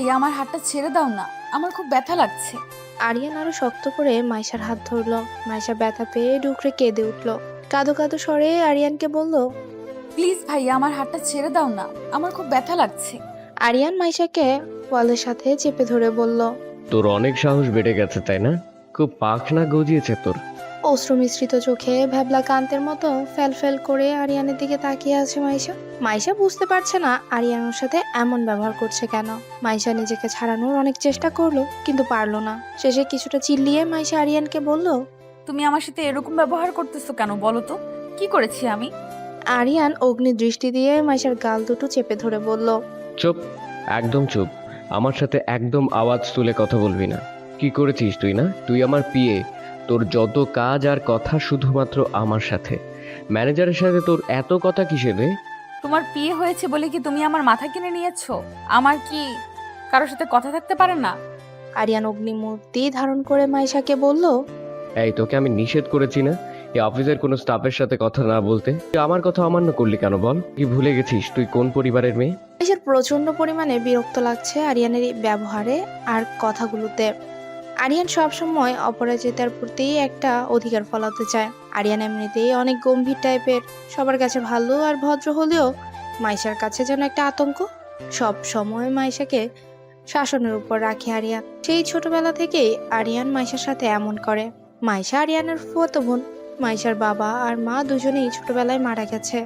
ভাইয়া আমার হাতটা ছেড়ে দাও না, আমার খুব ব্যথা লাগছে। আরিয়ান আরো শক্ত করে মাইশার হাত ধরলো। মাইশা ব্যথা পেয়ে ডুকরে কেঁদে উঠলো। কাঁদো কাঁদো স্বরে আরিয়ানকে বলল। প্লিজ ভাইয়া আমার হাতটা ছেড়ে দাও না, আমার খুব ব্যথা লাগছে। আরিয়ান মাইশাকে ওয়ালের সাথে চেপে ধরে বলল। তোর অনেক সাহস বেড়ে গেছে তাই না? খুব পাখনা গজিয়েছে তোর। অশ্রু মিশ্রিত চোখে ভ্যাবলা কান্তের মতো ফেল ফেল করে আরিয়ানের দিকে তাকিয়ে আছে মাইশা। মাইশা বুঝতে পারছে না আরিয়ানের সাথে এমন ব্যবহার করছে কেন। মাইশা নিজেকে ছাড়ানোর অনেক চেষ্টা করলো, কিন্তু পারলো না। শেষে কিছুটা চিল্লিয়ে মাইশা আরিয়ানকে বলল। তুমি আমার সাথে এরকম ব্যবহার করতেছো কেন বলো তো? কি করেছি আমি? আরিয়ান অগ্নি দৃষ্টি দিয়ে মাইশার গাল দুটো চেপে ধরে বলল। চুপ, একদম চুপ। আমার সাথে একদম আওয়াজ তুলে কথা বলবি না। কি করেছিস তুই? না তুই আমার পিএ। তোর যত কাজ আর কথা শুধুমাত্র আমার সাথে। ম্যানেজারের সাথে তোর এত কথা কিসে রে? তোমার বিয়ে হয়েছে বলে কি তুমি আমার মাথা কিনে নিয়েছো? আমার কি কারোর সাথে কথা থাকতে পারে না? আরিয়ান অগ্নিমূর্তি ধারণ করে মাইশাকে বলল। এই তোকে আমি নিষেধ করেছি না এই অফিসের কোনো স্টাফের সাথে কথা না বলতে? তুই আমার কথা অমান্য করলি কেন বল? কি ভুলে গেছিস তুই কোন পরিবারের মেয়ে? মাইশার প্রচন্ড পরিমাণে বিরক্ত লাগছে আরিয়ানের এই ব্যবহারে আর কথাগুলোতে। আরিয়ান সবসময় অপরাজিতার প্রতি একটা অধিকার ফলাতে চায়। আরিয়ান এমনিতেই অনেক গম্ভীর টাইপের, সবার কাছে ভালো আর ভদ্র হলেও মাইশার কাছে যেন একটা আতঙ্ক। সব সময় মাইশাকে শাসনের উপর রাখে আরিয়ান। সেই ছোটবেলা থেকেই আরিয়ান মাইশার সাথে এমন করে। মাইশা আরিয়ানের ফুফাতো বোন। মাইশার বাবা আর মা দুজনেই ছোটবেলায় মারা গেছে।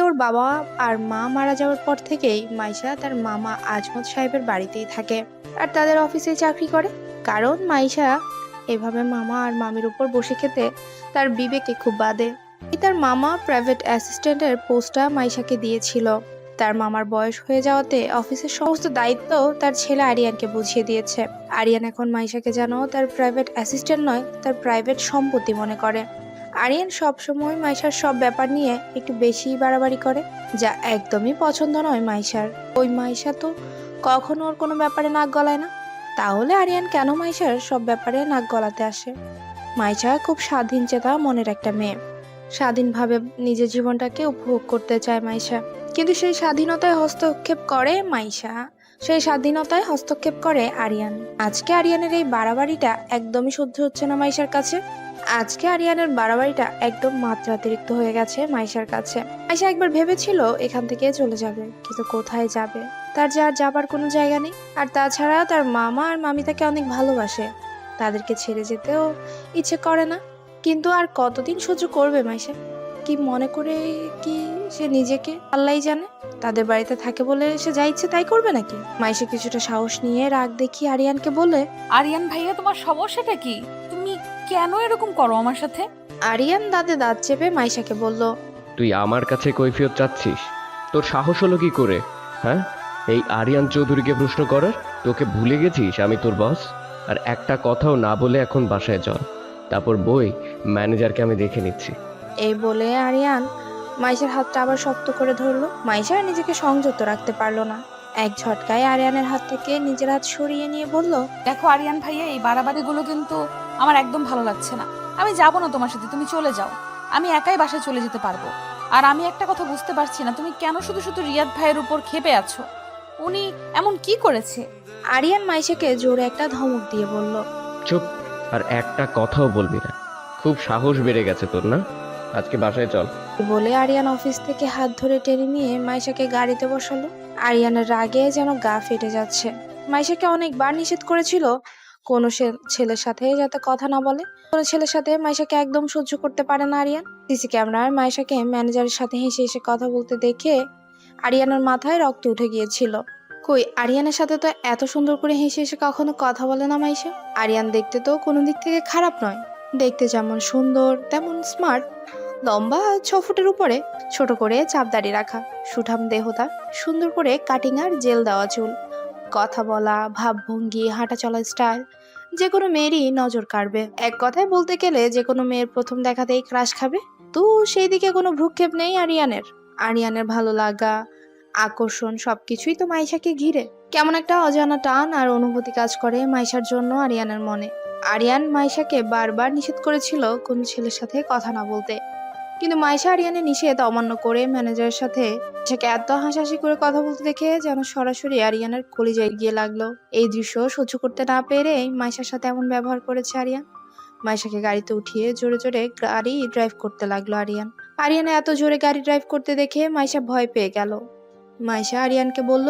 ওর বাবা আর মা মারা যাওয়ার পর থেকেই মাইশা তার মামা আজমত সাহেবের বাড়িতেই থাকে আর তাদের অফিসে চাকরি করে। কারণ মাইশা এভাবে মামা আর মামির উপর বসে খেতে তার বিবেকে খুব বাধে। তার মামা প্রাইভেট অ্যাসিস্ট্যান্টের পোস্টটা মাইশাকে দিয়েছিল। তার মামার বয়স হয়ে যাওয়াতে অফিসের সমস্ত দায়িত্ব তার ছেলে আরিয়ানকে বুঝিয়ে দিয়েছে। আরিয়ান এখন মাইশাকে যেন তার প্রাইভেট অ্যাসিস্ট্যান্ট নয়, তার প্রাইভেট সম্পত্তি মনে করে। আরিয়ান সবসময় মাইশার সব ব্যাপার নিয়ে একটু বেশি বাড়াবাড়ি করে, যা একদমই পছন্দ নয় মাইশার। ওই মাইশা তো কখনো ওর কোনো ব্যাপারে নাক গলায় না। তাহলে আরিয়ান কেন মাইশার সব ব্যাপারে নাক গলাতে আসে? মাইশা খুব স্বাধীন চেতা মনের একটা মেয়ে। স্বাধীনভাবে নিজের জীবনটাকে উপভোগ করতে চায় মাইশা, কিন্তু সেই স্বাধীনতায় হস্তক্ষেপ করে মাইশা। সেই স্বাধীনতায় হস্তক্ষেপ করে আরিয়ান। আজকে আরিয়ানের এই বাড়াবাড়িটা একদমই সহ্য হচ্ছে না মাইশার কাছে। আজকে আরিয়ানের বাড়াবাড়িটা একদম মাত্রাতিরিক্ত হয়ে গেছে মাইশার কাছে। মাইশা একবার ভেবেছিল এখান থেকে চলে যাবে, কিন্তু কোথায় যাবে? তার যাবার কোনো জায়গা নেই। আর তাছাড়া তার মামা আর মামি তাকে অনেক ভালোবাসে, তাদেরকে ছেড়ে যেতেও ইচ্ছে করে না। কিন্তু আর কতদিন সহ্য করবে মাইশা? কি মনে করে কি সে নিজেকে? আল্লাহই জানে। তাদের বাড়িতে থাকে বলে সে যা ইচ্ছে তাই করবে নাকি? মাইশা কিছুটা সাহস নিয়ে রাগ দেখিয়ে আরিয়ানকে বলে। আরিয়ান ভাইয়া তোমার সমস্যাটা কি? তুমি কেন এরকম করো আমার সাথে? আরিয়ান দাঁতে দাঁত চেপে মাইশাকে বলল। তুই আমার কাছে কৈফিয়ত চাচ্ছিস? তোর সাহস হলো কি করে? হ্যাঁ, এই আরিয়ান চৌধুরীকে প্রশ্ন করার? তোকে ভুলে গেছিস আমি তোর বস? আর একটা কথাও না বলে এখন বাসায় চল, তারপর বই ম্যানেজারকে আমি দেখে নিচ্ছি। এই বলে আরিয়ান মাইশার হাতটা আবার শক্ত করে ধরলো। মাইশা আর নিজেকে সংযত রাখতে পারলো না। এক ঝটকায় আরিয়ানের হাত থেকে নিজের হাত সরিয়ে নিয়ে বলল। দেখো আরিয়ান ভাইয়া, এই বাড়াবাড়িগুলো কিন্তু আমার একদম ভালো লাগছে না। আমি যাবো না তোমার সাথে, তুমি চলে যাও। আমি একাই বাসায় চলে যেতে পারবো। আর আমি একটা কথা বুঝতে পারছি না, তুমি কেন শুধু শুধু রিয়াদ ভাইয়ের উপর ক্ষেপে আছো? উনি এমন কি করেছে? আরিয়ান মাইশাকে জোরে একটা ধমক দিয়ে বলল। চুপ, আর একটা কথাও বলবি না। খুব সাহস বেড়ে গেছে তোর না? আজকে বাসায় চল। বলে আরিয়ান অফিস থেকে হাত ধরে টেনে নিয়ে মাইশাকে গাড়িতে বসালো। আরিয়ানের রাগে যেন গা ফেটে যাচ্ছে। মাইশাকে অনেকবার নিষেধ করেছিল কোনো ছেলের সাথে যাতে কথা না বলে। কোনো ছেলের সাথে মাইশাকে একদম সহ্য করতে পারে না আরিয়ান। সিসি ক্যামেরায় মাইশাকে ম্যানেজারের সাথে হেসে হেসে কথা বলতে দেখে আরিয়ানের মাথায় রক্ত উঠে গিয়েছিল। কই, আরিয়ানের সাথে তো এত সুন্দর করে হেসে হেসে কখনো কথা বলে না মাইশা। আরিয়ান দেখতে তো কোনো দিক থেকে খারাপ নয়। দেখতে যেমন সুন্দর তেমন স্মার্ট। লম্বা 6 ফুটের উপরে, ছোট করে চাপদাড়ি রাখা, সুঠাম দেহতা, সুন্দর করে কাটিং আর জেল দেওয়া চুল, কথা বলা, ভাবভঙ্গি, হাঁটা চলার স্টাইল যে কোনো মেয়েরই নজর কাড়বে। এক কথায় বলতে গেলে যে কোনো মেয়ের প্রথম দেখাতেই ক্রাশ খাবে। তো সেই দিকে কোনো ভ্রুক্ষেপ নেই আরিয়ানের। আরিয়ানের ভালো লাগা, আকর্ষণ সবকিছুই তো মাইশাকে ঘিরে। কেমন একটা অজানা টান আর অনুভূতি কাজ করে মাইশার জন্য আরিয়ানের মনে। আরিয়ান মাইশাকে বারবার নিষেধ করেছিল কোনো ছেলের সাথে কথা না বলতে, কিন্তু মাইশা আরিয়ানের নিষেধ অমান্য করে ম্যানেজারের সাথে মাইশাকে এত হাসাহাসি করে কথা বলতে দেখে যেন সরাসরি আরিয়ানের কলিজায় গিয়ে লাগলো। এই দৃশ্য সহ্য করতে না পেরে মাইশার সাথে এমন ব্যবহার করেছে আরিয়ান। মাইশাকে গাড়িতে উঠিয়ে জোরে জোরে গাড়ি ড্রাইভ করতে লাগলো আরিয়ান। আরিয়ানে এত জোরে গাড়ি ড্রাইভ করতে দেখে মাইশা ভয় পেয়ে গেল। মাইশা আরিয়ানকে বলল,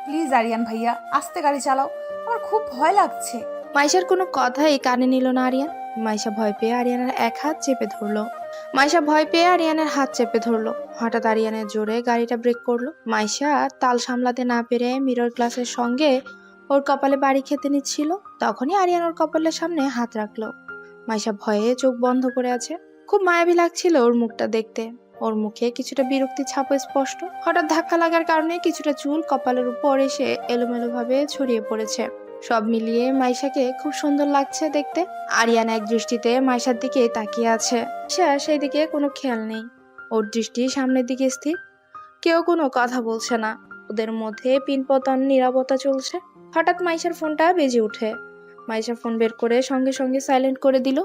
প্লিজ আরিয়ান ভাইয়া আস্তে গাড়ি চালাও, আমার খুব ভয় লাগছে। মাইশার কোনো কথাই কানে নিল না আরিয়ান। মাইশা ভয় পেয়ে আরিয়ানের এক হাত চেপে ধরলো। হঠাৎ আরিয়ানের জোরে গাড়িটা ব্রেক করলো। মাইশা তাল সামলাতে না পেরে মিরর গ্লাসের সঙ্গে ওর কপালে বাড়ি খেতে নিচ্ছিল। তখনই আরিয়ান ওর কপালের সামনে হাত রাখলো। মাইশা ভয়ে চোখ বন্ধ করে আছে। খুব মায়াবী লাগছিল ওর মুখটা দেখতে। ওর মুখে কিছুটা বিরক্তি ছাপ স্পষ্ট। হঠাৎ ধাক্কা লাগার কারণে কিছুটা চুল কপালের উপর এসে এলোমেলো ভাবে ছড়িয়ে পড়েছে। সব মিলিয়ে মাইশাকে খুব সুন্দর লাগছে দেখতে। আরিয়ান এক দৃষ্টিতে মাইশার দিকে তাকিয়ে আছে। মাইশা সেই দিকে কোনো খেয়াল নেই। ওর দৃষ্টি সামনের দিকে স্থির। কেউ কোনো কথা বলছে না। ওদের মধ্যে পিনপতন নীরবতা চলছে। হঠাৎ মাইশার ফোনটা বেজে ওঠে। মাইশা ফোন বের করে সঙ্গে সঙ্গে সাইলেন্ট করে দিল।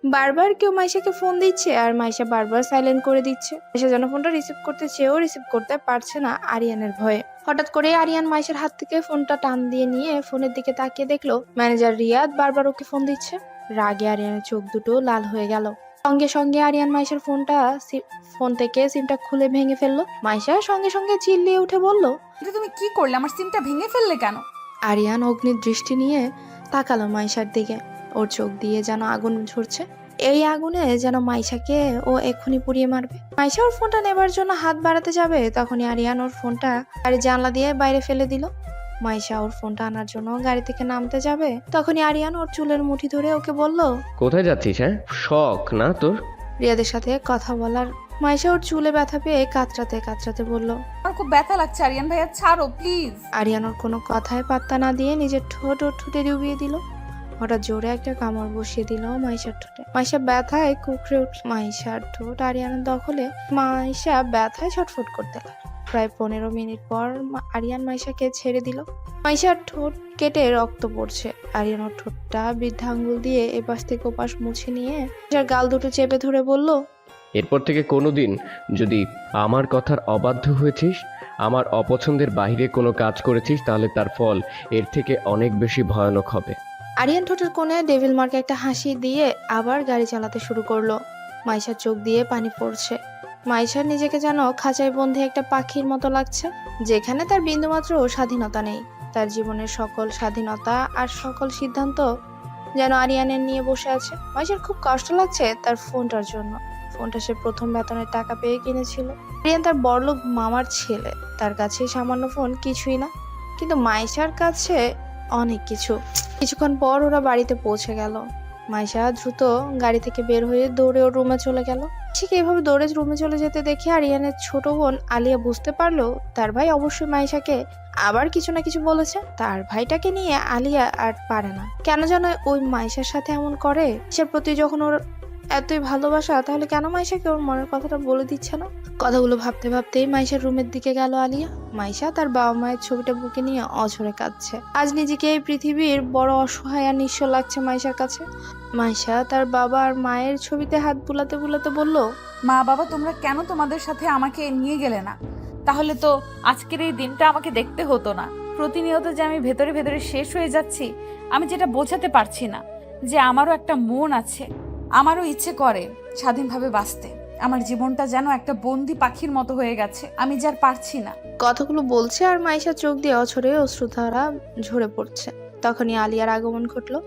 বারবার কেউ মাইশাকে ফোন দিচ্ছে আর মাইশা বারবার সাইলেন্ট করে দিচ্ছে। মাইশা যেন ফোনটা রিসিভ করতে চেয়েও রিসিভ করতে পারছে না আরিয়ানের ভয়ে। হঠাৎ করে আরিয়ান মাইশার হাত থেকে ফোনটা টান দিয়ে নিয়ে ফোনের দিকে তাকিয়ে দেখলো ম্যানেজার রিয়াদ বারবার ওকে ফোন দিচ্ছে। রাগে আরিয়ানের চোখ দুটো লাল হয়ে গেল। সঙ্গে সঙ্গে আরিয়ান মাইশার ফোন থেকে সিমটা খুলে ভেঙে ফেললো। মাইশা সঙ্গে সঙ্গে চিল্লিয়ে উঠে বলল, কিন্তু তুমি কি করলে? আমার সিমটা ভেঙে ফেললে কেন? আরিয়ান অগ্নির দৃষ্টি নিয়ে তাকালো মাইশার দিকে। ওর চোখ দিয়ে যেন আগুন ঝরছে। এই আগুনে যেন মাইশাকে ও এক্ষুনি পুড়িয়ে মারবে। মাইশা ওর ফোনটা নেবার জন্য হাত বাড়াতে যাবে, তখনই আরিয়ান ওর ফোনটা গাড়ির জানলা দিয়ে বাইরে ফেলে দিল। মাইশা ওর ফোনটা আনার জন্য গাড়ি থেকে নামতে যাবে, তখনই আরিয়ান ওর চুলের মুঠি ধরে ওকে বলল, কোথায় যাচ্ছিস? হ্যাঁ, শখ না তোর? রিয়াদের সাথে কথা বলার। মাইশা ওর চুলে ব্যথা পেয়ে কাতরাতে কাতরাতে বলল, আমার খুব ব্যথা লাগছে আরিয়ান ভাইয়া, ছাড়ো প্লিজ। আরিয়ান ওর কোনো কথায় পাত্তা না দিয়ে নিজের ঠোঁট ওর ঠোঁটে ডুবিয়ে দিল। হঠাৎ জোরে একটা কামড় বসিয়ে দিল মাইশার ঠোঁটে। মাইশা ব্যথায় কুকড়ে উঠল। মাইশার ঠোঁট আরিয়ানের দখলে। মাইশা ব্যথায় ছটফট করতে লাগল। প্রায় 15 মিনিট পর আরিয়ান মাইশাকে ছেড়ে দিল। মাইশার ঠোঁট কেটে রক্ত পড়ছে। আরিয়ান ওর ঠোঁটটা বৃদ্ধা আঙ্গুল দিয়ে এপাশ থেকে ওপাশ মুছে নিয়ে মাইশার গাল দুটো চেপে ধরে বলল, এরপর থেকে কোনোদিন যদি আমার কথার অবাধ্য হয়েছিস, আমার অপছন্দের বাইরে কোনো কাজ করেছিস, তাহলে তার ফল এর থেকে অনেক বেশি ভয়ানক হবে। আরিয়ান ঠোঁটের কোণে ডেভিল মার্কে একটা হাসি দিয়ে আবার গাড়ি চালাতে শুরু করলো। মাইশার চোখ দিয়ে পানি পড়ছে। মাইশার নিজেকে যেন খাঁচায় বন্ধে একটা পাখির মতো লাগছে, যেখানে তার বিন্দুমাত্র স্বাধীনতা নেই। তার জীবনের সকল স্বাধীনতা আর সকল সিদ্ধান্ত যেন আরিয়ানের নিয়ে বসে আছে। মাইশার খুব কষ্ট লাগছে তার ফোনটার জন্য। ফোনটা সে প্রথম বেতনের টাকা পেয়ে কিনেছিল। আরিয়ান তার বড়লোক মামার ছেলে, তার কাছে সামান্য ফোন কিছুই না, কিন্তু মাইশার কাছে অনেক কিছু। কিছুক্ষণ পর ওরা বাড়িতে পৌঁছে গেল। মাইশা দ্রুত গাড়ি থেকে বের হয়ে দৌড়ে ওর রুমে চলে গেল। ঠিক এইভাবে দৌড়ে রুমে চলে যেতে দেখে আরিয়ানের ছোট বোন আলিয়া বুঝতে পারলো তার ভাই অবশ্যই মাইশাকে আবার কিছু না কিছু বলেছে। তার ভাইটাকে নিয়ে আলিয়া আর পারে না। কেন যেন ওই মাইশার সাথে এমন করে। মাইশার প্রতি যখন ওর এতই ভালোবাসা, তাহলে কেন মাইশাকে ওর মনের কথাটা বলে দিচ্ছে না? কথাগুলো ভাবতে ভাবতেই মাইশার রুমের দিকে গেল আলিয়া। মাইশা তার বাবা মায়ের ছবিটা বুকে নিয়ে অঝরে কাঁদছে। আজ নিজেকে এই পৃথিবীর বড় অসহায় আর নিঃস্ব লাগছে মাইশার কাছে। মাইশা তার বাবা আর মায়ের ছবিতে হাত বুলাতে বুলাতে বলল, মা বাবা তোমরা কেন তোমাদের সাথে আমাকে নিয়ে গেলে না? তাহলে তো আজকের এই দিনটা আমাকে দেখতে হতো না। প্রতিনিয়ত যে আমি ভেতরে ভেতরে শেষ হয়ে যাচ্ছি, আমি যেটা বোঝাতে পারছি না যে আমারও একটা মন আছে, আমারও ইচ্ছে করে স্বাধীনভাবে বাঁচতে। আমার জীবনটা যেন একটা বন্দি পাখির মতো হয়ে গেছে, আমি যে আর পারছি না। কথাগুলো বলছে আর মাইশার চোখ দিয়ে অঝরে অশ্রুধারা ঝরে পড়ছে। তখনই আলিয়ার আগমন ঘটলো।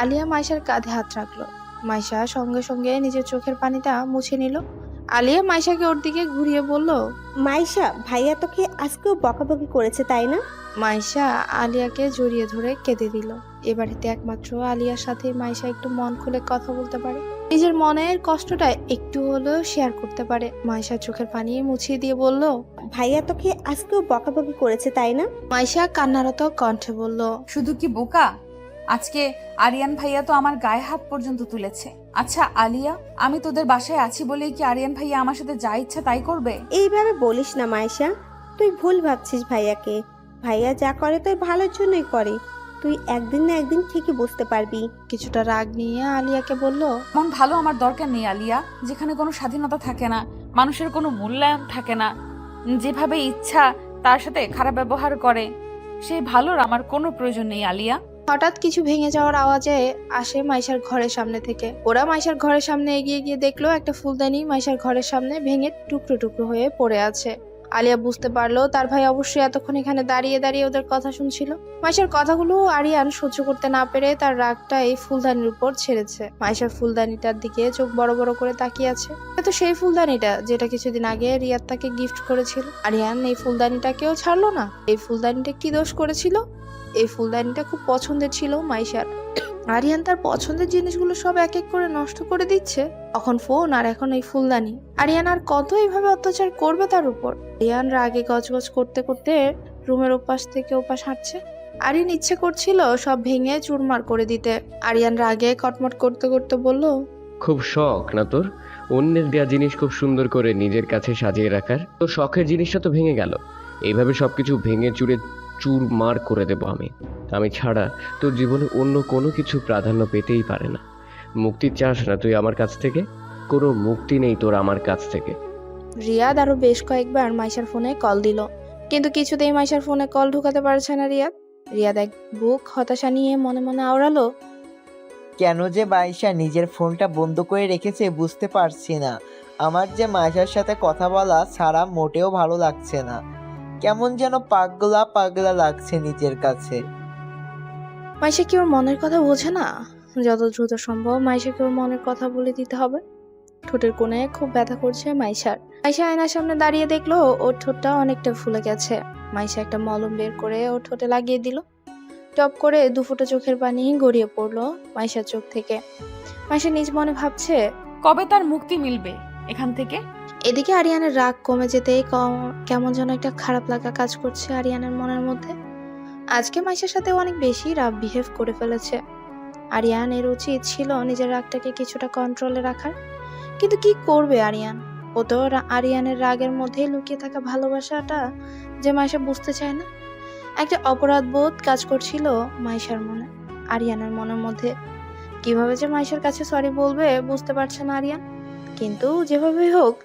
আলিয়া মাইশার কাঁধে হাত রাখলো। মাইশা সঙ্গে সঙ্গে নিজের চোখের পানিটা মুছে নিল। আলিয়া মাইশাকে ওর দিকে ঘুরিয়ে বলল, মাইশা, ভাইয়া তোকে আজকেও বকাবকি করেছে তাই না? মাইশা আলিয়াকে জড়িয়ে ধরে কেঁদে দিল। এ বাড়িতে একমাত্র আলিয়ার সাথে মাইশা একটু মন খুলে কথা বলতে পারে, নিজের মনের কষ্টটা একটু হলেও শেয়ার করতে পারে। মাইশা চোখের পানি মুছিয়ে দিয়ে বলল, ভাইয়া তোকে আজকেও বকাবকি করেছে তাই না? মাইশা কান্নারত কণ্ঠে বলল, শুধু কি বোকা, আজকে আরিয়ান ভাইয়া তো আমার গায়ে হাত পর্যন্ত তুলেছে। আচ্ছা আলিয়া, আমি তোদের বাসায় আছি বলেই কি আরিয়ান ভাইয়া আমার সাথে যা ইচ্ছা তাই করবে? এইভাবে বলিস না মাইশা, তুই ভুল ভাবছিস ভাইয়াকে। ভাইয়া যা করে তোর ভালোর জন্যই করে। তুই একদিন না একদিন ঠিকই বুঝতে পারবি। কিছুটা রাগ নিয়ে আলিয়াকে বলল, মন ভালো আমার দরকার নেই আলিয়া, যেখানে কোনো স্বাধীনতা থাকে না, মানুষের কোনো মূল্যায়ন থাকে না, যেভাবে ইচ্ছা তার সাথে খারাপ ব্যবহার করে, সেই ভালোর আমার কোনো প্রয়োজন নেই আলিয়া। হঠাৎ কিছু ভেঙে যাওয়ার আওয়াজে আসে মাইশার ঘরের সামনে থেকে। ওরা মাইশার ঘরের সামনে এগিয়ে গিয়ে দেখলো একটা ফুলদানি মাইশার ঘরের সামনে ভেঙে টুকরো টুকরো হয়ে পড়ে আছে। আলিয়া বুঝতে পারলো তার ভাই অবশ্যই এতক্ষণ এখানে দাঁড়িয়ে দাঁড়িয়ে ওদের কথা শুনছিল। মাইশার কথাগুলো আরিয়ান সহ্য করতে না পেরে তার রাগটা এই ফুলদানির উপর ছেড়েছে। মাইশার ফুলদানিটার দিকে চোখ বড় বড় করে তাকিয়ে আছে। তো সেই ফুলদানিটা যেটা কিছুদিন আগে রিয়াদ তাকে গিফট করেছিল। আরিয়ান এই ফুলদানিটাকেও ছাড়লো না। এই ফুলদানিটা কি দোষ করেছিল? এই ফুলদানিটা খুব পছন্দের ছিল মাইশার। আরিয়ান তার পছন্দের জিনিসগুলো সব এক এক করে নষ্ট করে দিচ্ছে। এখন ফোন আর এখন এই ফুলদানি। আরিয়ান আর কত এইভাবে অত্যাচার করবে তার উপর? আরিয়ান রাগে গজগজ করতে করতে রুমের ওপাশ থেকে ওপাশ হাঁটছে। আরিয়ান ইচ্ছে করছিল সব ভেঙে চুরমার করে দিতে। আরিয়ান রাগে কটমট করতে করতে বলল, খুব শখ না তোর অন্যের দেয়া জিনিস খুব সুন্দর করে নিজের কাছে সাজিয়ে রাখার? তো শখের জিনিসটা তো ভেঙে গেল। এইভাবে সবকিছু ভেঙে চুরে চুরমার করে দেবো আমি ছাড়া তোর জীবনে অন্য কোনো কিছু প্রাধান্য পেতেই পারে না। মুক্তি চাস না তুই আমার কাছ থেকে? কোনো মুক্তি নেই তোর আমার কাছ থেকে। রিয়াদ আরো বেশ কয়েকবার মাইশার ফোনে কল দিল, কিন্তু কিছুতেই মাইশার ফোনে কল ঢুকাতে পারছে না রিয়াদ। রিয়াদ এক বুক হতাশা নিয়ে মনে মনে আওড়ালো, কেন যে মাইশা নিজের ফোনটা বন্ধ করে রেখেছে বুঝতে পারছি না। আমার যে মাইশার সাথে কথা বলা ছাড়া মোটেও ভালো লাগছে না। কেমন যেন পাগলা পাগলা লাগছে নিজের কাছে। মাইশা কি ওর মনের কথা বোঝে না? যত দ্রুত সম্ভব মাইশাকে ওর মনের কথা বলে দিতে হবে। ঠোঁটের কোণে খুব ব্যথা করছে মাইশার। মাইশা আয়নার সামনে দাঁড়িয়ে দেখলো ওর ঠোঁটটা অনেকটা ফুলে গেছে। মাইশা একটা মলম বের করে ওর ঠোঁটে লাগিয়ে দিল। টপ করে দুফোঁটা চোখের পানি গড়িয়ে পড়লো মাইশার চোখ থেকে। মাইশা নিজ মনে ভাবছে, কবে তার মুক্তি মিলবে এখান থেকে? এদিকে আরিয়ানের রাগ কমে যেতেই কেমন যেন একটা খারাপ লাগা কাজ করছে আরিয়ানের মনের মধ্যে। আজকে মাইশার সাথে অনেক বেশি রাগ বিহেভ করে ফেলেছে। আরিয়ানের উচিত ছিল নিজের রাগটাকে কিছুটা কন্ট্রোলে রাখার, কিন্তু কি করবে আরিয়ান? ও তো আরিয়ানের রাগের মধ্যেই লুকিয়ে থাকা ভালোবাসাটা যে মাইশা বুঝতে চায় না। একটা অপরাধ বোধ কাজ করছিল মাইশার মনে, আরিয়ানের মনের মধ্যে। কিভাবে যে মাইশার কাছে সরি বলবে বুঝতে পারছে না আরিয়ান, কিন্তু যেভাবে হোক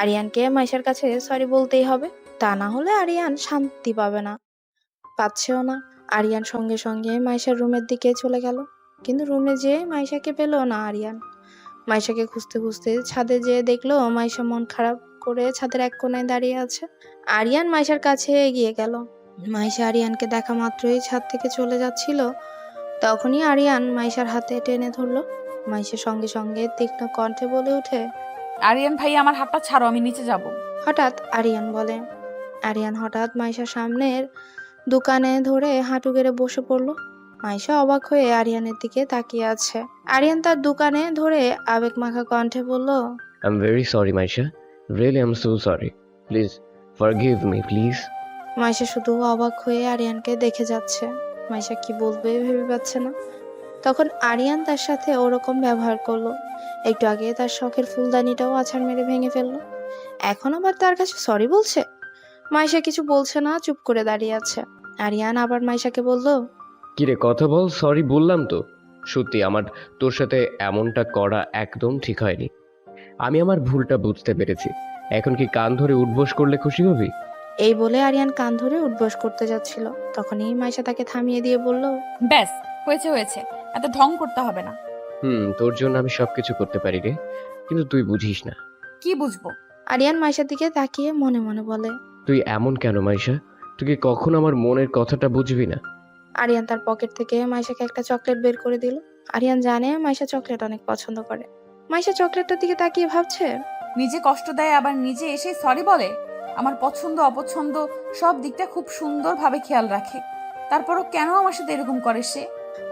আরিয়ানকে মাইশার কাছে সরি বলতেই হবে, তা না হলে আরিয়ান শান্তি পাবে না, পাচ্ছেও না। আরিয়ান সঙ্গে সঙ্গে মাইশার রুমের দিকে চলে গেল, কিন্তু রুমে যেয়ে মাইশাকে পেল না আরিয়ান। মাইশাকে খুঁজতে খুঁজতে ছাদে যেয়ে দেখলো মাইশা মন খারাপ করে ছাদের এক কোণায় দাঁড়িয়ে আছে। আরিয়ান মাইশার কাছে এগিয়ে গেল। মাইশা আরিয়ানকে দেখা মাত্রই ছাদ থেকে চলে যাচ্ছিল, তখনই আরিয়ান মাইশার হাতে টেনে ধরলো। মাইশা সঙ্গে সঙ্গে তীক্ষ্ণ কণ্ঠে বলে ওঠে, আরিয়ান ভাই আমার হাতটা ছাড়ো, আমি নিচে যাব। হঠাৎ আরিয়ান বলে। আরিয়ান হঠাৎ মাইশার সামনের দোকানে ধরে হাঁটু গেড়ে বসে পড়লো। মাইশা অবাক হয়ে আরিয়ানের দিকে তাকিয়ে আছে। আরিয়ান তার দোকানে ধরে আবেগ মাখা কণ্ঠে বলল, I am very sorry Maisha, really I am so sorry, please forgive me please. Maisha শুধু অবাক হয়ে আরিয়ানকে দেখে যাচ্ছে। মাইশা কি বলবে ভেবে পাচ্ছে না। তখন আরিয়ান তার সাথে ওরকম ব্যবহার করলো। একটু আগে তার শখের ফুলদানিটাও আছাড় মেরে ভেঙে ফেললো, এখন আবার তার কাছে সরি বলছে। মাইশা কিছু বলছে না, চুপ করে দাঁড়িয়ে আছে। আরিয়ান আবার মাইশাকে বলল, কিরে কথা বল। সরি বললাম তো। সত্যি আমার তোর সাথে এমনটা করা একদম ঠিক হয়নি। আমি আমার ভুলটা বুঝতে পেরেছি। এখন কি কান ধরে উঠবোস করলে খুশি হবি? এই বলে আরিয়ান কান ধরে উঠবস করতে যাচ্ছিল, তখনই মাইশা তাকে থামিয়ে দিয়ে বলল, ব্যাস, হয়েছে হয়েছে, এত ঢং করতে হবে না। তোর জন্য আমি সবকিছু করতে পারি রে, কিন্তু তুই বুঝিস না। কি বুঝবো? আরিয়ান মাইশার দিকে তাকিয়ে মনে মনে বলে। তুই এমন কেন মাইশা? তুই কি কখনো আমার মনের কথাটা বুঝবি না? আরিয়ান তার পকেট থেকে মাইশাকে একটা চকলেট বের করে দিল। আরিয়ান জানে মাইশা চকলেট অনেক পছন্দ করে। মাইশা চকলেটটার দিকে তাকিয়ে ভাবছে, নিজে কষ্ট দেয় আবার নিজে এসে সরি বলে। আমার পছন্দ অপছন্দ সব দিকটা খুব সুন্দরভাবে খেয়াল রাখে, তারপরও কেন আমার সাথে এরকম করে সে?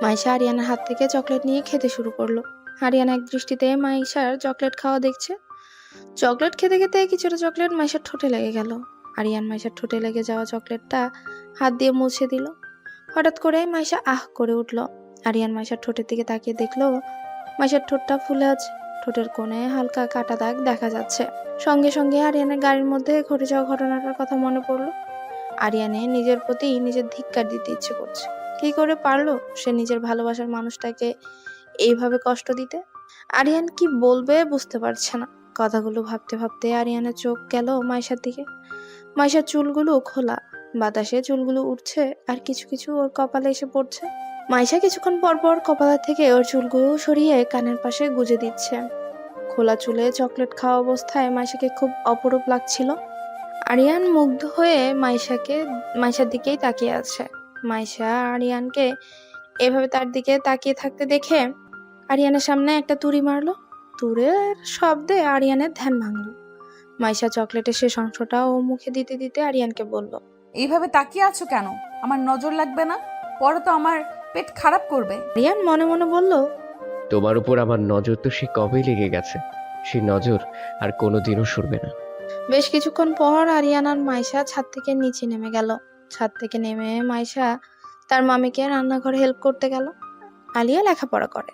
মাইশা আরিয়ানের হাত থেকে চকলেট নিয়ে খেতে শুরু করলো। আরিয়ান এক দৃষ্টিতে মাইশার চকলেট খাওয়া দেখছে। চকলেট খেতে খেতে কিছুটা চকলেট মাইশার ঠোঁটে লেগে গেল। আরিয়ান মাইশার ঠোঁটে লেগে যাওয়া চকলেটটা হাত দিয়ে মুছে দিল। হঠাৎ করে মাইশা আহ করে উঠল। আরিয়ান মাইশার ঠোঁটের দিকে তাকিয়ে দেখলো মাইশার ঠোঁটটা ফুলে আছে, ঠোঁটের কোণে হালকা কাটা দাগ দেখা যাচ্ছে। সঙ্গে সঙ্গে আরিয়ানের গাড়ির মধ্যে ঘটে যাওয়া ঘটনাটার কথা মনে পড়লো। আরিয়ানের নিজের প্রতি নিজের ধিক্কার দিতে ইচ্ছে করছে। কি করে পারলো সে নিজের ভালোবাসার মানুষটাকে এইভাবে কষ্ট দিতে? আরিয়ান কি বলবে বুঝতে পারছে না। কথাগুলো ভাবতে ভাবতে আরিয়ানের চোখ গেল মাইশার দিকে। মাইশার চুলগুলো খোলা, বাতাসে চুলগুলো উঠছে আর কিছু কিছু ওর কপালে এসে পড়ছে। মাইশা কিছুক্ষণ পর পর কপালের থেকে ওর চুলগুলো সরিয়ে কানের পাশে গুজে দিচ্ছে। খোলা চুলে চকলেট খাওয়া অবস্থায় মাইশাকে খুব অপরূপ লাগছিল। আরিয়ান মুগ্ধ হয়ে মাইশার দিকেই তাকিয়ে আছে। মাইশা আরিয়ানকে এভাবে তার দিকে তাকিয়ে থাকতে দেখে আরিয়ানের সামনে একটা তুড়ি মারলো। তুড়ের শব্দে আরিয়ানের ধ্যান ভাঙলো। মাইশা চকলেটের শেষ অংশটা ও মুখে দিতে দিতে আরিয়ানকে বলল, এইভাবে তাকিয়ে আছো কেন? আমার নজর লাগবে না? পরে তো আমার পেট খারাপ করবে। আরিয়ান মনে মনে বলল, তোমার উপর আমার নজর তো সে কবেই লেগে গেছে। সেই নজর আর কোনোদিনও সরবে না। বেশ কিছুক্ষণ পর আরিয়ান আর মাইশা ছাদ থেকে নিচে নেমে গেল। ছাদ থেকে নেমে মাইশা তার মামিকে রান্নাঘরে হেল্প করতে গেল। আলিয়া লেখাপড়া করে,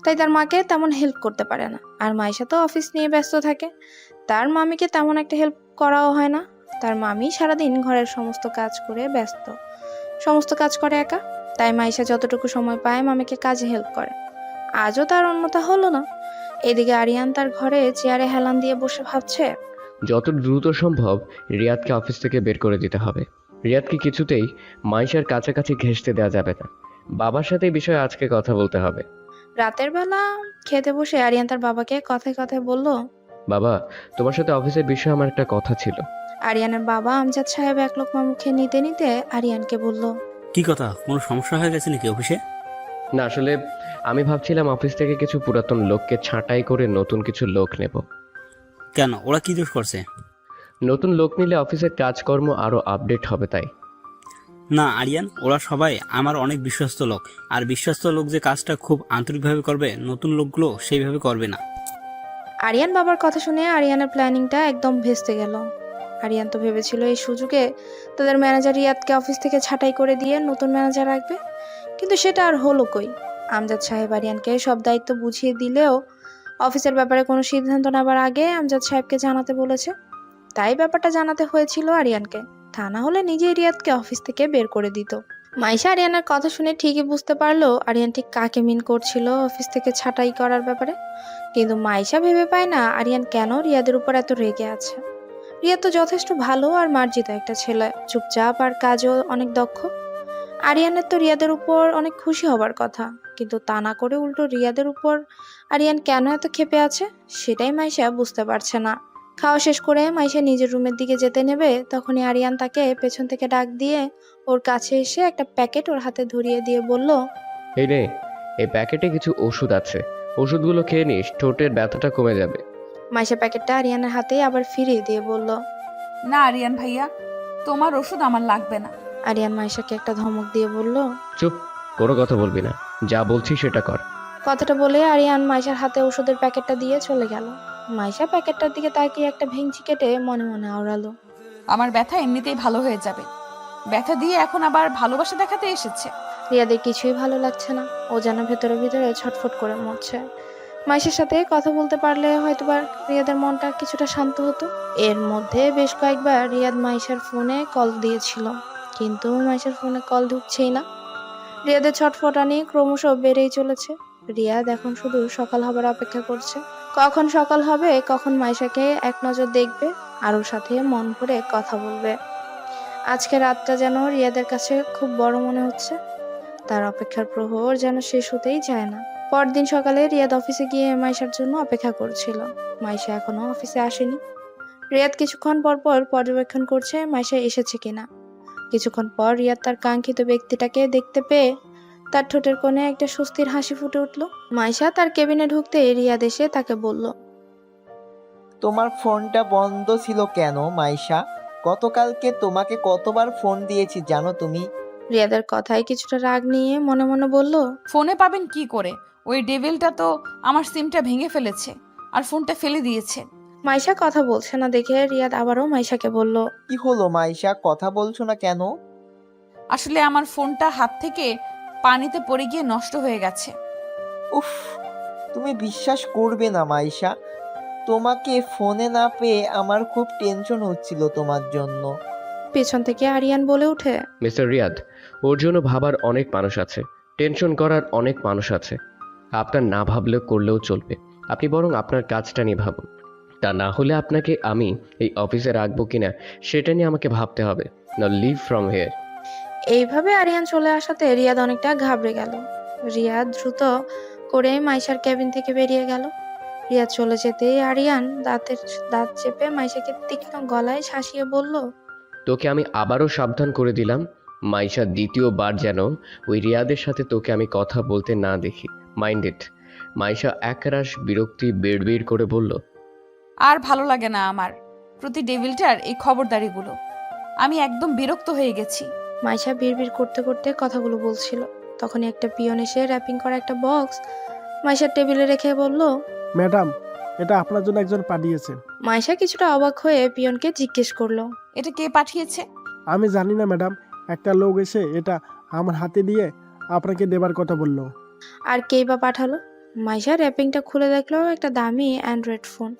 তাই তার মাকে তেমন হেল্প করতে পারে না। আর মাইশা তো অফিস নিয়ে ব্যস্ত থাকে, তার মামিকে তেমন একটা হেল্প করাও হয় না। তার মামি সারাদিন ঘরের সমস্ত কাজ করে ব্যস্ত, সমস্ত কাজ করে একা। তাই মাইশা যতটুকু সময় পায় মামিকে কাজে হেল্প করে। আজও তার অন্যতা হলো না। এদিকে আরিয়ান তার ঘরে চেয়ারে হেলান দিয়ে বসে ভাবছে, যত দ্রুত সম্ভব রিয়াদকে অফিস থেকে বের করে দিতে হবে। রিয়াদকে কিছুতেই মাইশার কাছাকাছি ঘেঁষতে দেওয়া যাবে না। বাবার সাথে এই বিষয়ে আজকে কথা বলতে হবে। রাতের বেলা খেতে বসে আরিয়ান তার বাবাকে কথায় কথায় বলল। বাবা, তোমার সাথে অফিসের বিষয়ে আমার একটা কথা ছিল। আরিয়ানের বাবা আমজাদ সাহেব এক লোকমা মুখে নিতে নিতে আরিয়ানকে বলল, কি কথা, কোনো সমস্যা হয়ে গেছে নাকি অফিসে? না, আসলে আমি ভাবছিলাম অফিস থেকে কিছু পুরাতন লোককে ছাঁটাই করে নতুন কিছু লোক নেব। কেন, ওরা কি দোষ করছে? নতুন লোক নিলে অফিসের কাজকর্ম আরো আপডেট হবে তাই। না আরিয়ান, ওরা সবাই আমার অনেক বিশ্বস্ত লোক। আর বিশ্বস্ত লোক যে কাজটা খুব আন্তরিকভাবে করবে, নতুন লোকগুলো সেইভাবে করবে না। আরিয়ান বাবার কথা শুনে আরিয়ানের প্ল্যানিংটা একদম ভেস্তে গেল। আরিয়ান তো ভেবেছিল এই সুযোগে তাদের ম্যানেজার রিয়াদকে অফিস থেকে ছাঁটাই করে দিয়ে নতুন ম্যানেজার রাখবে, কিন্তু সেটা আর হলো কই। আমজাদ সাহেব আরিয়ানকে সব দায়িত্ব বুঝিয়ে দিলেও অফিসের ব্যাপারে কোনো সিদ্ধান্ত নেবার আগে আমজাদ সাহেবকে জানাতে বলেছে। তাই ব্যাপারটা জানাতে হয়েছিল আরিয়ানকে, তা না হলে নিজেই রিয়াদকে অফিস থেকে বের করে দিত। মাইশা আরিয়ানের কথা শুনে ঠিকই বুঝতে পারলো আরিয়ান ঠিক কাকে মিন করছিল অফিস থেকে ছাঁটাই করার ব্যাপারে। কিন্তু মাইশা ভেবে পায় না আরিয়ান কেন রিয়াদের উপর এত রেগে আছে। রিয়াদ তো যথেষ্ট ভালো আর মার্জিত একটা ছেলে, চুপচাপ আর কাজও অনেক দক্ষ। আরিয়ানের তো রিয়াদের উপর অনেক খুশি হবার কথা, কিন্তু তা না করে উল্টো রিয়াদের উপর আরিয়ান কেন এত ক্ষেপে আছে সেটাই মাইশা বুঝতে পারছে না। খাওয়া শেষ করে মাইশা নিজের রুমের দিকে যেতে নেবে, তখনই আরিয়ান তাকে পেছন থেকে ডাক দিয়ে ওর কাছে এসে একটা প্যাকেট ওর হাতে ধরিয়ে দিয়ে বলল, এই রে, এই প্যাকেটে কিছু ওষুধ আছে, ওষুধগুলো খেয়ে নিস, ঠোঁটের ব্যথাটা কমে যাবে। মাইশা প্যাকেটটা আরিয়ানের হাতে আবার ফিরিয়ে দিয়ে বলল, না আরিয়ান ভাইয়া, তোমার ওষুধ আমার লাগবে না। আরিয়ান মাইশাকে একটা ধমক দিয়ে বলল, চুপ, কোনো কথা বলবি না, যা বলছি সেটা কর। কথাটা বলে আরিয়ান মাইশার হাতে ওষুধের প্যাকেটটা দিয়ে চলে গেল। মাইশা প্যাকেটটার দিকে তাকিয়ে একটা ভেঙচি কেটে মনে মনে আওড়ালো, আমার ব্যথা এমনিতেই ভালো হয়ে যাবে। ব্যথা দিয়ে এখন আবার ভালোবাসা দেখাতে এসেছে। রিয়াদের কিছুই ভালো লাগছে না, ও যেন ভেতরে ভেতরে ছটফট করে মরছে। মাইশার সাথে কথা বলতে পারলে হয়তোবা রিয়াদের মনটা কিছুটা শান্ত হতো। এর মধ্যে বেশ কয়েকবার রিয়াদ মাইশার ফোনে কল দিয়েছিল, কিন্তু মাইশার ফোনে কল ঢুকছেই না। রিয়াদের ছটফটানি ক্রমশ বেড়েই চলেছে। রিয়াদ এখন শুধু সকাল হবার অপেক্ষা করছে। কখন সকাল হবে, কখন মাইশাকে এক নজর দেখবে আর ওর সাথে মন ভরে কথা বলবে। আজকে রাতটা যেন রিয়াদের কাছে খুব বড় মনে হচ্ছে। তার অপেক্ষার প্রহর যেন শেষ হতেই চায় না। পরদিন সকালে রিয়াদ অফিসে গিয়ে মাইশার জন্য অপেক্ষা করছিল। মাইশা এখনো অফিসে আসেনি। রিয়াদ কিছুক্ষণ পর পর পর্যবেক্ষণ করছে মাইশা এসেছে কিনা। কিছুক্ষণ পর রিয়াদ তার কাঙ্ক্ষিত ব্যক্তিটাকে দেখতে পেয়ে তার ঠোঁটের কোণে একটা স্বস্তির হাসি ফুটে উঠল। মাইশা তার কেবিনে ঢুকতে রিয়াদ এসে তাকে বলল, তোমার ফোনটা বন্ধ ছিল কেন মাইশা? গতকালকে তোমাকে কতবার ফোন দিয়েছি জানো তুমি? রিয়াদের কথায় কিছুটা রাগ নিয়ে মনে মনে বলল, ফোনে পাবেন কি করে? ওই ডেভিলটা তো আমার সিমটা ভেঙে ফেলেছে আর ফোনটা ফেলে দিয়েছে। মাইশা কথা বলছে না দেখে রিয়াদ আবারও মাইশাকে বলল, কি হলো মাইশা, কথা বলছো না কেন? আসলে আমার ফোনটা হাত থেকে পানিতে পড়ে গিয়ে নষ্ট হয়ে গেছে। উফ, তুমি বিশ্বাস করবে না মাইশা, তোমাকে ফোনে না পেয়ে আমার খুব টেনশন হচ্ছিল তোমার জন্য। পেছন থেকে আরিয়ান বলে ওঠে, মিস্টার রিয়াদ, ওর জন্য ভাবার অনেক মানুষ আছে, টেনশন করার অনেক মানুষ আছে। আপনার না ভাবলেও করলেও চলবে। আপনি বরং আপনার কাজটা নিয়ে ভাবুন। তা না হলে আপনাকে আমি এই অফিসে রাখবো কিনা সেটা নিয়ে আমাকে ভাবতে হবে। না, লিভ ফ্রম হেয়ার। এইভাবে আরিয়ান চলে আসাতে রিয়াদ অনেকটা ঘাবড়ে গেল। রিয়াদ দ্রুত করে মাইশার কেবিন থেকে বেরিয়ে গেল। রিয়াদ চলে যেতেই আরিয়ান দাঁত চেপে মাইশাকে তীক্ষ্ণ গলায় শাসিয়ে বলল, তোকে আমি আবারও সাবধান করে দিলাম, মাইশা দ্বিতীয়বার যেন ওই রিয়াদের সাথে তোকে আমি কথা বলতে না দেখি। Mind it. মাইশা একরাশ বিরক্তি বেড় করে বলল, আর ভালো লাগে না আমার প্রতি ডেভিলটার এই খবরদারিগুলো। আমি একদম বিরক্ত হয়ে গেছি। মাইশা বিড়বিড় করতে করতে কথাগুলো বলছিল। তখনই একটা পিয়ন এসে র্যাপিং করা একটা বক্স মাইশার টেবিলে রেখে বলল, ম্যাডাম, এটা আপনার জন্য একজন পাঠিয়েছে। মাইশা কিছুটা অবাক হয়ে পিয়নকে জিজ্ঞেস করলো, এটা কে পাঠিয়েছে? আমি জানি না ম্যাডাম, একটা লোক এসে এটা আমার হাতে দিয়ে আপনাকে দেবার কথা বললো। আর কেই বা পাঠালো? মাইশা র্যাপিংটা খুলে দেখলো একটা দামি অ্যান্ড্রয়েড ফোন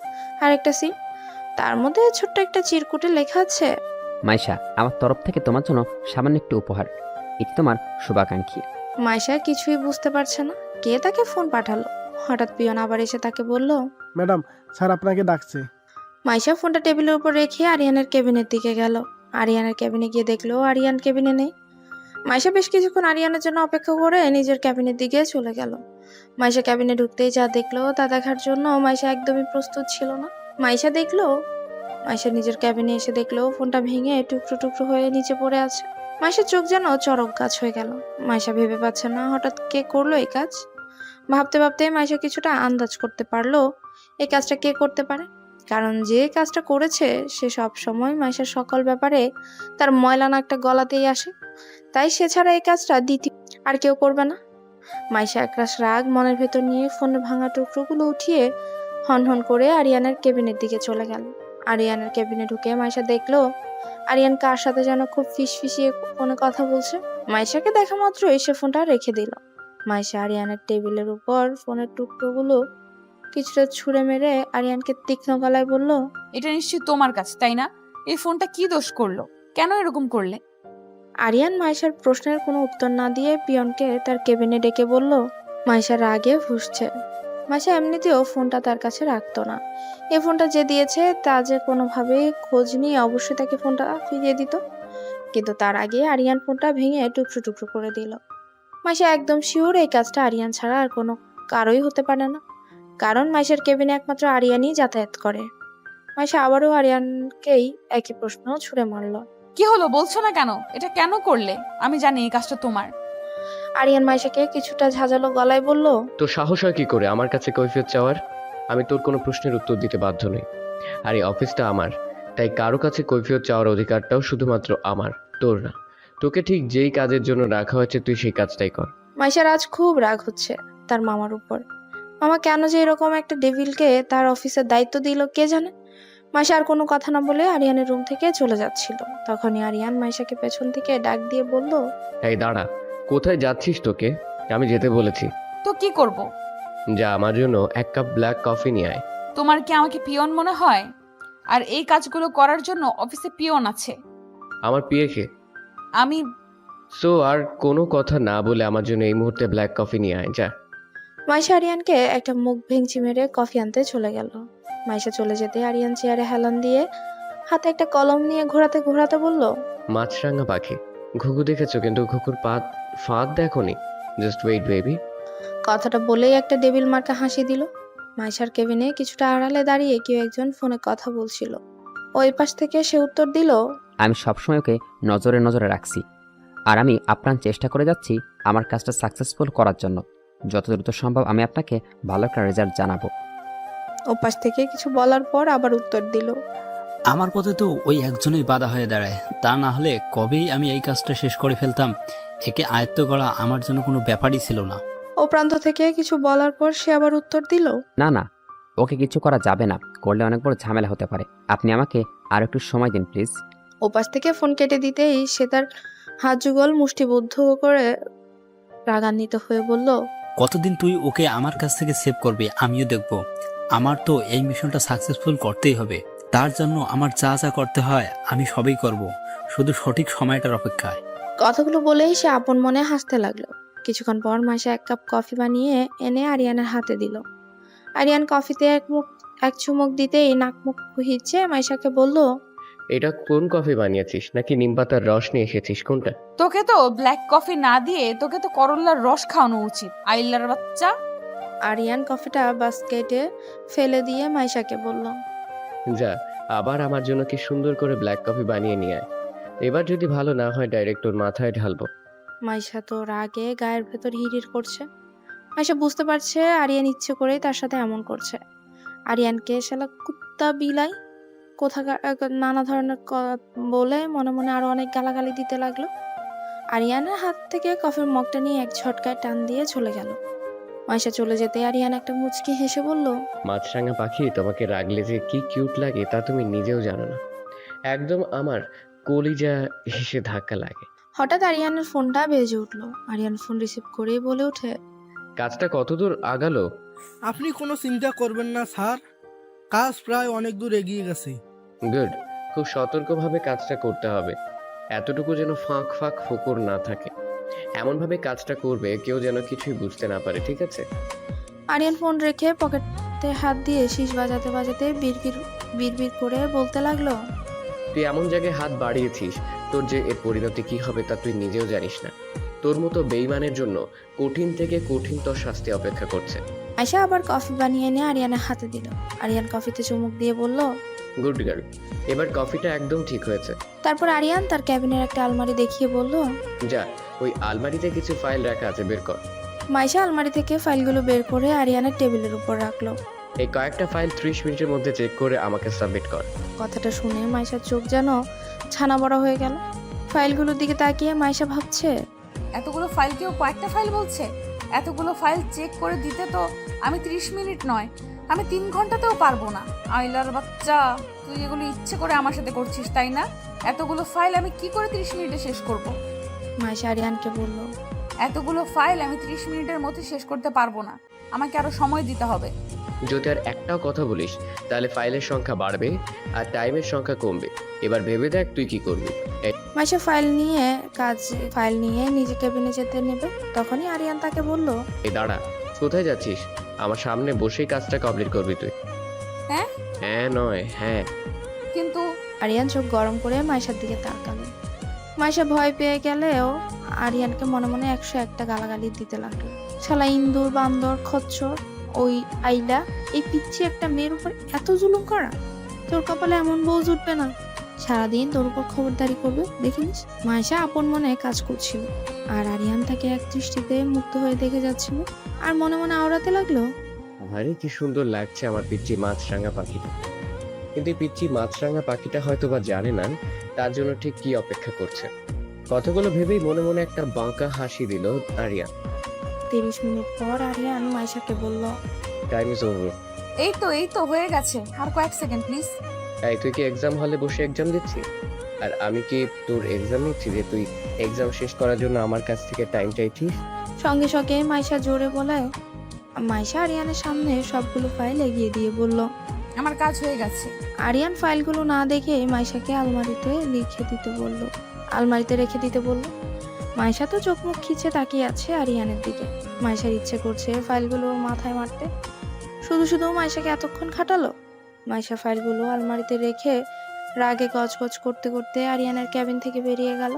আর একটা সিম। তার মধ্যে ছোট্ট একটা চিরকুটে লেখা আছে, মাইশা, আমার তরফ থেকে তোমার জন্য সামান্য একটু উপহার। এটি তোমার শুভাকাঙ্ক্ষী। মাইশা কিছুই বুঝতে পারছে না কে তাকে ফোন পাঠালো। হঠাৎ পিয়ন আবার এসে তাকে বলল, ম্যাডাম, স্যার আপনাকে ডাকছে। মাইশা ফোনটা টেবিলের উপর রেখে আরিয়ানের কেবিনের দিকে গেল। আরিয়ানের কেবিনে গিয়ে দেখলো আরিয়ান কেবিনে নেই। মাইশা বেশ কিছুক্ষণ আরিয়ানের জন্য অপেক্ষা করে নিজের কেবিনের দিকে চলে গেল। মাইশা কেবিনে ঢুকতেই যা দেখলো তা দেখার জন্য মাইশা একদমই প্রস্তুত ছিল না। মাইশা নিজের কেবিনে এসে দেখলো ফোনটা ভেঙে টুকরো টুকরো হয়ে নিচে পড়ে আছে। মাইশার চোখ যেন চড়ক গাছ হয়ে গেল। মাইশা ভেবে পাচ্ছে না হঠাৎ কে করলো এই কাজ। ভাবতে ভাবতে মাইশা কিছুটা আন্দাজ করতে পারলো এই কাজটা কে করতে পারে। কারণ যে কাজটা করেছে সে সব সময় মাইশার সকল ব্যাপারে তার ময়লা নাকটা গলাতেই আসে। তাই সে ছাড়া এই কাজটা দ্বিতীয় আর কেউ করবে না। মাইশা একরাশ রাগ মনের ভেতর নিয়ে ফোনের ভাঙা টুকরোগুলো উঠিয়ে হনহন করে আরিয়ানের কেবিনের দিকে চলে গেল। আরিয়ানের কেবিনে ঢুকে মাইশা দেখলো আরিয়ান কার সাথে যেন খুব ফিসফিসিয়ে ফোনে কথা বলছে। মাইশাকে দেখা মাত্রই সে ফোনটা রেখে দিল। মাইশা আরিয়ানের টেবিলের উপর ফোনের টুকরোগুলো কিছুটা ছুঁড়ে মেরে আরিয়ানকে তীক্ষ্ণ গলায় বলল, এটা নিশ্চয়ই তোমার কাছে, তাই না? এই ফোনটা কি দোষ করলো? কেন এরকম করলে? আরিয়ান মাইশার প্রশ্নের কোনো উত্তর না দিয়ে পিয়নকে তার কেবিনে ডেকে বলল, মাইশা রাগে ফুঁসছে। মাইশা এমনিতেও ফোনটা তার কাছে রাখতো না। এই ফোনটা যে দিয়েছে তা যে কোনোভাবেই খোঁজ নিয়ে অবশ্যই তাকে ফোনটা ফিরিয়ে দিত। কিন্তু তার আগে আরিয়ান ফোনটা ভেঙে টুকরো টুকরো করে দিল। মাইশা একদম শিওর এই কাজটা আরিয়ান ছাড়া আর কোনো কারোই হতে পারে না। কারণ মাইশার কেবিনে একমাত্র আরিয়ানই যাতায়াত করে। মাইশা আবারও আরিয়ানকেই একই প্রশ্ন ছুড়ে মারল। কি হলো বলছো না কেন? এটা কেন করলে? আমি জানি এই কাজটা তোমার। আরিয়ান মাইশাকে কিছুটা ঝাঁঝালো গলায় বলল, তোর সাহস হয় কি করে আমার কাছে কৈফিয়ত চাওয়ার? আমি তোর কোনো প্রশ্নের উত্তর দিতে বাধ্য নই। আর এই অফিসটা আমার, তাই কারো কাছে কৈফিয়ত চাওয়ার অধিকারটাও শুধুমাত্র আমার, তোর না। তোকে ঠিক যেই কাজের জন্য রাখা হয়েছে তুই সেই কাজটাই কর। মাইশার আজ খুব রাগ হচ্ছে তার মামার উপর। মামা কেন যে এরকম একটা ডেভিলকে তার অফিসের দায়িত্ব দিল কে জানে। মাইশা আর কোনো কথা না বলে আরিয়ানের রুম থেকে চলে যাচ্ছিল। তখনই আরিয়ান মাইশাকে পেছন থেকে ডাক দিয়ে বলল, এই দাঁড়া, কোথায় যাচ্ছিস? তোকে আমি যেতে বলেছি। তো কি করব? যা আমার জন্য 1 কাপ ব্ল্যাক কফি নিয়ে আয়। তোমার কি আমাকে পিয়ন মনে হয়? আর এই কাজগুলো করার জন্য অফিসে পিয়ন আছে। আমার পিএকে। আমি সো আর কোনো কথা না বলে আমার জন্য এই মুহূর্তে ব্ল্যাক কফি নিয়ে আয়, যা। মাইশা আরিয়ানকে একটা মুখ ভেঙচি মেরে কফি আনতে চলে গেল। মাইশা চলে যেতে আরিয়ান চেয়ারে হেলান দিয়ে হাতে একটা কলম নিয়ে ঘোরাতে ঘোরাতে বলল, মাছরাঙা পাখি, ঘুঘু দেখেছো কিন্তু ঘুঘুর ফাঁদ দেখোনি। Just wait baby. কথাটা বলেই একটা ডেবিল মার্কা হাসি দিল। মাইশার কেবিনে কিছুটা আড়ালে দাঁড়িয়ে কেউ একজন ফোনে কথা বলছিল। ওই পাশ থেকে সে উত্তর দিল, আমি সবসময় ওকে নজরে নজরে রাখছি, আর আমি আপ্রাণ চেষ্টা করে যাচ্ছি আমার কাজটা সাকসেসফুল করার জন্য। যত দ্রুত সম্ভব আমি আপনাকে ভালো একটা রেজাল্ট জানাবো। ওপাশ থেকে কিছু বলার পর আবার উত্তর দিল, আমার পথে তো ওই একজনই বাধা হয়ে দাঁড়ায়। তা না হলে কবেই আমি এই কাজটা শেষ করে ফেলতাম। একে আয়ত্ত করা আমার জন্য কোনো ব্যাপারই ছিল না। ও প্রান্ত থেকে কিছু বলার পর সে আবার উত্তর দিল, না না, ওকে কিছু করা যাবে না, করলে অনেক বড় ঝামেলা হতে পারে। আপনি আমাকে আর একটু সময় দিন প্লিজ। ওপাশ থেকে ফোন কেটে দিতেই সে তার হাত যুগল মুষ্টিবদ্ধ করে রাগান্বিত হয়ে বলল, কতদিন তুই ওকে আমার কাছ থেকে সেভ করবে আমিও দেখব। আমার তো এই মিশনটা সাকসেসফুল করতেই হবে। তার জন্য আমার যা যা করতে হয় আমি সবই করব। শুধু সঠিক সময়টার অপেক্ষায়। কথাগুলো বলেই সে আপন মনে হাসতে লাগলো। কিছুক্ষণ পর মাইশা এক কাপ কফি বানিয়ে এনে আরিয়ানের হাতে দিল। আরিয়ান কফিতে এক চুমুক দিতেই নাক মুখ কুহিচ্ছে মাইশাকে বলল, এটা কোন কফি বানিয়েছিস, নাকি নিমপাতার রস নিয়ে এসেছিস, কোনটা? তোকে তো ব্ল্যাক কফি না দিয়ে তোকে তো করল্লার রস খাওয়ানো উচিত, আইলার বাচ্চা। আরিয়ান কফিটা বাস্কেটে ফেলে দিয়ে মাইশাকে বলল, যা, আবার আমার জন্য কি সুন্দর করে ব্ল্যাক কফি বানিয়ে নিয়ে আয়। এবার যদি ভালো না হয় ডাইরেক্ট তোর মাথায় ঢালবো। মাইশা তো রাগে গায়ের ভেতর হিড়হিড় করছে। মাইশা বুঝতে পারছে আরিয়ান ইচ্ছে করেই তার সাথে এমন করছে। আরিয়ানকে শালা কুত্তা বিলাই কোথাকার নানা ধরনের বলে মনে মনে আরো অনেক গালাগালি দিতে লাগলো। আরিয়ানের হাত থেকে কফির মগটা নিয়ে এক ঝটকায় টান দিয়ে চলে গেল। মাইশা চলে যেতে আরিয়ান একটা মুচকি হেসে বলল, মাছরাঙা পাখি, তোমাকে রাগলে যে কি কিউট লাগে তা তুমি নিজেও জানো না। একদম আমার কলিজা হেসে ধাক্কা লাগে। হঠাৎ আরিয়ানের ফোনটা বেজে উঠলো। আরিয়ান ফোন রিসিভ করেই বলে ওঠে, কাজটা কতদূর আগালো? আপনি কোনো চিন্তা করবেন না স্যার, কাজ প্রায় অনেক দূর এগিয়ে গেছে। গুড, খুব সতর্কভাবে কাজটা করতে হবে। এতটুকু যেন ফাঁক ফাঁক ফোকর না থাকে, এমনভাবে কাজটা করবে কেউ যেন কিছুই বুঝতে না পারে, ঠিক আছে? আরিয়ান ফোন রেখে পকেটে হাত দিয়ে শীষ বাজাতে বাজাতে বিড়বিড় করে বলতে লাগলো, তুই এমন জায়গায় হাত বাড়িয়েছিস, তোর যে এর পরিণতি কি হবে তা তুই নিজেও জানিস না। তোর মতো বেইমানের জন্য কঠিন থেকে কঠিনতর শাস্তি অপেক্ষা করছে। আয়শা আবার কফি বানিয়ে এনে আরিয়ানের হাতে দিল। আরিয়ান কফিতে চুমুক দিয়ে বলল, গুড গার্ল, এবার কফিটা একদম ঠিক হয়েছে। তারপর আরিয়ান তার ক্যাবিনের একটা আলমারি দেখিয়ে বলল, যা, ওই আলমারিতে কিছু ফাইল রাখা আছে, বের কর। মাইশা আলমারি থেকে ফাইলগুলো বের করে আরিয়ানের টেবিলের উপর রাখলো। এই কয়েকটা ফাইল 30 মিনিটের মধ্যে চেক করে আমাকে সাবমিট কর। কথাটা শুনে মাইশার চোখ যেন ছানা বড়া হয়ে গেল। ফাইলগুলোর দিকে তাকিয়ে মাইশা ভাবছে, এতগুলো ফাইল কেউ কয়েকটা ফাইল বলছে? এতগুলো ফাইল চেক করে দিতে তো আমি 30 মিনিট নয়, আমি 3 ঘন্টাতেও পারবো না। আইলার বাচ্চা, তুই এগুলো ইচ্ছে করে আমার সাথে করছিস তাই না? এতগুলো ফাইল আমি কি করে 30 মিনিটে শেষ করব? মাইশা আরিয়ানকে বলল, এতগুলো ফাইল আমি 30 মিনিটের মধ্যে শেষ করতে পারবো না, আমাকে আরো সময় দিতে হবে। যদি আর একটাও কথা বলিস তাহলে ফাইলের সংখ্যা বাড়বে আর টাইমের সংখ্যা কমবে। এবার ভেবে দেখ তুই কি করবি। মাইশা ফাইল নিয়ে নিজে কেবিনে যেতে নেবে। তখনই আরিয়ান তাকে বলল, এই দাঁড়া, কোথায় যাচ্ছিস? আমার সামনে বসেই কাজটা কমপ্লিট করবি তুই। হ্যাঁ? হ্যাঁ নয় হ্যাঁ। কিন্তু আরিয়ান চোখ গরম করে মাইশার দিকে তাকালো। মাইশা ভয় পেয়ে গেলেও আরিয়ানকে মনে মনে 101টা গালাগালি দিতে লাগলো। শালা ইন্দুর, বান্দর, খচ্চর, ওই আইলা, এই পিচ্ছি একটা মেয়ের উপর এত জুলুম করা! তোর কপালে এমন বউ জুটবে না, সারাদিন তোর উপর খবরদারি করবে, দেখিস। মাইশা আপন মনে কাজ করছিল আর আরিয়ান তাকে এক দৃষ্টিতে মুগ্ধ হয়ে দেখে যাচ্ছিল আর মনে মনে আওড়াতে লাগলো, আরে কি সুন্দর লাগছে আমার পিচ্চি মাছরাঙা পাখিটা। কিন্তু এই পিচ্চি মাছরাঙা পাখিটা হয়তো বা জানে না তার জন্য ঠিক কি অপেক্ষা করছে। কথাগুলো ভেবেই মনে মনে একটা বাঁকা হাসি দিল আরিয়ান। 30 মিনিট পর আরিয়ান মাইশাকে বলল, টাইম ইজ ওভার। এই তো হয়ে গেছে, আর কয়েক সেকেন্ড প্লিজ। তাই তুই কি এক্সাম হলে বসে এক্সাম দিচ্ছিস? আর আমি কি তোর এক্সাম নিচ্ছি যে তুই এক্সাম শেষ করার জন্য আমার কাছ থেকে টাইম চাইছিস? সঙ্গে সঙ্গে মাইশা জোরে বলে। মাইশা আরিয়ানের সামনে সবগুলো ফাইল এগিয়ে দিয়ে বলল, আমার কাজ হয়ে গেছে। আরিয়ান ফাইলগুলো না দেখে মাইশাকে আলমারিতে রেখে দিতে বলল। মাইশা তো চোখ মুখ খিচে তাকিয়ে আছে আরিয়ানের দিকে। মাইশার ইচ্ছে করছে ফাইলগুলো মাথায় মারতে। শুধু মাইশাকে এতক্ষণ খাটালো। মাইশা ফাইলগুলো আলমারিতে রেখে রাগে গজগজ করতে করতে আরিয়ানের ক্যাবিন থেকে বেরিয়ে গেল।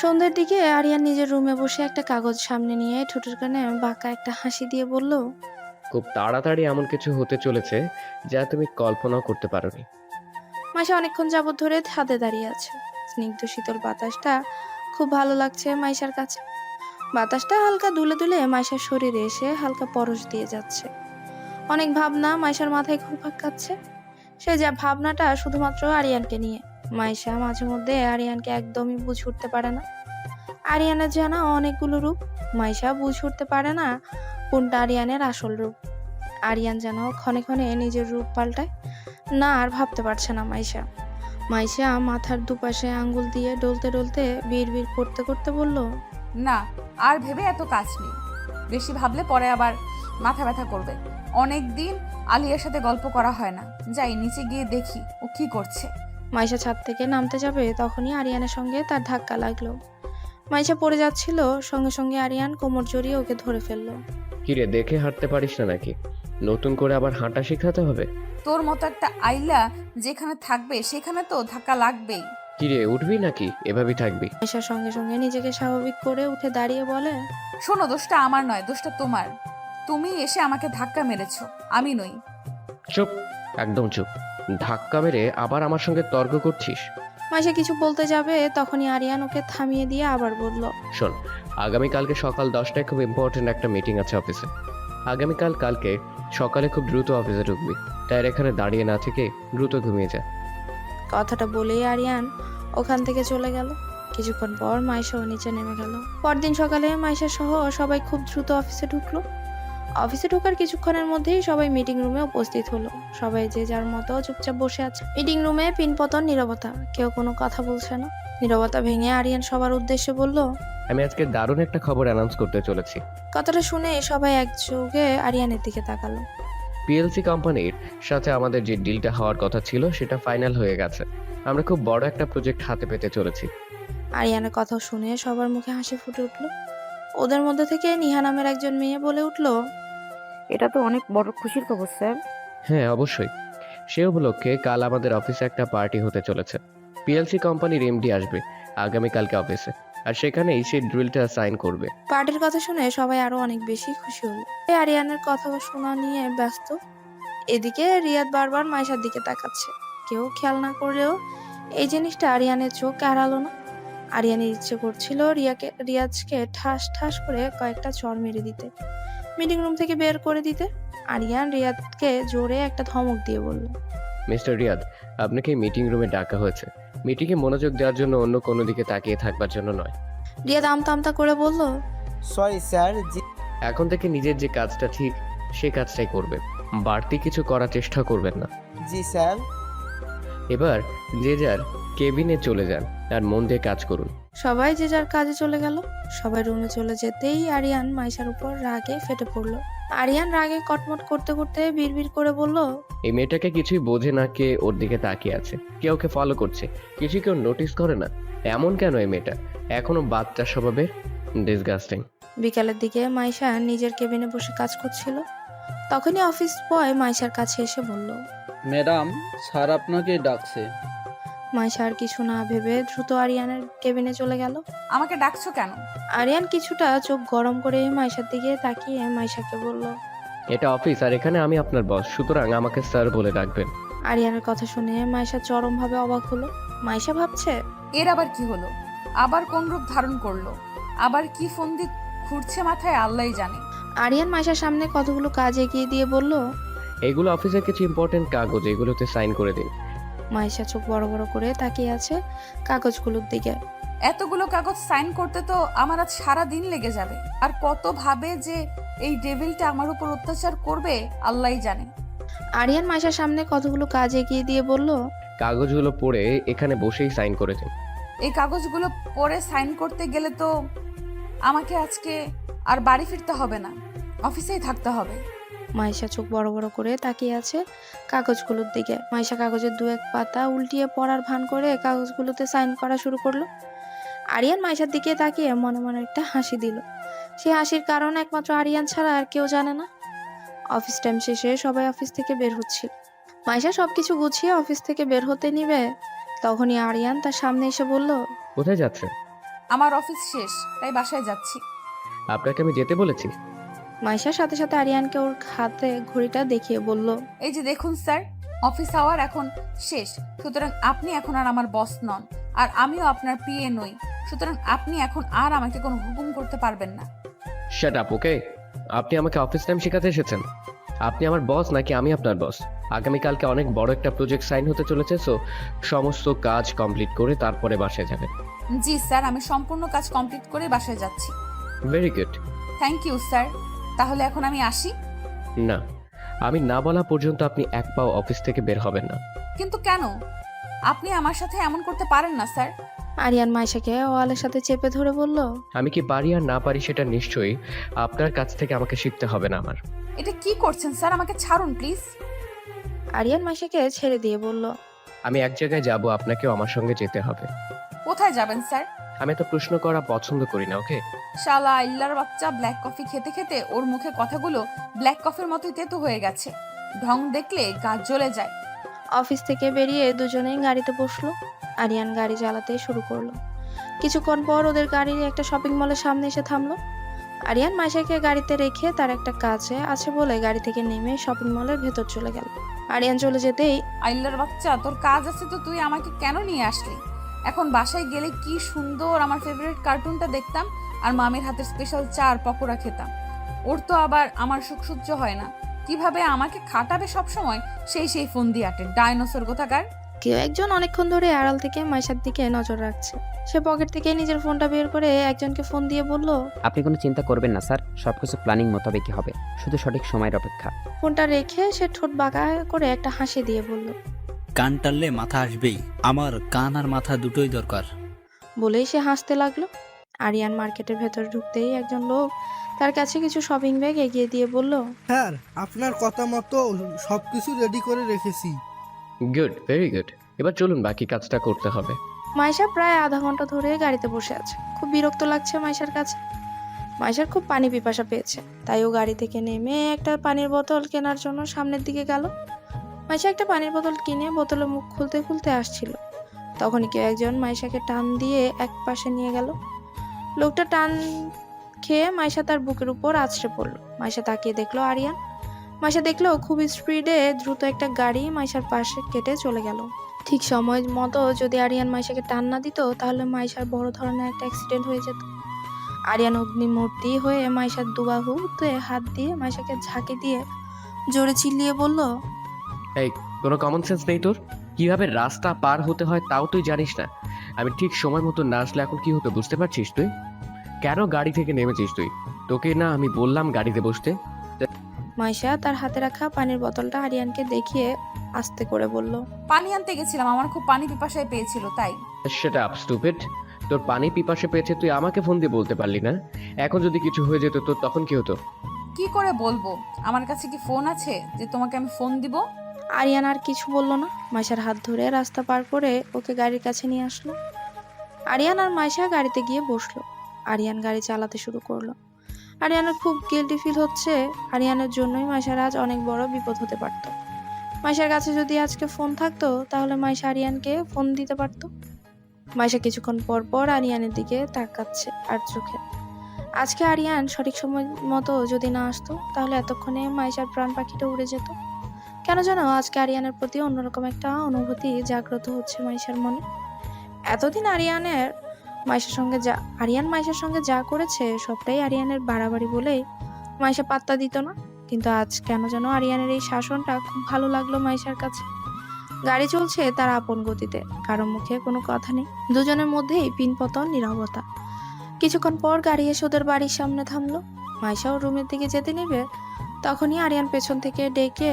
সন্ধ্যের দিকে আরিয়ান নিজের রুমে বসে একটা কাগজ সামনে নিয়ে ঠোঁটের কানে বাঁকা একটা হাসি দিয়ে বলল, খুব তাড়াতাড়ি এমন কিছু হতে চলেছে যা তুমি কল্পনাও করতে পারোনি। মাইশা অনেকক্ষণ যাবত ধরে ছাদে দাঁড়িয়ে আছে। স্নিগ্ধ শীতল বাতাসটা খুব ভালো লাগছে মাইশার কাছে। বাতাসটা হালকা দুলে দুলে মাইশার শরীরে এসে হালকা পরশ দিয়ে যাচ্ছে। অনেক ভাবনা মাইশার মাথায় ঘুরপাক খাচ্ছে। সে যা ভাবনাটা শুধুমাত্র আরিয়ানকে নিয়ে। মাইশা মাঝে মধ্যে আরিয়ানকে একদমই বুঝে উঠতে পারে না। আরিয়ানের যেন অনেকগুলো রূপ, মাইশা বুঝে উঠতে পারে না কোনটা আরিয়ানের আসল রূপ। আরিয়ান যেন ক্ষণে ক্ষণে নিজের রূপ পাল্টায় না, আর ভাবতে পারছে না মাইশা মাথার দুপাশে আঙ্গুল দিয়ে ডলতে ডলতে বিড়বিড় করতে করতে বলল, না, আর ভেবে এত কাজ নেই। বেশি ভাবলে পরে আবার মাথা ব্যথা করবে। অনেক দিন আলিয়ার সাথে গল্প করা হয় না, যাই নিচে গিয়ে দেখি ও কি করছে। মাইশা ছাদ থেকে নামতে যাবে তখনই আরিয়ানের সঙ্গে তার ধাক্কা লাগলো। মাইশা পড়ে যাচ্ছিল, সঙ্গে সঙ্গে আরিয়ান কোমর জড়িয়ে ওকে ধরে ফেললো। কিরে, দেখে হাঁটতে পারিস না নাকি? নতুন করে আবার হাঁটা শেখাতে হবে? তোর মতো একটা আইলা যেখানে থাকবে সেখানে তো ধাক্কা লাগবেই। কিরে, উঠবি নাকি এভাবেই থাকবি? মাইশার সঙ্গে সঙ্গে নিজেকে স্বাভাবিক করে উঠে দাঁড়িয়ে বলে, শোনো, দোষটা আমার নয়, দোষটা তোমার। তুমি এসে আমাকে ধাক্কা মেরেছো, আমি নই। চুপ, একদম চুপ। ধাক্কা মেরে আবার আমার সঙ্গে তর্ক করছিস? মাইশা কিছু বলতে যাবে তখনই আরিয়ান ওকে থামিয়ে দিয়ে আবার বলল, শোন, আগামীকালকে সকাল 10টায় খুব ইম্পর্টেন্ট একটা মিটিং আছে অফিসে। কালকে সকালে খুব দ্রুত অফিসে ঢুকবি, তাই আর এখানে দাঁড়িয়ে না থেকে দ্রুত ঘুমিয়ে যা। কথাটা বলেই আরিয়ান ওখান থেকে চলে গেল। কিছুক্ষণ পর মাইশাও নিচে নেমে গেল। পরদিন সকালে মাইশা সহ সবাই খুব দ্রুত অফিসে ঢুকলো। অফিসে ঢোকার কিছুক্ষণের মধ্যেই সবাই মিটিং রুমে উপস্থিত হলো। সবাই যে যার মতো চুপচাপ বসে আছে। মিটিং রুমে পিনপতন নীরবতা, কেউ কোনো কথা বলছে না। নীরবতা ভেঙে আরিয়ান সবার উদ্দেশ্যে বলল, আমি আজকে দারুণ একটা খবর অ্যানাউন্স করতে চলেছি। কথাটা শুনে সবাই একযোগে আরিয়ানের দিকে তাকালো। পিএলসি কোম্পানির সাথে আমাদের যে ডিলটা হওয়ার কথা ছিল সেটা ফাইনাল হয়ে গেছে। আমরা খুব বড় একটা প্রজেক্ট হাতে পেতে চলেছি। আরিয়ানের কথা শুনে সবার মুখে হাসি ফুটে উঠলো। ওদের মধ্যে থেকে নিহা নামের একজন মেয়ে বলে উঠলো, এটা তো অনেক বড় খুশির খবর স্যার। হ্যাঁ, অবশ্যই। সে উপলক্ষে কাল আমাদের অফিসে একটা পার্টি হতে চলেছে। পিএলসি কোম্পানির এমডি আসবে আগামীকালকে অফিসে, আর সেখানেই সে ড্রিলটা সাইন করবে। পার্টির কথা শুনে সবাই আরো অনেক বেশি খুশি হলো। এই আরিয়ানের কথা শোনা নিয়ে ব্যস্ত। এদিকে রিয়াদ বারবার মাইশার দিকে তাকাচ্ছে। কেউ খেয়াল না করলেও এই জিনিসটা আরিয়ানের চোখ এড়ালো না। আরিয়ানের ইচ্ছে করছিল রিয়াজকে ঠাস ঠাস করে কয়েকটা চড় মেরে দিতে, মিটিং রুম থেকে বের করে দিতে। আরিয়ান রিয়াদকে জোরে একটা ধমক দিয়ে বলল, মিস্টার রিয়াদ, আপনাকে মিটিং রুমে ডাকা হয়েছে মিটিংয়ে মনোযোগ দেওয়ার জন্য, অন্য কোনো দিকে তাকিয়ে থাকবার জন্য নয়। রিয়াদ আমতা আমতা করে বলল, সরি স্যার। জি এখন থেকে নিজের যে কাজটা ঠিক সে কাজটাই করবে, বাড়তি কিছু করার চেষ্টা করবেন না। জি স্যার। এবার যে যার কেবিনে চলে যান আর মন দিয়ে কাজ করুন। সবাই যে যার কাজে চলে গেল। সবাই রুমে চলে যেতেই আরিয়ান মাইশার উপর রাগে ফেটে পড়লো। আরিয়ান রাগে কটমট করতে করতে বিড়বিড় করে বলল, এই মেয়েটাকে কিছুই বোঝে না, কে ওর দিকে তাকিয়ে আছে, কে ওকে ফলো করছে, কিছু কেউ নোটিস করে না। এমন কেন এই মেয়েটা এখনো বাচ্চা স্বভাবের? ডিসগাস্টিং। বিকালের দিকে মাইশা নিজের কেবিনে বসে কাজ করছিল। তখনই অফিস বয় মাইশার কাছে এসে বলল, ম্যাডাম, স্যার আপনাকে ডাকছে। মাইশা আর কিছু না ভেবে দ্রুত আরিয়ানের কেবিনে চলে গেল। আমাকে ডাকছো কেন? আরিয়ান কিছুটা চোখ গরম করে মাইশার দিকে তাকিয়ে মাইশাকে বলল, এটা অফিস আর এখানে আমি আপনার বস, সুতরাং আমাকে স্যার বলে ডাকবেন। আরিয়ানের কথা শুনে মাইশা চরমভাবে অবাক হলো। মাইশা ভাবছে, এর আবার কি হলো? আবার কোন রূপ ধারণ করলো? আবার কি ফন্দি ঘুরছে মাথায়, আল্লাহই জানে। আরিয়ান মাইশার সামনে কতগুলো কাজ এগিয়ে দিয়ে বলল, এগুলো অফিসের কিছু ইম্পর্টেন্ট কাগজ, এগুলোতে সাইন করে দিন। মাইশা চোখ বড় বড় করে তাকিয়ে আছে কাগজগুলোর দিকে। এতগুলো কাগজ সাইন করতে তো আমার আজ সারা দিন লেগে যাবে। আর কত ভাবে যে এই ডেভিলটা আমার উপর অত্যাচার করবে, আল্লাহই জানে। আরিয়ান মাইশার সামনে কতগুলো কাজ এগিয়ে দিয়ে বলল, কাগজগুলো পড়ে এখানে বসেই সাইন করে দিন। এই কাগজগুলো পরে সাইন করতে গেলে তো আমাকে আজকে আর বাড়ি ফিরতে হবে না, অফিসেই থাকতে হবে। মাইশা চোখ বড় বড় করে তাকিয়ে আছে কাগজগুলোর দিকে। মাইশা কাগজের দু এক পাতা উল্টিয়ে পড়ার ভান করে কাগজগুলোতে সাইন করা শুরু করলো। আরিয়ান মাইশার দিকে তাকিয়ে মনে মনে একটা হাসি দিল। সেই হাসির কারণ একমাত্র আরিয়ান ছাড়া আর কেউ জানে না। অফিস টাইম শেষে সবাই অফিস থেকে বের হচ্ছিল। মাইশা সবকিছু গুছিয়ে অফিস থেকে বের হতে নিবে, তখনই আরিয়ান তার সামনে এসে বলল, কোথায় যাচ্ছেন? আমার অফিস শেষ, তাই বাসায় যাচ্ছি। আপনাকে আমি যেতে বলেছি? মাইশার সাথে সাথে আরিয়ানকে ওর হাতে ঘড়িটা দেখিয়ে বলল, এই যে দেখুন স্যার, অফিস আওয়ার এখন শেষ, সুতরাং আপনি এখন আর আমার বস নন, আর আমিও আপনার পিএ নই, সুতরাং আপনি এখন আর আমাকে কোনো হুকুম করতে পারবেন না। শাট আপ, ওকে? আপনি আমাকে অফিস টাইম শেখাতে এসেছেন? আপনি আমার বস নাকি আমি আপনার বস? আগামীকালকে অনেক বড় একটা প্রজেক্ট সাইন হতে চলেছে, সো সমস্ত কাজ কমপ্লিট করে তারপরে বাসায় যাবেন। জি স্যার, আমি সম্পূর্ণ কাজ কমপ্লিট করে বাসায় যাচ্ছি। Very good. Thank you sir. তাহলে এখন আমি আসি? না, আমি না বলা পর্যন্ত আপনি এক পাও অফিস থেকে বের হবেন না। কিন্তু কেন? আপনি আমার সাথে এমন করতে পারেন না স্যার। আরিয়ান মাইশাকে ওয়ালের সাথে চেপে ধরে বলল, আমি কি পারি আর না পারি সেটা নিশ্চয়ই আপনার কাছ থেকে আমাকে শিখতে হবে না আমার। এটা কি করছেন স্যার? আমাকে ছাড়ুন প্লিজ। আরিয়ান মাইশাকে ছেড়ে দিয়ে বলল, আমি এক জায়গায় যাব, আপনাকেও আমার সঙ্গে যেতে হবে। কোথায় যাবেন স্যার? আমি তো প্রশ্ন করা পছন্দ করি না, ওকে? শালা ইল্লার বাচ্চা ব্ল্যাক কফি খেতে খেতে ওর মুখে কথাগুলো ব্ল্যাক কফির মতোই তেতো হয়ে গেছে। ঢং দেখলে গা জ্বলে যায়। অফিস থেকে বেরিয়ে দুজনেই গাড়িতে বসলো। আরিয়ান গাড়ি চালাতে শুরু করলো। কিছুক্ষণ পর ওদের গাড়ির একটা শপিং মলের সামনে এসে থামলো। আরিয়ান মাইশাকে গাড়িতে রেখে তার একটা কাজে আছে বলে গাড়ি থেকে নেমে শপিং মলের ভেতর চলে গেল। আরিয়ান চলে যেতেই আইল্লার বাচ্চা, তোর কাজ আছে তো তুই আমাকে কেন নিয়ে আসলি? এখন বাসায় গেলে কি সুন্দর আমার ফেভারিট কার্টুনটা দেখতাম আর মামির হাতের স্পেশাল চা আর পকোড়া খেতাম। ওর তো আবার আমার সুখ সহ্য হয় না। কিভাবে আমাকে খাটাবে সব সময়, সেই ফোন দিয়ে আটে ডাইনোসর কোথাকার। কেউ একজন অনেকক্ষণ ধরে আড়াল থেকে মাইশার দিকে নজর রাখছে। সে পকেট থেকে নিজের ফোনটা বের করে একজনকে ফোন দিয়ে বলল, আপনি কোনো চিন্তা করবেন না স্যার, সবকিছু প্ল্যানিং মোতাবেকই হবে, শুধু সঠিক সময়ের অপেক্ষা। ফোনটা রেখে সে ঠোঁট বাঁকা করে একটা হাসি দিয়ে বলল, কান টানলে মাথা আসবেই, আমার কান আর মাথা দুটোই দরকার। বলেই সে হাসতে লাগলো। আরিয়ান মার্কেটের ভেতর ঢুকতেই একজন লোক তার কাছে কিছু শপিং ব্যাগ এগিয়ে দিয়ে বলল, স্যার আপনার কথা মতো সবকিছু রেডি করে রেখেছি। Good, very good. এবার চলুন, বাকি কাজটা করতে হবে। মাইশা প্রায় আধা ঘন্টা ধরে গাড়িতে বসে আছে। খুব বিরক্ত লাগছে মাইশার কাছে। মাইশার খুব পানি পিপাসা পেয়েছে, তাই ও গাড়ি থেকে নেমে একটা পানির বোতল কেনার জন্য সামনের দিকে গেল। মাইশা একটা পানির বোতল কিনে বোতলে মুখ খুলতে খুলতে আসছিল। তখনই কেউ একজন মাইশাকে টান দিয়ে এক পাশে নিয়ে গেল। লোকটা টান খেয়ে মাইশা তার বুকের উপর আছড়ে পড়লো। মাইশা তাকিয়ে দেখলো আরিয়ান। মাইশা দেখলো খুব স্পিডে দ্রুত একটা গাড়ি মাইশার পাশে কেটে চলে গেল। ঠিক সময় মতো যদি আরিয়ান মাইশাকে টান না দিত তাহলে মাইশার বড় ধরনের একটা অ্যাক্সিডেন্ট হয়ে যেত। আরিয়ান অগ্নিমূর্তি হয়ে মাইশার দুবাহুতে হাত দিয়ে মাইশাকে ঝাঁকি দিয়ে জোরে চিল্লিয়ে বলল, এই, কোনো কমন সেন্স নেই তোর? কিভাবে রাস্তা পার হতে হয় তাও তুই জানিস না? আমি ঠিক সময় মতো না আসলে এখন কি হতো বুঝতে পারছিস তুই? কেন গাড়ি থেকে নেমেছিস তুই? তোকে না আমি বললাম গাড়িতে বসতে? মাইশা তার হাতে রাখা পানির বোতলটা আরিয়ানকে দেখিয়ে আস্তে করে বলল, পানি আনতে গেছিলাম, আমার খুব পানি পিপাসায় পেয়েছিল তাই। সেটা আপ স্টুপিড। তোর পানি পিপাসে পেয়েছে, তুই আমাকে ফোন দিয়ে বলতে পারলি না? এখন যদি কিছু হয়ে যেত তোর তখন কি হতো? কি করে বলবো? আমার কাছে কি ফোন আছে যে তোমাকে আমি ফোন দিব? আরিয়ান আর কিছু বলল না। মাইশার হাত ধরে রাস্তা পার করে ওকে গাড়ির কাছে নিয়ে আসলো। আরিয়ান আর মাইশা গাড়িতে গিয়ে বসলো। আরিয়ান গাড়ি চালাতে শুরু করলো। আরিয়ানের খুব গিল্টি ফিল হচ্ছে। আরিয়ানের জন্যই মাইশার আজ অনেক বড় বিপদ হতে পারত। মাইশার কাছে যদি আজকে ফোন থাকতো তাহলে মাইশা আরিয়ানকে ফোন দিতে পারত। মাইশা কিছুক্ষণ পর পর আরিয়ানের দিকে তাকাচ্ছে আর চোখে। আজকে আরিয়ান সঠিক সময় মতো যদি না আসতো তাহলে এতক্ষণে মাইশার প্রাণ পাখিটা উড়ে যেত। কেন যেন আজকে আরিয়ানের প্রতি অন্যরকম একটা অনুভূতি জাগ্রত হচ্ছে মাইশার মনে। এতদিন আরিয়ান মাইশার সঙ্গে যা করেছে সবটাই আরিয়ানের বাড়াবাড়ি বলেই মাইশা পাত্তা দিত না। কিন্তু আজ কেন যেন আরিয়ানের এই শাসনটা খুব ভালো লাগলো মাইশার কাছে। গাড়ি চলছে তার আপন গতিতে, কারো মুখে কোনো কথা নেই। দুজনের মধ্যেই পিনপতন নীরবতা। কিছুক্ষণ পর গাড়ি এসে ওদের বাড়ির সামনে থামলো। মাইশা ওর রুমের দিকে যেতে নেবে তখনই আরিয়ান পেছন থেকে ডেকে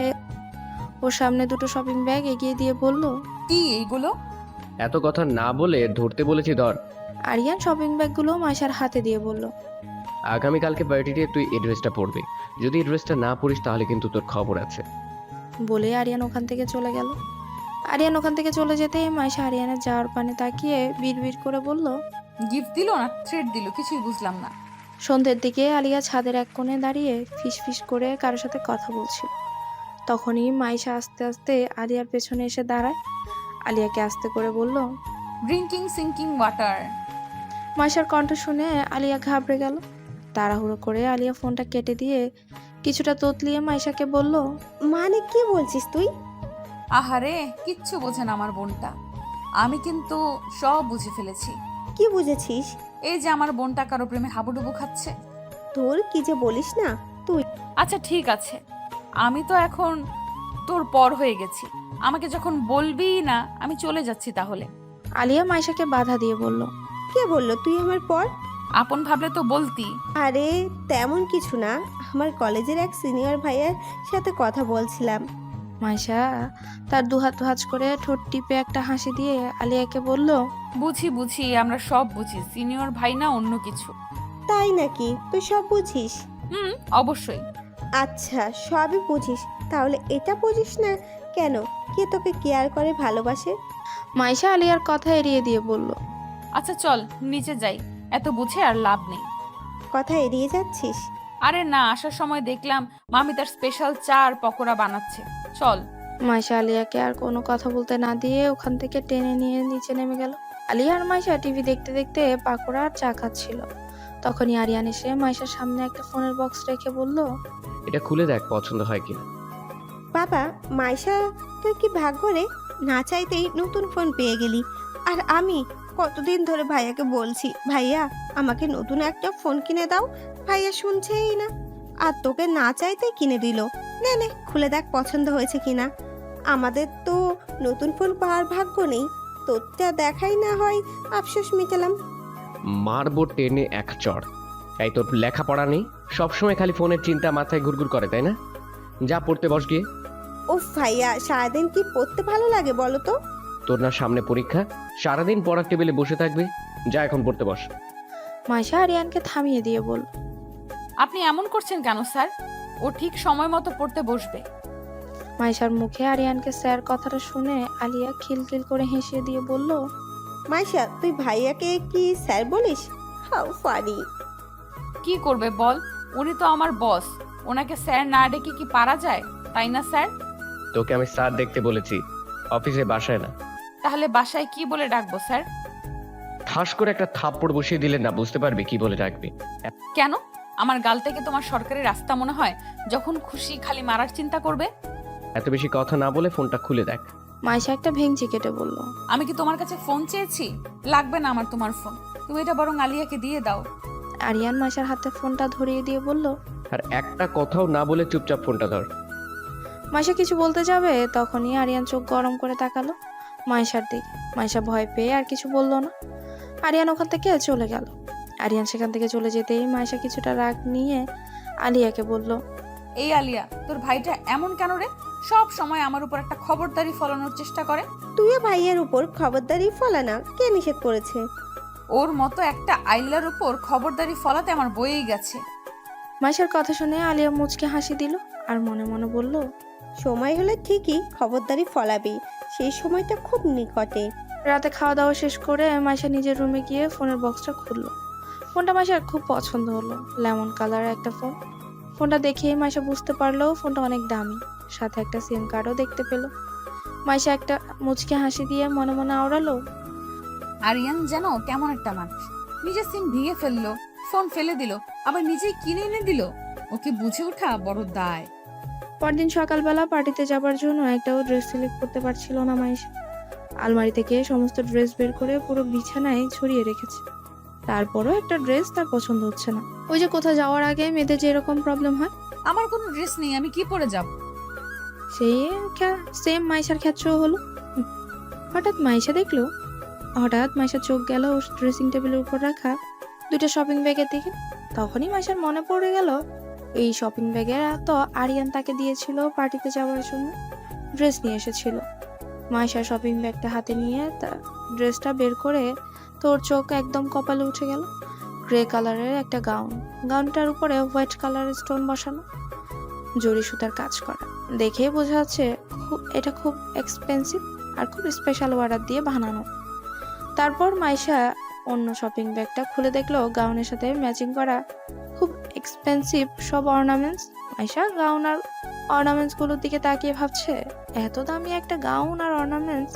ওর সামনে দুটো শপিং ব্যাগ এগিয়ে দিয়ে বলল, কি এইগুলো? এত কথা না বলে ধরতে বলেছি ধর। আরিয়ান শপিং ব্যাগগুলো মাইশার হাতে দিয়ে বলল, আগামীকালকে পার্টিতে তুই এই ড্রেসটা পরবি। যদি এই ড্রেসটা না পরিস তাহলে কিন্তু তোর খবর আছে। বলে আরিয়ান ওখান থেকে চলে গেল। আরিয়ান ওখান থেকে চলে যেতেই মাইশা আরিয়ানের যাওয়ার পানে তাকিয়ে বিড়বিড় করে বলল, গিফট দিল না থ্রেড দিল, কিছুই বুঝলাম না। সন্ধ্যের দিকে আলিয়া ছাদের এক কোণে দাঁড়িয়ে ফিসফিস করে কারোর সাথে কথা বলছিল। তখনই মাইশা আস্তে আস্তে আলিয়ার পেছনে এসে দাঁড়ায়। আলিয়াকে আস্তে করে বলল, ড্রিঙ্কিং সিঙ্কিং ওয়াটার। মাইশার কণ্ঠ শুনে আলিয়া ঘাবড়ে গেল। তাড়াহুড়ো করে আলিয়া ফোনটা কেটে দিয়ে কিছুটা তোতলিয়ে মাইশাকে বলল, মানে কি বলছিস তুই? আহারে, কিচ্ছু বোঝে না আমার বোনটা। আমি কিন্তু সব বুঝে ফেলেছি। কি বুঝেছিস? এই যে আমার বোনটা কারো প্রেমে হাবুডুবু খাচ্ছে। তোর কি যে বলিস না তুই। আচ্ছা ঠিক আছে, আমি তো এখন তোর পর হয়ে গেছি। আমাকে যখন বলবি না আমি চলে যাচ্ছি তাহলে। আলিয়া মাইশাকে বাধা দিয়ে বলল, কে বললো তুই আমার পর? আপন ভাবলে তো বলতি। আরে তেমন কিছু না, আমার কলেজের এক সিনিয়র ভাইয়ের সাথে কথা বলছিলাম। মাইশা তার দুহাত ভাঁজ করে ঠোঁট টিপে একটা হাসি দিয়ে আলিয়াকে বলল, বুঝি, আমরা সব বুঝি। সিনিয়র ভাই না অন্য কিছু। তাই নাকি? তুই সব বুঝিস? অবশ্যই। আচ্ছা সবই বুঝিস, তাহলে এটা বুঝিস না কেন? কে তোকে কেয়ার করে, ভালোবাসে? মাইশা আলিয়ার কথা এড়িয়ে দিয়ে বলল। আচ্ছা চল নিচে যাই, এত বুঝে আর লাভ নেই। কথা এড়িয়ে যাচ্ছিস? আরে না, আসার সময় দেখলাম মামি তার স্পেশাল চা আর পকোড়া বানাচ্ছে, চল। মাইশা আলিয়াকে আর কোনো কথা বলতে না দিয়ে ওখান থেকে টেনে নিয়ে নিচে নেমে গেল। আলিয়া আর মাইশা টিভি দেখতে দেখতে পাকোড়া আর চা খাচ্ছিল। তখনই আরিয়ান এসে মাইশার সামনে একটা ফোনের বক্স রেখে বলল, এটা খুলে দেখ পছন্দ হয় কিনা। বাবা, মাইশা তুই কি ভাগ্য রে, না চাইতেই নতুন ফোন পেয়ে গেলি। আর আমি কতদিন ধরে ভাইয়াকে বলছি, ভাইয়া আমাকে নতুন একটা ফোন কিনে দাও, ভাইয়া শুনছেই না। আর তোকে না চাইতেই কিনে দিল। নে নে, খুলে দেখ পছন্দ হয়েছে কিনা। আমাদের তো নতুন ফোন পাওয়ার ভাগ্য নেই, তোরটা দেখাই না হয় আফসোস মিটালাম। মারবো টেনে এক চড়। এই তোর লেখাপড়া নেই, সবসময় খালি ফোনের চিন্তা মাথায় ঘুরঘুর করে, তাই না? যা পড়তে বস গিয়ে। ও ভাইয়া, সারাদিন কি পড়তে ভালো লাগে বলো তো? তোর না সামনে পরীক্ষা, সারাদিন পড়ার টেবিলে বসে থাকবে? যা এখন পড়তে বস। মাইশা আরিয়ানকে থামিয়ে দিয়ে বলল, আপনি এমন করছেন কেন স্যার? ও ঠিক সময় মতো পড়তে বসবে। মাইশার মুখে আরিয়ানকে স্যার কথাটা শুনে আলিয়া খিলখিল করে হেসে দিয়ে বলল, মাইশা তুই ভাইয়াকে কি স্যার বলিস? How funny. কি করবে বল, উনি তো আমার বস, ওনাকে স্যার না ডেকে কি পারা যায়, তাই না স্যার? তোকে আমি স্যার দেখতে বলেছি, অফিসে, বাসায় না। তাহলে বাসায় কি বলে ডাকবো স্যার? ঠাস করে একটা থাপ্পড় বসিয়ে দিলে না বুঝতে পারবি কি বলে ডাকবি। কেন? আমার গাল থেকে তোমার সরকারি রাস্তা মনে হয়? যখন খুশি খালি মারার চিন্তা করবে। এত বেশি কথা না বলে ফোনটা খুলে দেখ। মাইশা একটা ভেঙচি কেটে বলল, আমি কি তোমার কাছে ফোন চেয়েছি? লাগবে না আমার তোমার ফোন, তুমি এটা বরং আলিয়াকে দিয়ে দাও। আরিয়ান মাইশার হাতে ফোনটা ধরিয়ে দিয়ে বলল। আর একটা কথাও না বলে চুপচাপ ফোনটা ধর। মাইশা কিছু বলতে যাবে তখনই আরিয়ান চোখ গরম করে তাকালো মাইশার দিকে। মাইশা ভয় পেয়ে আর কিছু বলল না। আরিয়ান ওখান থেকে চলে গেল। আরিয়ান সেখান থেকে চলে যেতেই মাইশা কিছুটা রাগ নিয়ে আলিয়াকে বলল, এই আলিয়া, তোর ভাইটা এমন কেন রে? সব সময় আমার উপর একটা খবরদারি ফলানোর চেষ্টা করে। তুইও ভাইয়ের উপর খবরদারি ফলানা, কে নিষেধ করেছে? ওর মতো একটা আইলার উপর খবরদারি ফলাতে আমার বয়েই গেছে। মাইশার কথা শুনে আলিয়া মুচকে হাসি দিল আর মনে মনে বলল, সময় হলে ঠিকই খবরদারি ফলাবি, সেই সময়টা খুব নিকটে। রাতে খাওয়া দাওয়া শেষ করে মাইশা নিজের রুমে গিয়ে ফোনের বক্সটা খুললো। ফোনটা মাইশার খুব পছন্দ হলো, লেমন কালারের একটা ফোন। ফোনটা দেখেই মাইশা বুঝতে পারলো ফোনটা অনেক দামি, সাথে একটা সিম কার্ডও দেখতে পেল। মাইশা একটা মুচকে হাসি দিয়ে মনে মনে আওড়ালো, আরিয়ান যেন কেমন একটা মানুষ, নিজের সিম ভেঙে ফেললো, ফোন ফেলে দিল, আবার নিজেই কিনে এনে দিল। ওকে বুঝে ওঠা বড় দায়। পরদিন সকালবেলা পার্টিতে যাবার জন্য একটাও ড্রেস সিলেক্ট করতে পারছিল না মাইশা। আলমারি থেকে সমস্ত ড্রেস বের করে পুরো বিছানায় ছড়িয়ে রেখেছে। তারপরও একটা ড্রেস তার পছন্দ হচ্ছে না। ওই যে কোথাও যাওয়ার আগে মেয়েদের যে এরকম প্রবলেম হয়, আমার কোনো ড্রেস নেই, আমি কি পরে যাব? সেই সেম মাইশার ক্ষেত্রেও হলো। হঠাৎ মাইশা চোখ গেল ওর ড্রেসিং টেবিলের উপর রাখা দুটো শপিং ব্যাগের দিকে। তখনই মাইশার মনে পড়ে গেল এই শপিং ব্যাগের তো আরিয়ান তাকে দিয়েছিল পার্টিতে যাওয়ার জন্য, ড্রেস নিয়ে এসেছিল। মাইশা শপিং ব্যাগটা হাতে নিয়ে ড্রেসটা বের করে তোর চোখ একদম কপালে উঠে গেল। গ্রে কালারের একটা গাউনটার উপরে হোয়াইট কালারের স্টোন বসানো, জরি সুতার কাজ করা। দেখে বোঝা যাচ্ছে এটা খুব এক্সপেন্সিভ আর খুব স্পেশাল অর্ডার দিয়ে বানানো। তারপর মাইশা অন্য শপিং ব্যাগটা খুলে দেখলো গাউনের সাথে ম্যাচিং করা খুব এক্সপেন্সিভ সব অর্নামেন্টস। মাইশা গাউন আর অর্নামেন্টস গুলোর দিকে তাকিয়ে ভাবছে, এত দামি একটা গাউন আর অর্নামেন্টস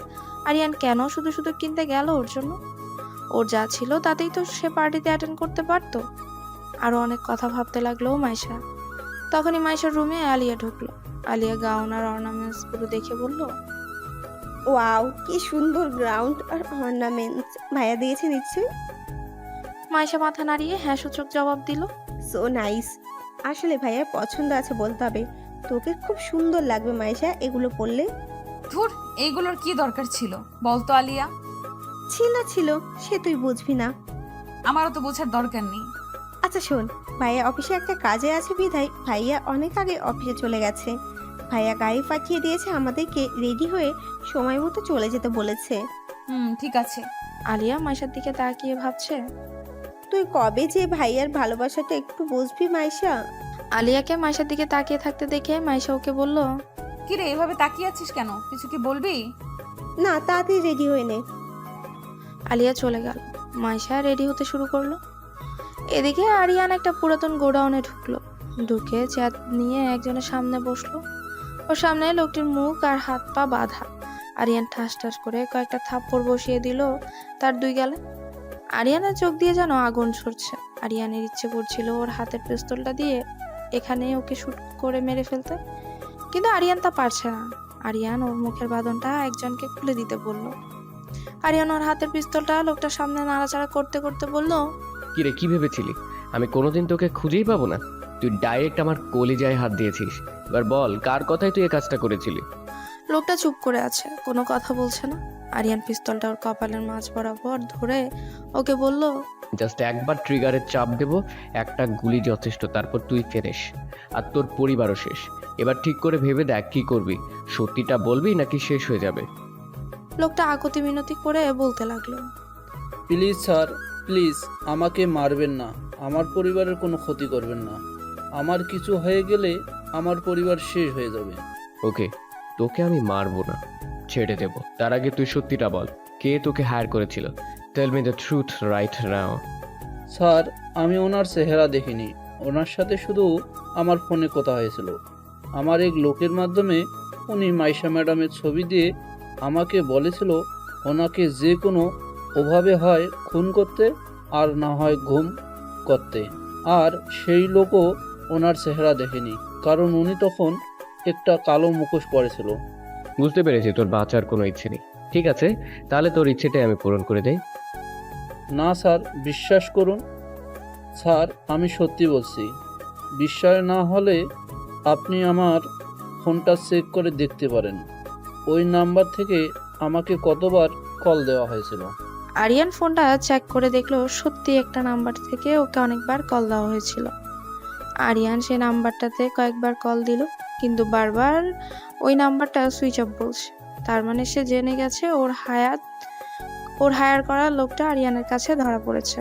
আরিয়ান কেন শুধু শুধু কিনতে গেল ওর জন্য? ওর যা ছিল তাতেই তো সে পার্টিতে অ্যাটেন্ড করতে পারতো। আরো অনেক কথা ভাবতে লাগলো মাইশা। তখনই মাইশার রুমে আলিয়া ঢুকলো। আলিয়া গাউন আর অর্নামেন্টস গুলো দেখে বলল, ওয়াও, কি সুন্দর গ্রাউন্ড আর অর্নামেন্টস, ভাইয়া দিয়েছে নিশ্চয়ই। মাইশা মাথা নাড়িয়ে হ্যাঁ সূচক জবাব দিল। So nice. আসলে ভাইয়ার পছন্দ আছে বলতে হবে, তোকে খুব সুন্দর লাগবে মাইশা এগুলো পরলে। ধুর, এইগুলোর কি দরকার ছিল বলতো আলিয়া? ছিল সে তুই বুঝবি না। আমারও তো বোঝার দরকার নেই। আচ্ছা শোন, ভাইয়া অফিসে একটা কাজে আছে বিধায় ভাইয়া অনেক আগে অফিসে চলে গেছে। ভাইয়া গাড়ি পাঠিয়ে দিয়েছে, আমাদেরকে রেডি হয়ে সময় মতো চলে যেতে বলেছে। ঠিক আছে। আলিয়া মাইশার দিকে তাকিয়ে ভাবছে, তুই কবে যে ভাইয়ার ভালোবাসাটা একটু বুঝবি মাইশা? আলিয়াকে মাইশার দিকে তাকিয়ে থাকতে দেখে মাইশা ওকে বলল, কিরে এভাবে তাকিয়ে আছিস কেন? কিছু কি বলবি? না, তাড়াতাড়ি রেডি হয়ে নে। আলিয়া চলে গেল। মাইশা রেডি হতে শুরু করলো। এদিকে আরিয়ান একটা পুরাতন গোডাউনে ঢুকলো। ঢুকে চেয়ার নিয়ে একজনের সামনে বসলো। ওর সামনে লোকটির মুখ আর হাত পা বাঁধা। আরিয়ান ঠাস ঠাস করে কয়েকটা থাপ্পড় বসিয়ে দিল তার 2 গালে। আরিয়ানের চোখ দিয়ে যেন আগুন ছড়ছে। আরিয়ানের ইচ্ছে করছিল ওর হাতের পিস্তলটা দিয়ে এখানে ওকে শুট করে মেরে ফেলতে, কিন্তু আরিয়ান তা পারছে না। আরিয়ান ওর মুখের বাঁধনটা একজনকে খুলে দিতে বলল। আরিয়ান ওর হাতের পিস্তলটা লোকটার সামনে নাড়াচাড়া করতে করতে বলল, কিরে, কি ভেবেছিলি আমি কোনোদিন তোকে খুঁজেই পাবো না? তুই ডাইরেক্ট আমার কলিজায় হাত দিয়েছিস। এবার বল, কার কথায় তুই এই কাজটা করেছিলি? লোকটা চুপ করে আছে, কোনো কথা বলছে না। আরিয়ান পিস্তলটা ওর কপালের মাঝ বরাবর ধরে ওকে বলল, জাস্ট একবার ট্রিগারের চাপ দেব, একটা গুলি যথেষ্ট, তারপর তুই ফেরেস আর তোর পরিবারও শেষ। এবার ঠিক করে ভেবে দেখ কি করবি, সত্যিটা বলবি নাকি শেষ হয়ে যাবে? লোকটা আকতি মিনতি করে বলতে লাগলো, প্লিজ স্যার, প্লিজ আমাকে মারবেন না, আমার পরিবারের কোনো ক্ষতি করবেন না। আমার কিছু হয়ে গেলে আমার পরিবার শেষ হয়ে যাবে। ওকে, তোকে আমি মারবো না, ছেড়ে দেব। তার আগে তুই সত্যিটা বল, কে তোকে হায়ার করেছিল? Tell me the truth right now. Sir, আমি ওনার চেহারা দেখিনি, ওনার সাথে শুধু আমার ফোনে কথা হয়েছিল। আমার এক লোকের মাধ্যমে উনি মাইশা ম্যাডামের ছবি দিয়ে আমাকে বলেছিল ওনাকে যে কোনো ওভাবে হয় খুন করতে আর না হয় ঘুম করতে। আর সেই লোকও ওনার চেহারা দেখেনি, কারণ উনি তখন একটা কালো মুখোশ পরেছিল। বুঝতে পেরেছি তোর বাঁচার কোনো ইচ্ছে নেই। ঠিক আছে, তাহলে তোর ইচ্ছেটাই আমি পূরণ করে দেই। না স্যার, বিশ্বাস করুন স্যার, আমি সত্যি বলছি। বিশ্বাস না হলে আপনি আমার ফোনটা চেক করে দেখতে পারেন। ওই নাম্বার থেকে আমাকে কতবার কল দেওয়া হয়েছিল। আরিয়ান ফোনটা চেক করে দেখলো সত্যি একটা নাম্বার থেকে ওকে অনেকবার কল দেওয়া হয়েছিল। আরিয়ান সেই নাম্বারটাতে কয়েকবার কল দিল, কিন্তু বারবার ওই নাম্বারটা সুইচ অফ বলছে। তার মানে সে জেনে গেছে ওর হায়ার করা লোকটা আরিয়ানের কাছে ধরা পড়েছে।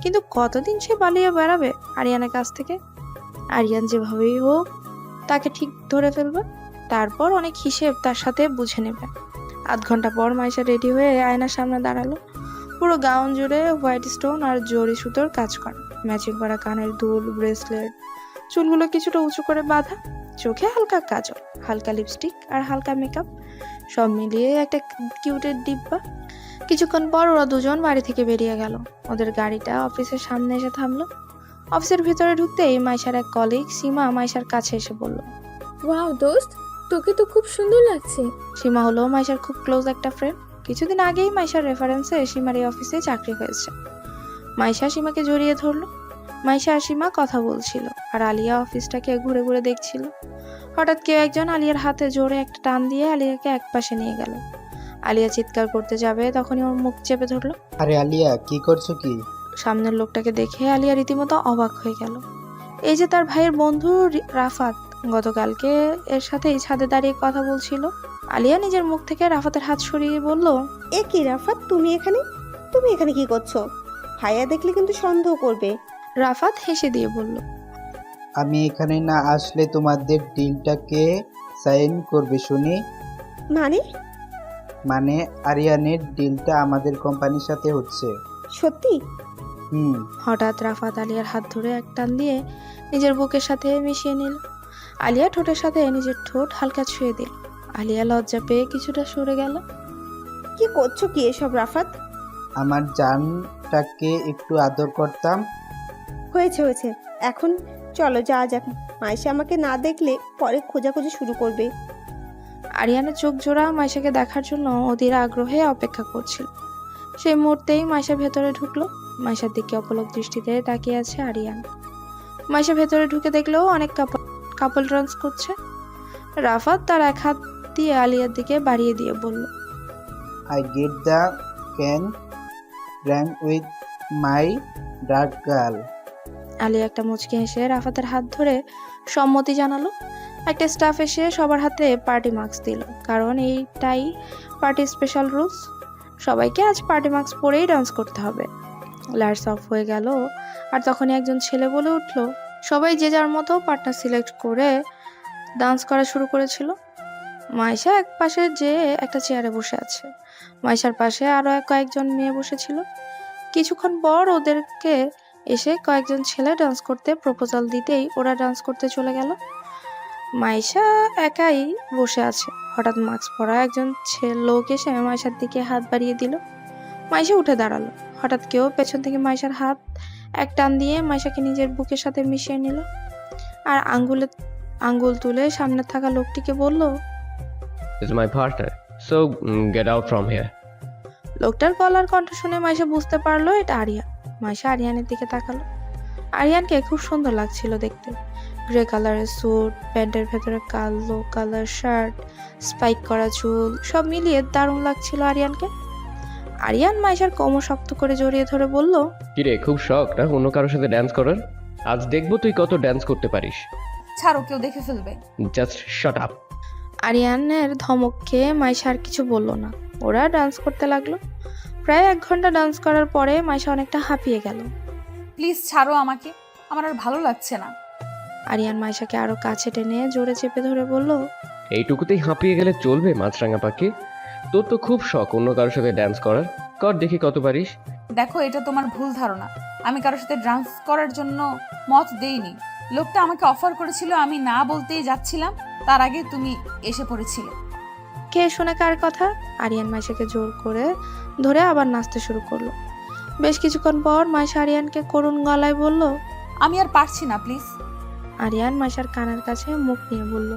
কিন্তু কতদিন সে পালিয়ে বেড়াবে আরিয়ানের কাছ থেকে? আরিয়ান যেভাবেই হোক তাকে ঠিক ধরে ফেলবে, তারপর অনেক হিসেব তার সাথে বুঝে নেবে। 8 ঘন্টা পর মাইশা রেডি হয়ে আয়নার সামনে দাঁড়ালো। পুরো গাউন জুড়ে হোয়াইট স্টোন আর জরি সুতোর কাজ করা, ম্যাচিং করা কানের দুল, ব্রেসলেট, চুলগুলো কিছুটা উঁচু করে বাঁধা, চোখে হালকা কাজল, হালকা লিপস্টিক আর হালকা মেকআপ, সব মিলিয়ে একটা কিউটের ডিব্বা। কিছুক্ষণ পর ওরা দুজন বাড়ি থেকে বেরিয়ে গেল। ওদের গাড়িটা অফিসের সামনে এসে থামলো। অফিসের ভিতরে ঢুকতেই মাইশার এক কলিগ সীমা মাইশার কাছে এসে বলল, ওয়াও দোস্ত, তোকে তো খুব সুন্দর লাগছে। সীমা হলো মাইশার খুব ক্লোজ একটা ফ্রেন্ড। কিছুদিন আগেই মাইশার রেফারেন্সে সীমার এই অফিসে চাকরি হয়েছে। মাইশা সীমাকে জড়িয়ে ধরলো। মাইশা আর সীমা কথা বলছিল, আর আলিয়া অফিসটাকে ঘুরে ঘুরে দেখছিল। হঠাৎ কেউ একজন আলিয়ার হাতে জোরে একটা টান দিয়ে আলিয়াকে একপাশে নিয়ে গেল। আলিয়া চিৎকার করতে যাবে, তখনই ওর মুখ চেপে ধরলো। আরে আলিয়া, কি করছো কি? সামনের লোকটাকে দেখে আলিয়া রীতিমতো অবাক হয়ে গেল। এই যে তার ভাইয়ের বন্ধু রাফাত, গতকালকে এর সাথে এই ছাদে দাঁড়িয়ে কথা বলছিল। আলিয়া নিজের মুখ থেকে রাফাতের হাত সরিয়ে বলল, এ কি রাফাত, তুমি এখানে কি করছো? ভাইয়া দেখলে কিন্তু সন্দেহ করবে। রাফাত হেসে দিয়ে বলল, আমি এখানে না আসলে তোমাদের ডিলটাকে সাইন করবে শুনি? মানে আরিয়ানের ডিলটা আমাদের কোম্পানির সাথে হচ্ছে। সত্যি? হঠাৎ রাফাত আলিয়ার হাত ধরে এক টান দিয়ে নিজের বুকের সাথে মিশিয়ে নিল। আলিয়া ঠোঁটের সাথে নিজের ঠোঁট হালকা ছুঁয়ে দিল। আলিয়া লজ্জা পেয়ে কিছুটা সরে গেল। কি করছো কি এসব রাফাত? আমার জানটাকে একটু আদর করতাম। হয়েছে, এখন চলো যা যাক। মাইশা আমাকে না দেখলে পরে খোঁজাখুঁজি শুরু করবে। আরিয়ানের চোখ জোড়া মাইশাকে দেখার জন্য অধীর আগ্রহে অপেক্ষা করছিল। সেই মুহূর্তেই মাইশা ভেতরে ঢুকলো। মাইশার দিকে অপলক দৃষ্টিতে তাকিয়ে আছে আরিয়ান। মাইশা ভেতরে ঢুকে দেখলেও অনেক কাপল ডান্স করছে। রাফাত তার এক হাত দিয়ে আলিয়ার দিকে বাড়িয়ে দিয়ে বলল, I get the can rank with my dark girl. Alia একটা মুচকি হেসে রাফাতের হাত ধরে সম্মতি জানালো। একটা স্টাফ এসে সবার হাতে পার্টি মাস্ক দিল, কারণ এইটাই পার্টি স্পেশাল রুলস। সবাইকে আজ পার্টি মাস্ক পরেই ডান্স করতে হবে। লাইটস অফ হয়ে গেল, আর তখনই একজন ছেলে বলে উঠলো। সবাই যে যার মতো পার্টনার সিলেক্ট করে ডান্স করা শুরু করেছিল। মাইশা এক পাশে যে একটা চেয়ারে বসে আছে। মাইশার পাশে আরো কয়েকজন মেয়ে বসেছিল। কিছুক্ষণ পর ওদেরকে এসে কয়েকজন ছেলে ডান্স করতে প্রপোজাল দিতেই ওরা ডান্স করতে চলে গেল। মাইশা একাই বসে আছে। হঠাৎ মাস্ক পরা একজন লোক এসে মাইশার দিকে হাত বাড়িয়ে দিল। মাইশা উঠে দাঁড়ালো। হঠাৎ কেউ পেছন থেকে মাইশার হাত এক টান দিয়ে মাইশাকে নিজের বুকের সাথে মিশিয়ে নিল আর আঙ্গুল তুলে সামনে থাকা লোকটিকে বলল, is my partner, so get out from here. লোকটার গলার কণ্ঠ শুনে মাইশা বুঝতে পারলো এটা আরিয়ান। মাইশা আরিয়ানের দিকে তাকালো। আরিয়ানকে খুব সুন্দর লাগছিল দেখতে। গ্রে কালারের স্যুট, প্যান্টের ভেতরে কালো কালার শার্ট, স্পাইক করা চুল, সব মিলিয়ে দারুণ লাগছিল আরিয়ানকে। আরিয়ান মাইশার কোমর শক্ত করে জড়িয়ে ধরে বলল, কিরে, খুব শখ না অন্য কারোর সাথে ড্যান্স করার? আজ দেখবো তুই কত ড্যান্স করতে পারিস। ছাড়ো, কেউ দেখে ফেলবে। Just shut up. আরিয়ানের ধমক খেয়ে মাইশা আর কিছু বলল না। ওরা ডান্স করতে লাগলো। প্রায় 1 ঘন্টা ডান্স করার পরে মাইশা অনেকটা হাঁপিয়ে গেল। প্লিজ ছাড়ো আমাকে, আমার আর ভালো লাগছে না। আরিয়ান মাইশাকে আরো কাছে টেনে জোরে চেপে ধরে বলল, এইটুকুতেই হাঁপিয়ে গেলে চলবে মাছরাঙা পাখি? তোর তো খুব শখ অন্য কারোর সাথে ড্যান্স করার, কর দেখি কত পারিস। দেখো, এটা তোমার ভুল ধারণা। আমি কারোর সাথে ডান্স করার জন্য মত দেইনি। লোকটা আমাকে অফার করেছিল, আমি না বলতেই যাচ্ছিলাম, তার আগে তুমি এসে পড়েছিলে। কে শোনে কার কথা? আরিয়ান মাইশাকে জোর করে ধরে আবার নাচতে শুরু করলো। বেশ কিছুক্ষণ পর মাইশা আরিয়ানকে করুণ গলায় বলল, আমি আর পারছি না, প্লিজ। আরিয়ান মাইশার কানের কাছে মুখ নিয়ে বলল,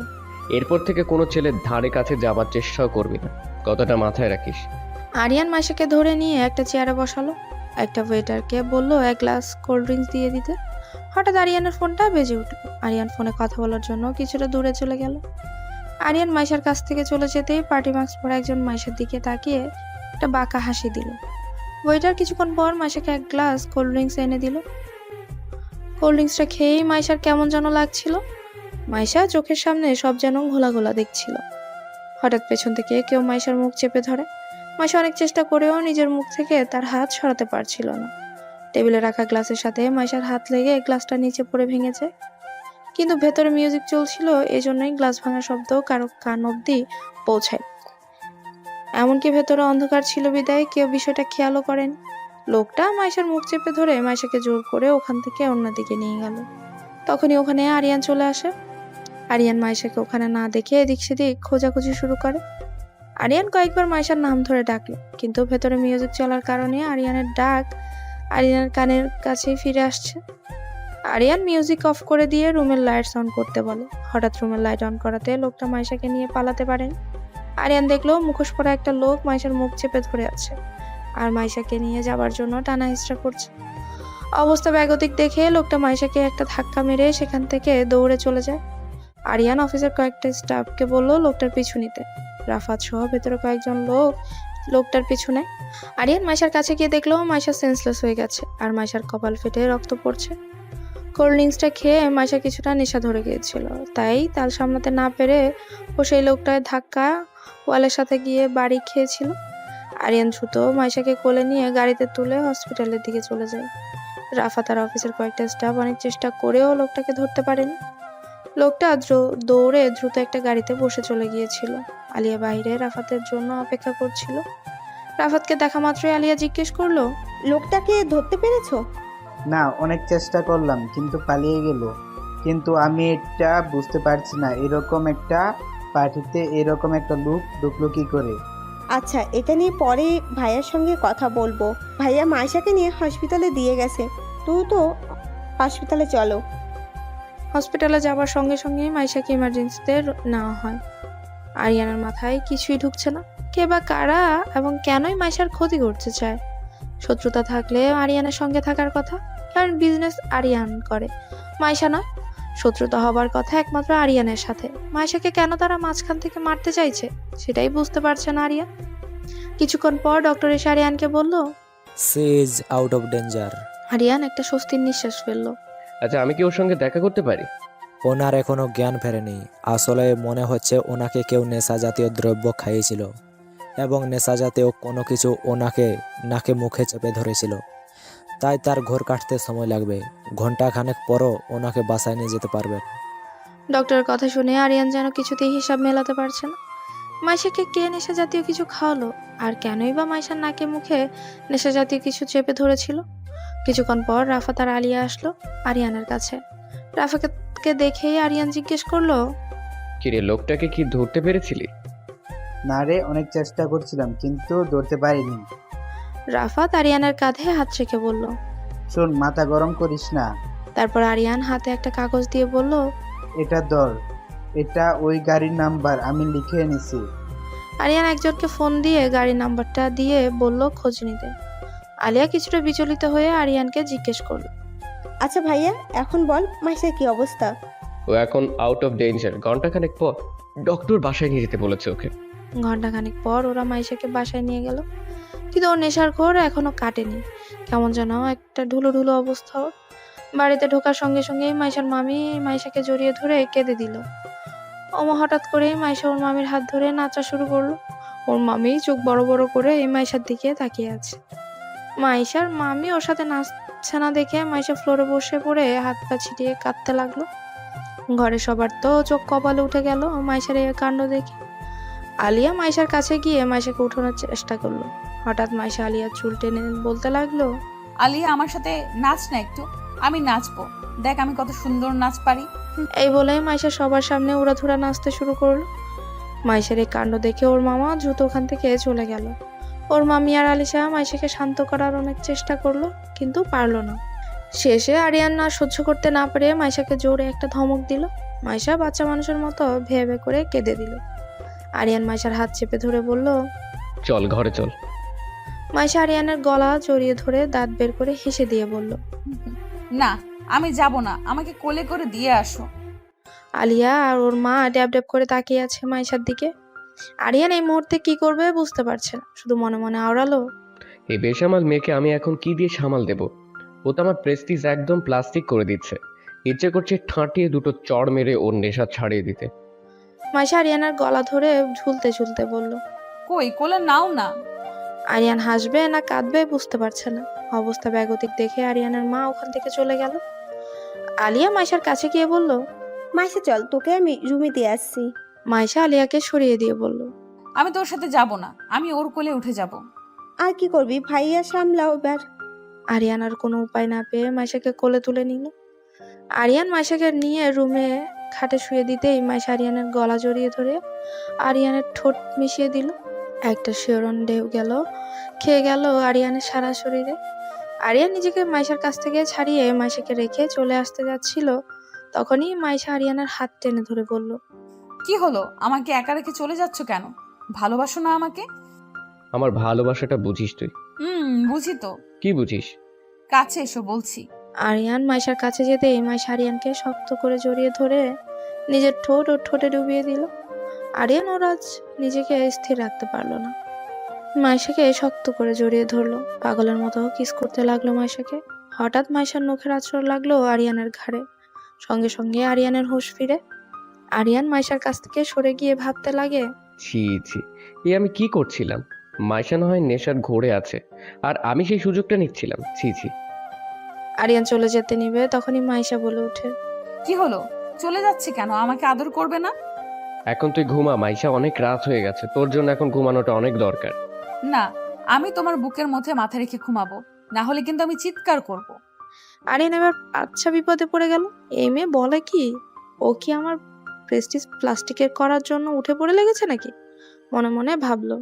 এরপর থেকে কোনো ছেলের ধারে কাছে যাবার চেষ্টাও করবি না, কথাটা মাথায় রাখিস। আরিয়ান মাইশাকে ধরে নিয়ে একটা চেয়ারে বসালো। একটা ওয়েটারকে বলল 1 গ্লাস কোল্ড ড্রিঙ্কস দিয়ে দিতে। হঠাৎ আরিয়ানের ফোনটা বেজে উঠল। আরিয়ান ফোনে কথা বলার জন্য কিছুটা দূরে চলে গেল। আরিয়ান মাইশার কাছ থেকে চলে যেতেই পার্টি মাস্ক পরা একজন মাইশার দিকে তাকিয়ে একটা বাঁকা হাসি দিল। ওয়েটার কিছুক্ষণ পর মাইশাকে 1 গ্লাস কোল্ড ড্রিঙ্কস এনে দিল। কোল্ড ড্রিঙ্কসটা খেয়েই মাইশার কেমন যেন লাগছিল। মাইশা চোখের সামনে সব যেন ঘোলা ঘোলা দেখছিল। হঠাৎ পেছন থেকে কেউ মাইশার মুখ চেপে ধরে। মাইশা অনেক চেষ্টা করেও নিজের মুখ থেকে তার হাত সরাতে পারছিল না। টেবিলে রাখা গ্লাসের সাথে মাইশার হাত লেগে গ্লাসটা নিচে পড়ে ভেঙে যায়। কিন্তু ভেতরে মিউজিক চলছিল, এজন্যই গ্লাস ভাঙার শব্দ কারো কান অব্দি পৌঁছায়। এমনকি ভেতরে অন্ধকার ছিল বিদায় কেউ বিষয়টা খেয়ালও করেন। লোকটা মাইশার মুখ চেপে ধরে মাইশাকে জোর করে ওখান থেকে অন্যদিকে নিয়ে গেল। তখনই ওখানে আরিয়ান চলে আসে। আরিয়ান মাইশাকে ওখানে না দেখে এদিক সেদিক খোঁজাখুঁজি শুরু করে। আরিয়ান কয়েকবার মাইশার নাম ধরে ডাকলো, কিন্তু ভেতরে মিউজিক চলার কারণে আরিয়ানের ডাক আরিয়ানের কানের কাছেই ফিরে আসছে। আরিয়ান মিউজিক অফ করে দিয়ে রুমের লাইটস অন করতে বলে। হঠাৎ রুমের লাইট অন করাতে লোকটা মাইশাকে নিয়ে পালাতে পারেন। আরিয়ান দেখলো মুখোশ পরা একটা লোক মাইশার মুখ চেপে ধরে আছে আর মাইশাকে নিয়ে যাবার জন্য টানা হিচড়া করছে। অবস্থা বেগতিক দেখে লোকটা মাইশাকে একটা ধাক্কা মেরে সেখান থেকে দৌড়ে চলে যায়। আরিয়ান অফিসের কয়েকটা স্টাফকে বলল লোকটার পিছু নিতে। রাফাত সহ ভেতরে কয়েকজন লোক লোকটার পিছনে। আরিয়ান মাইশার কাছে গিয়ে দেখলো মাইশা সেন্সলেস হয়ে গেছে আর মাইশার কপাল ফেটে রক্ত পড়ছে। কোল্ড ড্রিঙ্কসটা খেয়ে মাইশা কিছুটা নেশা ধরে গিয়েছিল, তাই তাল সামলাতে না পেরে ও সেই লোকটার ধাক্কা ওয়ালের সাথে গিয়ে বাড়ি খেয়েছিল। আরিয়ান দ্রুত মাইশাকে কোলে নিয়ে গাড়িতে তুলে হসপিটালের দিকে চলে যায়। রাফাত আর অফিসের কয়েকটা স্টাফ অনেক চেষ্টা করেও লোকটাকে ধরতে পারেনি। লোকটা দৌড়ে দ্রুত একটা গাড়িতে বসে চলে গিয়েছিল। আলিয়া বাইরে রাফাতের জন্য অপেক্ষা করছিল। রাফাতকে দেখা মাত্রই আলিয়া জিজ্ঞেস করলো, লোকটাকে ধরতে পেরেছো? না, অনেক চেষ্টা করলাম কিন্তু পালিয়ে গেল। কিন্তু আমি এটা বুঝতে পারছি না, এরকম একটা পার্টিতে এরকম একটা লোক ঢুকলো কি করে? আচ্ছা, এটা নিয়ে পরে ভাইয়ার সঙ্গে কথা বলবো। ভাইয়া মাইশাকে নিয়ে হসপিটালে দিয়ে গেছে। তুই তো হসপিটালে চলো। হসপিটালে যাবার সঙ্গে সঙ্গে মাইশাকে ইমার্জেন্সিতে নেওয়া হয়। আরিয়ানের মাথায় কিছুই ঢুকছে না। কে বা কারা এবং কেনই মাইশার ক্ষতি করতে চায়? শত্রুতা থাকলে আরিয়ানের সঙ্গে থাকার কথা, কারণ বিজনেস আরিয়ান করে, মাইশা নয়। শত্রুতা হবার কথা একমাত্র আরিয়ানের সাথে। মাইশাকে কেন তারা মাঝখান থেকে মারতে চাইছে সেটাই বুঝতে পারছে না আরিয়ান। কিছুক্ষণ পর ডক্টর এসে আরিয়ানকে বলল, she is out of danger. Aryan একটা স্বস্তির নিঃশ্বাস ফেললো। আচ্ছা, আমি কি ওর সঙ্গে দেখা করতে পারি? ওনার এখনো জ্ঞান ফেরেনি। আসলে মনে হচ্ছে ওনাকে কেউ নেশা জাতীয় দ্রব্য খাইয়েছিল এবং নেশা জাতীয় কোনো কিছু ওনাকে নাকে মুখে চেপে ধরেছিল, তাই তার ঘোর কাটতে সময় লাগবে। ঘন্টাখানেক পরও ওনাকে বাসায় নিয়ে যেতে পারবেন। ডক্টরের কথা শুনে আরিয়ান যেন কিছুতেই হিসাব মেলাতে পারছে না। মাইশাকে কে নেশা জাতীয় কিছু খাওয়ালো, আর কেনই বা মাইশার নাকে মুখে নেশা জাতীয় কিছু চেপে ধরেছিল? কিছুক্ষণ পর রাফাত আর আলিয়া আসলো আরিয়ানের কাছে। রাফাতকে দেখেই আরিয়ান জিজ্ঞেস করলো, কিরে, লোকটাকে কি ধরতে পেরেছিলি? না রে, অনেক চেষ্টা করছিলাম কিন্তু ধরতে পারিনি। রাফাত আরিয়ানের কাঁধে হাত রেখে বলল। শোন, মাথা গরম করিস না। তারপর আরিয়ান হাতে একটা কাগজ দিয়ে বলল, এটা ধর, এটা ওই গাড়ির নাম্বার, আমি লিখে এনেছি। আরিয়ান একজনকে ফোন দিয়ে গাড়ির নাম্বারটা দিয়ে বলল খোঁজ নিতে। আলিয়া কিছুটা বিচলিত হয়ে আরিয়ানকে জিজ্ঞেস করলো, আচ্ছা ভাইয়া, এখন বল মাইশার কি অবস্থা? ও এখন আউট অফ ডেঞ্জার। ঘন্টাখানেক পর ডক্টর বাসায় নিয়ে যেতে বলেছে ওকে। ঘন্টাখানেক পর ওরা মাইশাকে বাসায় নিয়ে গেল, কিন্তু ওর নেশার ঘোর এখনো কাটেনি। কেমন যেন একটা ঢুলো ঢুলো অবস্থা ওর। বাড়িতে ঢোকার সঙ্গে সঙ্গেই মাইশার মামি মাইশাকে জড়িয়ে ধরে কেঁদে দিল। ওমা হঠাৎ করেই মাইশা ওর মামির হাত ধরে নাচা শুরু করলো। ওর মামি চোখ বড় বড় করে এই মাইশার দিকে তাকিয়ে আছে। মাইশার মামি ওর সাথে নাচছে না দেখে মাইশা ফ্লোরে বসে পড়ে হাত পা ছিটিয়ে কাঁদতে লাগলো। ঘরে সবার তো চোখ কপালে উঠে গেল মাইশার এই কাণ্ড দেখে। আলিয়া মাইশার কাছে গিয়ে মাইশাকে উঠানোর চেষ্টা করলো। হঠাৎ মাইশা আলিয়ার চুল টেনে বলতে লাগলো, আলিয়া, আমার সাথে নাচ না একটু, আমি নাচবো, দেখ আমি কত সুন্দর নাচ পারি। এই বলে মাইশা সবার সামনে উড়াধুরা নাচতে শুরু করলো। মাইশার এই কাণ্ড দেখে ওর মামা দ্রুত ওখান থেকে চলে গেল। ওর মামি আর আলিশা মাইশাকে শান্ত করার অনেক চেষ্টা করলো, কিন্তু পারলো না। শেষে আরিয়ান না সহ্য করতে না পেরে মাইশাকে জোরে একটা ধমক দিল। মাইশা বাচ্চা মানুষের মতো ভেবে করে কেঁদে দিল। আরিয়ান মাইশার হাত চেপে ধরে বলল, চল ঘরে চল। মাইশা আরিয়ানের গলা জড়িয়ে ধরে দাঁত বের করে হেসে দিয়ে বলল, না, আমি যাব না, আমাকে কোলে করে দিয়ে আসো। আলিয়া আর ওর মা ড্যাব ড্যাব করে তাকিয়ে আছে মাইশার দিকে। আরিয়ান এই মুহূর্তে কি করবে বুঝতে পারছে না, শুধু মনে মনে আওড়ালো, এই বেসামাল মেয়েকে আমি এখন কি দিয়ে সামাল দেব? ও তো আমার প্রেস্টিজ একদম প্লাস্টিক করে দিচ্ছে। ইচ্ছে করছে ঠাঁটিয়ে দুটো চড় মেরে ওর নেশা ছাড়িয়ে দিতে। মাইশা আরিয়ানের গলা ধরে ঝুলতে ঝুলতে বলল, কই, কোলে নাও না। আরিয়ান হাসবে না কাঁদবে বুঝতে পারছে না। অবস্থা বেগতিক দেখে আরিয়ানের মা ওখান থেকে চলে গেল। আলিয়া মাইশার কাছে গিয়ে বলল, মাইশা চল, তোকে আমি রুমে দিয়ে আসছি। মাইশা আলিয়াকে সরিয়ে দিয়ে বলল, আমি তোর সাথে যাব না, আমি ওর কোলে উঠে যাব। আর কি করবি ভাইয়া, সামলাও এবার। আরিয়ান আর কোনো উপায় না পেয়ে মাইশাকে কোলে তুলে নিল। আরিয়ান মাইশাকে নিয়ে রুমে খাটে শুয়ে দিতেই মাইশা আরিয়ানের গলা জড়িয়ে ধরে আরিয়ানের ঠোঁট মিশিয়ে দিল। একটা শিহরণ ঢেউ গেল, খেয়ে গেল আরিয়ানের সারা শরীরে। আরিয়ান নিজেকে মাইশার কাছ থেকে ছাড়িয়ে মাইশাকে রেখে চলে আসতে যাচ্ছিল, তখনই মাইশা আরিয়ানের হাত টেনে ধরে বলল, কি হলো, আমাকে একা রেখে চলে যাচ্ছ কেন? ভালোবাসো না আমাকে? আমার ভালোবাসাটা বুঝিস তুই? বুঝি তো। কি বুঝিস? কাছে এসো বলছি। আরিয়ান মাইশার কাছে যেতেই মাইশা আরিয়ানকে শক্ত করে জড়িয়ে ধরে নিজের ঠোঁট ওর ঠোঁটে ডুবিয়ে দিল। আরিয়ান ওর আজ নিজেকে স্থির রাখতে পারলো না। মাইশাকে শক্ত করে জড়িয়ে ধরলো, পাগলের মতো কিস করতে লাগলো মাইশাকে। হঠাৎ মাইশার নখের আঁচড় লাগলো আরিয়ানের ঘাড়ে। সঙ্গে সঙ্গে আরিয়ানের হুঁশ ফিরে। আরিয়ান মাইশার কাছ থেকে সরে গিয়ে ভাবতে লাগে, ছি ছি, এ আমি কি করছিলাম? মাইশা না হয় নেশার ঘোরে আছে, আর আমি সেই সুযোগটা নিচ্ছিলাম। ছি ছি। আরিয়ান চলে যেতে নিবে তখনই মাইশা বলে ওঠে, কি হলো, চলে যাচ্ছে কেন? আমাকে আদর করবে না? এখন তুই ঘুমা মাইশা, অনেক রাত হয়ে গেছে, তোর জন্য এখন ঘুমানোটা অনেক দরকার। না, আমি তোমার বুকের মধ্যে মাথা রেখে ঘুমাবো, না হলে কিন্তু আমি চিৎকার করব। আরিয়ান এবার আচ্ছা বিপদে পড়ে গেল। এই মেয়ে বলে কি, ও কি আমার প্রেস্টিজ প্লাস্টিকের করার জন্য উঠে পড়ে লেগেছে নাকি? মনে মনে ভাবলো।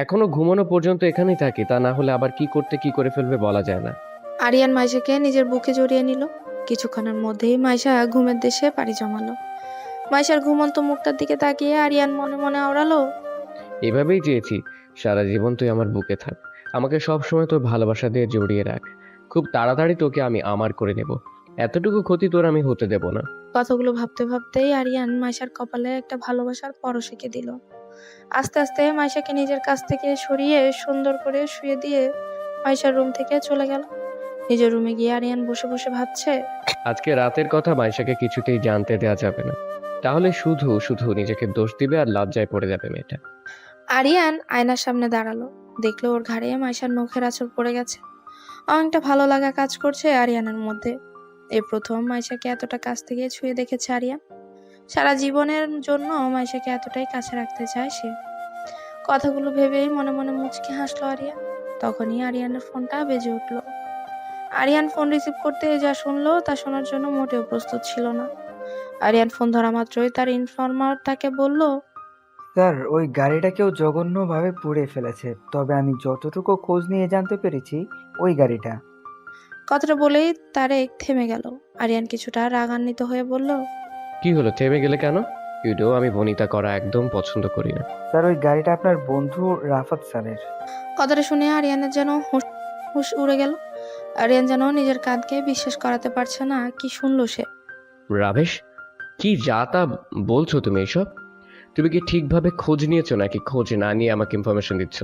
এখনো ঘুমানো পর্যন্ত এখানেই থাকি, তা না হলে আবার কি করতে কি করে ফেলবে বলা যায় না। আরিয়ান মাইশাকে নিজের বুকে জড়িয়ে নিল। কিছুক্ষণের মধ্যেই মাইশা ঘুমের দেশে পাড়ি জমালো। মাইশার ঘুমন্ত মুখটার দিকে তাকিয়ে আরিয়ান মনে মনে আওড়ালো, এভাবেই চেয়েছি সারা জীবন তুই আমার বুকে থাক, আমাকে সব সময় তোর ভালোবাসা দিয়ে জড়িয়ে রাখ। খুব তাড়াতাড়ি তোকে আমি আমার করে নেব, এতটুকু ক্ষতি তোর আমি হতে দেব না। কথাগুলো ভাবতে ভাবতেই আরিয়ান মাইশার কপালে একটা ভালোবাসার পরশ এঁকে দিল। আস্তে আস্তে মাইশাকে নিজের কাছ থেকে সরিয়ে সুন্দর করে শুয়ে দিয়ে মাইশার রুম থেকে চলে গেল। নিজের রুমে গিয়ে আরিয়ান বসে বসে ভাবছে, আজকে রাতের কথা মাইশাকে কিছুতেই জানতে দেওয়া যাবে না, তাহলে শুধু শুধু নিজেকে দোষ দিবে আর লজ্জায় পড়ে যাবে মেয়েটা। আরিয়ান আয়নার সামনে দাঁড়ালো, দেখলো ওর ঘাড়ে মাইশার নখের আঁচড় পড়ে গেছে। অনেকটা ভালো লাগা কাজ করছে আরিয়ানের মধ্যে। এই প্রথম মাইশাকে এতটা কাছ থেকে ছুঁয়ে দেখেছে আরিয়ান। সারা জীবনের জন্য মাইশাকে এতটাই কাছে রাখতে চায় সে। কথাগুলো ভেবেই মনে মনে মুচকি হাসলো আরিয়ান। তখনই আরিয়ানের ফোনটা বেজে উঠল। আরিয়ান ফোন রিসিভ করতে যা শুনলো তা শোনার জন্য মোটেও প্রস্তুত ছিল না। আরিয়ান ফোন ধরা মাত্রই তার ইনফর্মার তাকে বলল, স্যার ওই গাড়িটা কেউ জঘন্যভাবে পুড়ে ফেলেছে, তবে আমি যতটুকু খোঁজ নিয়ে জানতে পেরেছি ওই গাড়িটা। কথাটা বলেই তারেক থেমে গেল। আরিয়ান কিছুটা রাগান্বিত হয়ে বলল, কি হলো, থেমে গেলে কেন? ইউডো, আমি বনিতা করা একদম পছন্দ করি না। স্যার ওই গাড়িটা আপনার বন্ধু রাফাত স্যারের। কথাটা শুনে আরিয়ানের যেন হুশ উড়ে গেল। আরিয়ান যেন নিজের কানকে বিশ্বাস করাতে পারছে না কি শুনলো সে। রাভেশ, কি যা তা বলছো তুমি এসব? তুমি কি ঠিকভাবে খোঁজ নিয়েছো নাকি খোঁজ না নিয়ে আমাকে ইনফরমেশন দিচ্ছ?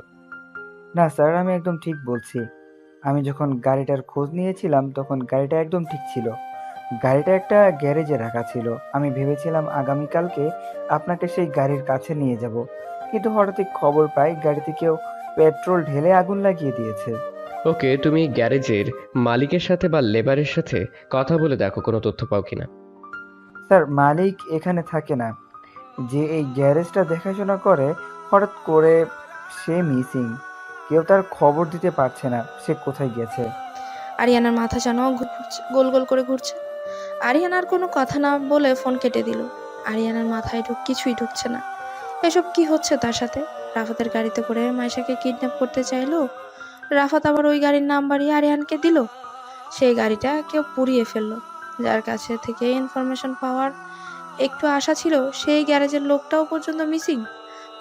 না স্যার, আমি একদম ঠিক বলছি। আমি যখন গাড়িটার খোঁজ নিয়েছিলাম তখন গাড়িটা একদম ঠিক ছিল। গাড়িটা একটা গ্যারেজে রাখা ছিল। আমি ভেবেছিলাম আগামীকালকে আপনাকে সেই গাড়ির কাছে নিয়ে যাব, কিন্তু হঠাৎই খবর পাই গাড়িতে কেউ পেট্রোল ঢেলে আগুন লাগিয়ে দিয়েছে। ওকে, তুমি গ্যারেজের মালিকের সাথে বা লেবারের সাথে কথা বলে দেখো কোনো তথ্য পাও কিনা। স্যার মালিক এখানে থাকে না, যে এই গ্যারেজটা দেখাশোনা করে হঠাৎ করে সে মিসিং। কেউ তার খবর দিতে পারছে না সে কোথায় গেছে। আরিয়ানের মাথা যেন গোল গোল করে ঘুরছে। আরিয়ান আর কোনো কথা না বলে ফোন কেটে দিল। আরিয়ানের মাথায় কিছুই ঢুকছে না। এসব কি হচ্ছে তার সাথে? রাফাতের গাড়িতে করে মাইশাকে কিডন্যাপ করতে চাইলো। রাফাত আবার ওই গাড়ির নাম বাড়িয়ে আরিয়ানকে দিল। সেই গাড়িটা কেউ পুড়িয়ে ফেললো। যার কাছে থেকে ইনফরমেশন পাওয়ার একটু আশা ছিল সেই গ্যারেজের লোকটাও পর্যন্ত মিসিং।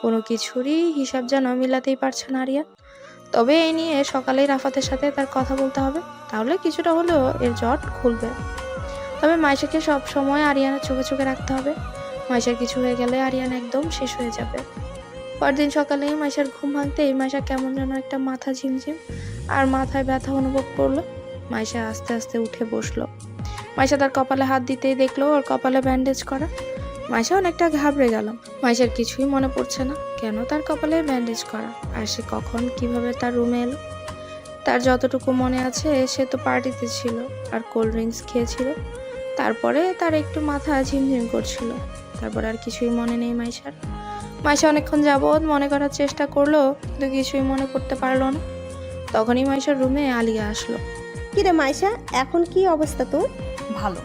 কোনো কিছুরই হিসাব যেন মিলাতেই পারছে না আরিয়ান। তবে এই নিয়ে সকালেই রাফাতের সাথে তার কথা বলতে হবে, তাহলে কিছুটা হলেও এর জট খুলবে। তবে মাইশাকে সব সময় আরিয়ানের চোখে চোখে রাখতে হবে। মাইশার কিছু হয়ে গেলে আরিয়ান একদম শেষ হয়ে যাবে। পরদিন সকালেই মাইশার ঘুম ভাঙতেই মাইশা কেমন যেন একটা মাথা ঝিমঝিম আর মাথায় ব্যথা অনুভব করলো। মাইশা আস্তে আস্তে উঠে বসলো। মাইশা তার কপালে হাত দিতেই দেখলো ওর কপালে ব্যান্ডেজ করা। মাইশা অনেকটা ঘাবড়ে গেল। মাইশার কিছুই মনে পড়ছে না কেন তার কপালে ব্যান্ডেজ করা, আর সে কখন কিভাবে তার রুমে এলো। তার যতটুকু মনে আছে সে তো পার্টিতে ছিল আর কোল্ড ড্রিঙ্কস খেয়েছিল। তারপরে তার একটু মাথা ঝিমঝিম করছিল। তারপর আর কিছুই মনে নেই মাইশার। মাইশা অনেকক্ষণ যাবৎ মনে করার চেষ্টা করলো, কিন্তু কিছুই মনে করতে পারলো না। তখনই মাইশার রুমে আলিয়া আসলো। কিরে মাইশা, এখন কি অবস্থা তোর? ভালো।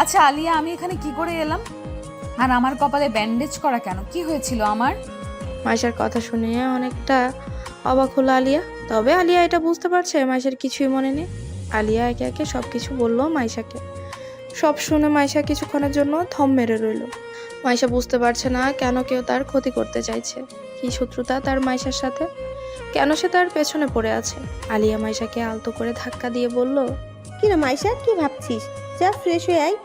আচ্ছা আলিয়া, আমি এখানে কি করে এলাম? আর আমার কপালে ব্যান্ডেজ করা কেন? কি হয়েছিল আমার? মাইশার কথা শুনে অনেকটা অবাক হলো আলিয়া। তবে আলিয়া এটা বুঝতে পারছে মাইশার কিছুই মনে নেই। আলিয়া একে একে সবকিছু বললো মাইশাকে। সব শুনে মাইশা কিছুক্ষণের জন্য থম মেরে রইল। মাইশা বুঝতে পারছে না কেন কেউ তার ক্ষতি করতে চাইছে, কি শত্রুতা তার মাইশার সাথে, কেন সে তার পেছনে পড়ে আছে। আলিয়া মাইশাকে আলতো করে ধাক্কা দিয়ে বলল, কিরে মাইশা, কি ভাবছিস? যা ফ্রেশ হয়ে আয়,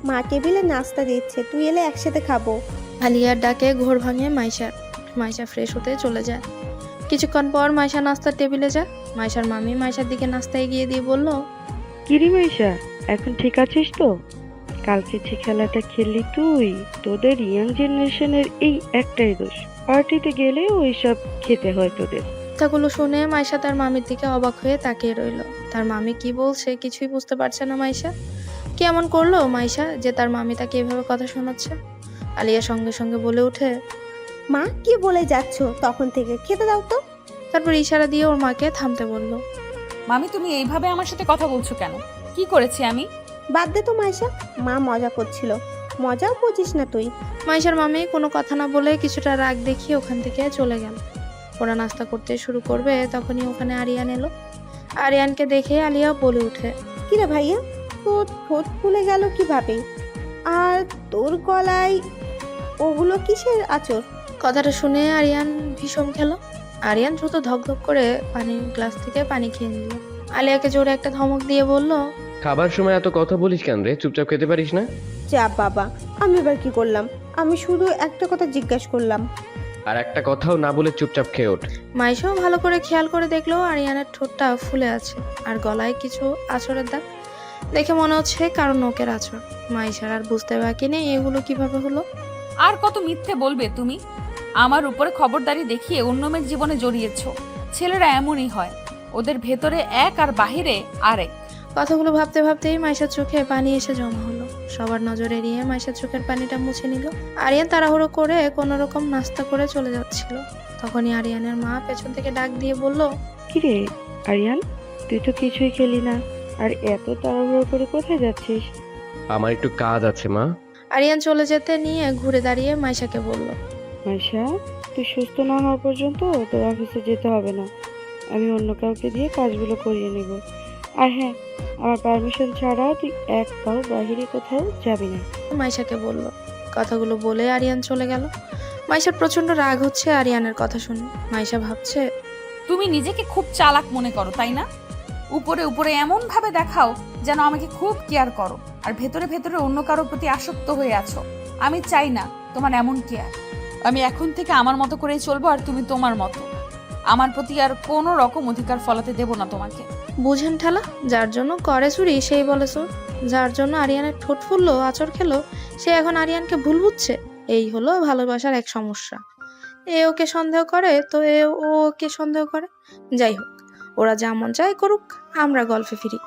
মা টেবিলে নাস্তা দিচ্ছে, তুই এলে একসাথে খাবো। আলিয়ার ডাকে ঘোর ভাঙে মাইশার। মাইশা ফ্রেশ হতে চলে যায়। কিছুক্ষণ পর মাইশা নাস্তার টেবিলে যায়। মাইশার মামি মাইশার দিকে নাস্তা এগিয়ে দিয়ে বলল, কিরি মাইশা, এখন ঠিক আছিস তো? কালকে যে খেলাটা খেললি তুই, তোদের ইয়াং জেনারেশনের এই একটাই দোষ, পার্টিতে গেলে ওইসব খেতে হয় তোদের। কথাগুলো শুনে মাইশা তার মামির দিকে অবাক হয়ে তাকিয়ে রইল। তার মামি কি বলছে কিছুই বুঝতে পারছে না মাইশা। কি এমন করলো মাইশা যে তার মামি তাকে এভাবে কথা শোনাচ্ছে? আলিয়া সঙ্গে সঙ্গে বলে ওঠে, মা কি বলে যাচ্ছ তখন থেকে? খেতে দাও তো। তারপর ইশারা দিয়ে ওর মাকে থামতে বলল। মামি, তুমি এইভাবে আমার সাথে কথা বলছো কেন? কি করেছি আমি? বাদ দে তো মাইশা, মা মজা করছিল। মজাও বুঝিস না তুই। মাইশার মামি কোনো কথা না বলে কিছুটা রাগ দেখিয়ে ওখান থেকে চলে গেল। ওরা নাস্তা করতে শুরু করবে তখনই ওখানে আরিয়ান এলো। আরিয়ানকে দেখে আলিয়া বলে উঠে, কিরে ভাইয়া, তোর ঠোঁট ফুলে গেল কিভাবে? আর তোর গলায় ওগুলো কিসের আঁচড়? কথাটা শুনে আরিয়ান ভীষণ খেলো। আরিয়ান দ্রুত ধকধক করে পানির গ্লাস থেকে পানি খেয়ে নিল। আলিয়াকে জোরে একটা ধমক দিয়ে বলল, খাবার সময় এত কথা বলিস কেন রে? চুপচাপ খেতে পারিস না? যা বাবা, আমি এবার কি করলাম? আমি শুধু একটা কথা জিজ্ঞাসা করলাম। আর একটা কথাও না বলে চুপচাপ খেয়ে ওঠ। মাইশাও ভালো করে খেয়াল করে দেখলো আরিয়ানের ঠোঁটটা ফুলে আছে আর গলায় কিছু আঁচড়ের দাগ। দেখে মনে হচ্ছে কারণ নখের আঁচড়। মাইশার আর বুঝতে বাকি নেই এগুলো কিভাবে হলো। আর কত মিথ্যে বলবে তুমি? আমার উপরে খবরদারি দেখিয়ে অন্য মেয়ের জীবনে জড়িয়েছো। ছেলেরা এমনই হয়, ওদের ভেতরে এক আর বাহিরে আরেক। কথাগুলো ভাবতে ভাবতেই মাইশার চোখে পানি এসে জমা হলো। সবার নজর এড়িয়ে মাইশার চোখের পানিটা মুছে নিল। আরিয়ান তাড়াহুড়ো করে কোনো রকম নাস্তা করে চলে যাচ্ছিল। তখনই আরিয়ানের মা পেছন থেকে ডাক দিয়ে বলল, কিরে আরিয়ান, তুই তো কিছুই খেলি না, আর এত তাড়াহুড়ো করে কোথায় যাচ্ছিস? আমার একটু কাজ আছে মা। আরিয়ান চলে যেতে নিয়ে ঘুরে দাঁড়িয়ে মাইশাকে বলল, মাইশা, তুই সুস্থ না হওয়া পর্যন্ত তোর অফিসে যেতে হবে না। আমি অন্য কাউকে দিয়ে কাজগুলো করিয়ে নেব। আর হ্যাঁ, আমার পারমিশন ছাড়া তুই এক পাও বাহিরে কোথাও যাবি না। মাইশাকে বলল। কথাগুলো বলে আরিয়ান চলে গেল। মাইশার প্রচন্ড রাগ হচ্ছে আরিয়ানের কথা শুনে। মাইশা ভাবছে, তুমি নিজেকে খুব চালাক মনে করো তাই না? উপরে উপরে এমন ভাবে দেখাও যেন আমাকে খুব কেয়ার করো, আর ভেতরে ভেতরে অন্য কারোর প্রতি আসক্ত হয়ে আছো। আমি চাই না তোমার এমন কেয়ার। আমি এখন থেকে আমার মতো করেই চলবো, আর তুমি তোমার মতো। আমার প্রতি আর কোনো রকম অধিকার ফলাতে দেব না তোমাকে। বুঝেন ঠেলা, যার জন্য করে চুরি সেই বলে চোর। যার জন্য আরিয়ানের ঠোঁট ফুললো, আচর খেলো, সে এখন আরিয়ানকে ভুল বুঝছে। এই হলো ভালোবাসার এক সমস্যা। এ ওকে সন্দেহ করে তো ও ওকে সন্দেহ করে। যাই হোক, ওরা যা মন চায় করুক, আমরা গল্পে ফিরি।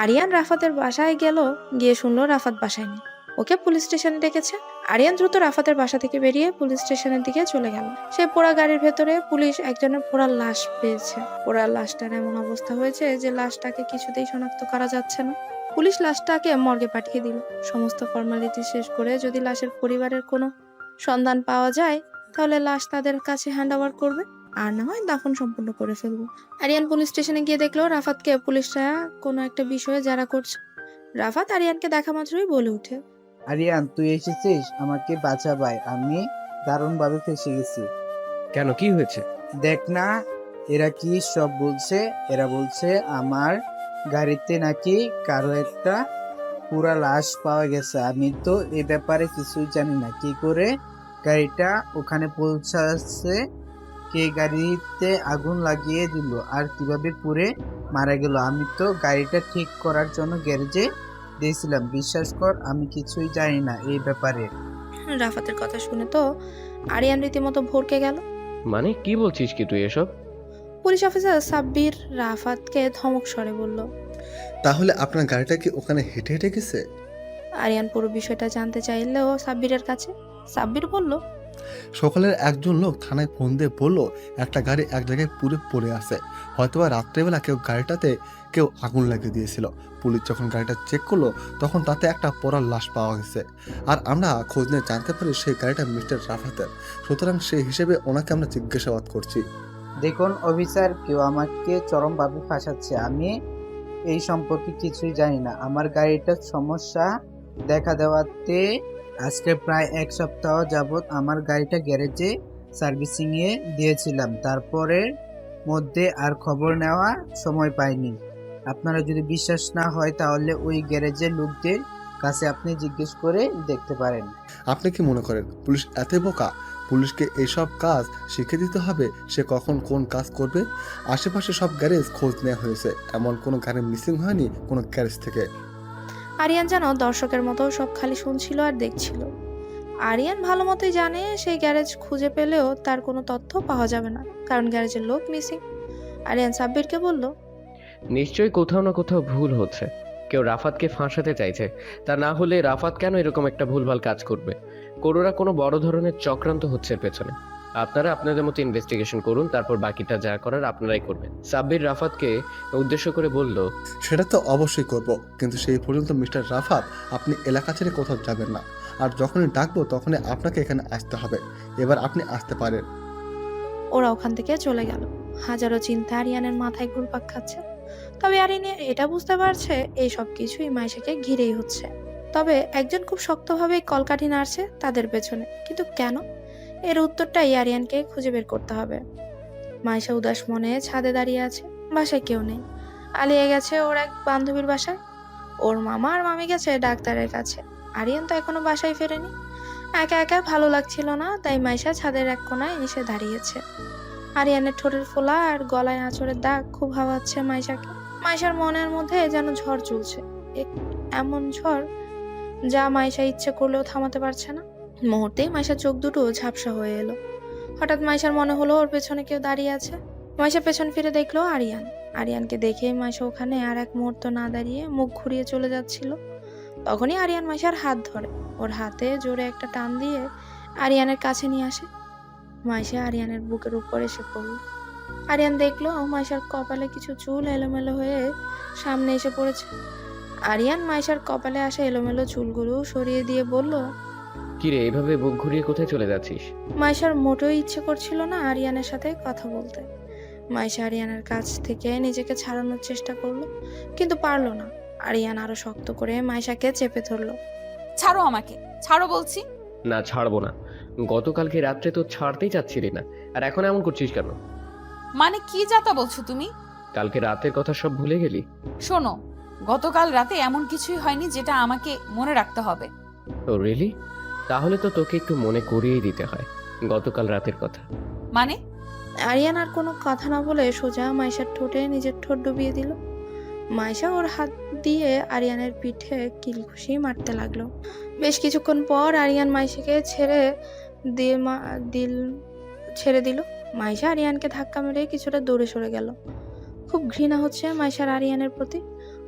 আরিয়ান রাফাতের বাসায় গেল, গিয়ে শুনলো রাফাত বাসায় নেই। ওকে পুলিশ স্টেশনে ডেকেছে। আরিয়ান দ্রুত রাফাতের বাসা থেকে বেরিয়ে পুলিশ স্টেশনের দিকে চলে গেল। সে পোড়া গাড়ির ভেতরে পুলিশ একজনের পোড়া লাশ পেয়েছে। পোড়া লাশটার এমন অবস্থা হয়েছে যে লাশটাকে কিছুতেই শনাক্ত করা যাচ্ছে না। পুলিশ লাশটাকে মর্গে পাঠিয়ে দিল। সমস্ত ফর্মালিটি শেষ করে যদি লাশের পরিবারের কোনো সন্ধান পাওয়া যায়, তাহলে লাশ তাদের কাছে হ্যান্ড ওভার করবে, আর না হয় দাফন সম্পূর্ণ করে ফেলবো। আরিয়ান পুলিশ স্টেশনে গিয়ে দেখলো রাফাতকে পুলিশরা কোনো একটা বিষয়ে যারা করছে। রাফাত আরিয়ানকে দেখা মাত্রই বলে উঠে, আরিয়ান, তুই এসেছিস, আমাকে বাঁচা ভাই, আমি দারুণভাবে ফেসে গেছি। কেন, কি হয়েছে? দেখ না, এরা কি সব বলছে। এরা বলছে আমার গাড়িতে নাকি কারো একটা পুরা লাশ পাওয়া গেছে। আমি তো এ ব্যাপারে কিছুই জানি না। কি করে গাড়িটা ওখানে পৌঁছাচ্ছে, কে গাড়িতে আগুন লাগিয়ে দিল, আর কিভাবে পুড়ে মারা গেল। আমি তো গাড়িটা ঠিক করার জন্য গ্যারেজে দিয়েছিলাম। বিশ্বাস কর, আমি কিছুই জানি না এই ব্যাপারে। রাফাতের কথা শুনে তো আরিয়ান রীতিমতো ভরকে গেল। মানে কি বলছিস কি তুই এসব? পুলিশ অফিসার সাব্বির রাফাতকে ধমক স্বরে বলল, তাহলে আপনার গাড়িটা কি ওখানে হেঁটে হেঁটে গেছে? আরিয়ান পুরো বিষয়টা জানতে চাইলেও সাব্বিরের কাছে। সাব্বির বলল, সকালের একজন লোক থানায় ফোন দিয়ে বললো একটা গাড়ি এক জায়গায় পুড়ে পড়ে আছে। হয়তোবা রাত্রেবেলা গাড়িটাতে কেউ আগুন লাগিয়ে দিয়েছিল। পুলিশ যখন গাড়িটা চেক করলো, তখন তাতে একটা পোড়া লাশ পাওয়া গেছে। আর আমরা খোঁজ নিয়ে জানতে পারি সেই গাড়িটা মিস্টার রাফাতের। সুতরাং সেই হিসেবে ওনাকে আমরা জিজ্ঞাসাবাদ করছি। দেখুন অফিসার, কেউ আমাকে চরমভাবে ফাঁসাচ্ছে। আমি এই সম্পর্কে কিছুই জানি না। আমার গাড়িটার সমস্যা দেখা দেওয়াতে আজকে প্রায় এক সপ্তাহ যাবৎ আমার গাড়িটা গ্যারেজে সার্ভিসিংয়ে দিয়েছিলাম। তারপরের মধ্যে আর খবর নেওয়ার সময় পাইনি। আপনারা যদি বিশ্বাস না হয় তাহলে ওই গ্যারেজের লোকদের কাছে আপনি জিজ্ঞেস করে দেখতে পারেন। আপনি কি মনে করেন পুলিশ এত বোকা? পুলিশকে এইসব কাজ শিখে দিতে হবে সে কখন কোন কাজ করবে। আশেপাশে সব গ্যারেজ খোঁজ নেওয়া হয়েছে, এমন কোনো গাড়ি মিসিং হয়নি কোনো গ্যারেজ থেকে। আরিয়ান যেন দর্শকের মতো সব খালি শুনছিল আর দেখছিল। আরিয়ান ভালো মতোই জানে সেই গ্যারেজ খুঁজে পেলেও তার কোনো তথ্য পাওয়া যাবে না, কারণ গ্যারেজের লোক মিসিং। আরিয়ান সাব্বিরকে বলল, নিশ্চয়ই কোথাও না কোথাও ভুল হচ্ছে। কেউ রাফাতকে ফাঁসাতে চাইছে। তা না হলে রাফাত কেন এরকম একটা ভুলভাল কাজ করবে? কোনোরা কোনো বড় ধরনের চক্রান্ত হচ্ছে এর পেছনে। আপনারা আপনাদের মতো ইনভেস্টিগেশন করুন, তারপর বাকিটা যা করার আপনারাই করবেন। সাব্বির রাফাতকে উদ্দেশ্য করে বলল, সেটা তো অবশ্যই করব, কিন্তু সেই পর্যন্ত মিস্টার রাফাত আপনি এলাকা ছেড়ে কোথাও যাবেন না। আর যখনই ডাকবো তখনই আপনাকে এখানে আসতে হবে। এবার আপনি আসতে পারেন। ওরা ওখান থেকে চলে গেল। হাজারো চিন্তা আরিয়ানের মাথায় ঘুরপাক খাচ্ছে। তবে আরিয়ান এটা বুঝতে পারছে এই সব কিছুই মাইশাকে ঘিরেই হচ্ছে। তবে একজন খুব শক্তভাবে কলকাঠি নাড়ছে তাদের পেছনে, কিন্তু কেন? এর উত্তরটাই আরিয়ানকে খুঁজে বের করতে হবে। মাইশা উদাস মনে ছাদে দাঁড়িয়ে আছে। বাসায় কেউ নেই। আলিয়া গেছে ওর এক বান্ধবীর বাসায়। ওর মামা আর মামি গেছে ডাক্তারের কাছে। আরিয়ান তো এখনো বাসায় ফেরেনি। একা একা ভালো লাগছিল না, তাই মাইশা ছাদের এক কোনায় এসে দাঁড়িয়েছে। আরিয়ানের ঠোঁটের ফোলা আর গলায় আঁচড়ের দাগ খুব ভাবাচ্ছে মাইশাকে। মাইশার মনের মধ্যে যেন ঝড় চলছে, এমন ঝড় যা মাইশা ইচ্ছে করলেও থামাতে পারছে না। মুহূর্তেই মাইশার চোখ দুটো ঝাপসা হয়ে এলো। হঠাৎ মাইশার মনে হলো ওর পেছনে কেউ দাঁড়িয়ে আছে। মাইশা পেছন ফিরে দেখলো আরিয়ান। আরিয়ানকে দেখেই মাইশা ওখানে আর এক মুহূর্ত না দাঁড়িয়ে মুখ ঘুরিয়ে চলে যাচ্ছিল। তখনই আরিয়ান মাইশার হাত ধরে ওর হাতে জোরে একটা টান দিয়ে আরিয়ানের কাছে নিয়ে আসে। মাইশা আরিয়ানের বুকের উপর এসে পড়ল। আরিয়ান দেখলো মাইশার কপালে কিছু চুল এলোমেলো হয়ে সামনে এসে পড়েছে। আরিয়ান মাইশার কপালে আসা এলোমেলো চুলগুলো সরিয়ে দিয়ে বলল, কিরে এভাবে বুক ঘুরিয়ে কোথায় চলে যাচ্ছিস? মাইশার মোটেই ইচ্ছে করছিল না আরিয়ানের সাথে কথা বলতে। মাইশা আরিয়ানের কাছ থেকে নিজেকে ছাড়ানোর চেষ্টা করলো, কিন্তু পারলো না। আরিয়ান আরো শক্ত করে মাইশাকে চেপে ধরলো। ছাড়ো আমাকে, ছাড়ো বলছি। না, ছাড়বো না। গতকালকে রাত্রে তো ছাড়তেই চাচ্ছিলি না, আর এখন এমন করছিস কেন? মানে কি যাতা বলছো তুমি? কালকে রাতের কথা সব ভুলে গেলি? শোনো, গতকাল রাতে এমন কিছুই হয়নি যেটা আমাকে মনে রাখতে হবে। ও রিয়েলি? তাহলে তো তোকে একটু মনে করিয়েই দিতে হয় গতকাল রাতের কথা। মানে? আরিয়ান আর কোনো কথা না বলে সোজা মাইশার ঠোঁটে নিজের ঠোঁট ডুবিয়ে দিল। মাইশা ওর হাত দিয়ে আরিয়ানের পিঠে কিলঘুষি মারতে লাগলো। বেশ কিছুক্ষণ পর আরিয়ান মাইশাকে ছেড়ে দিল। মাইশা আরিয়ানকে ধাক্কা মেরে কিছুটা দূরে সরে গেল। খুব ঘৃণা হচ্ছে মাইশার আরিয়ানের প্রতি।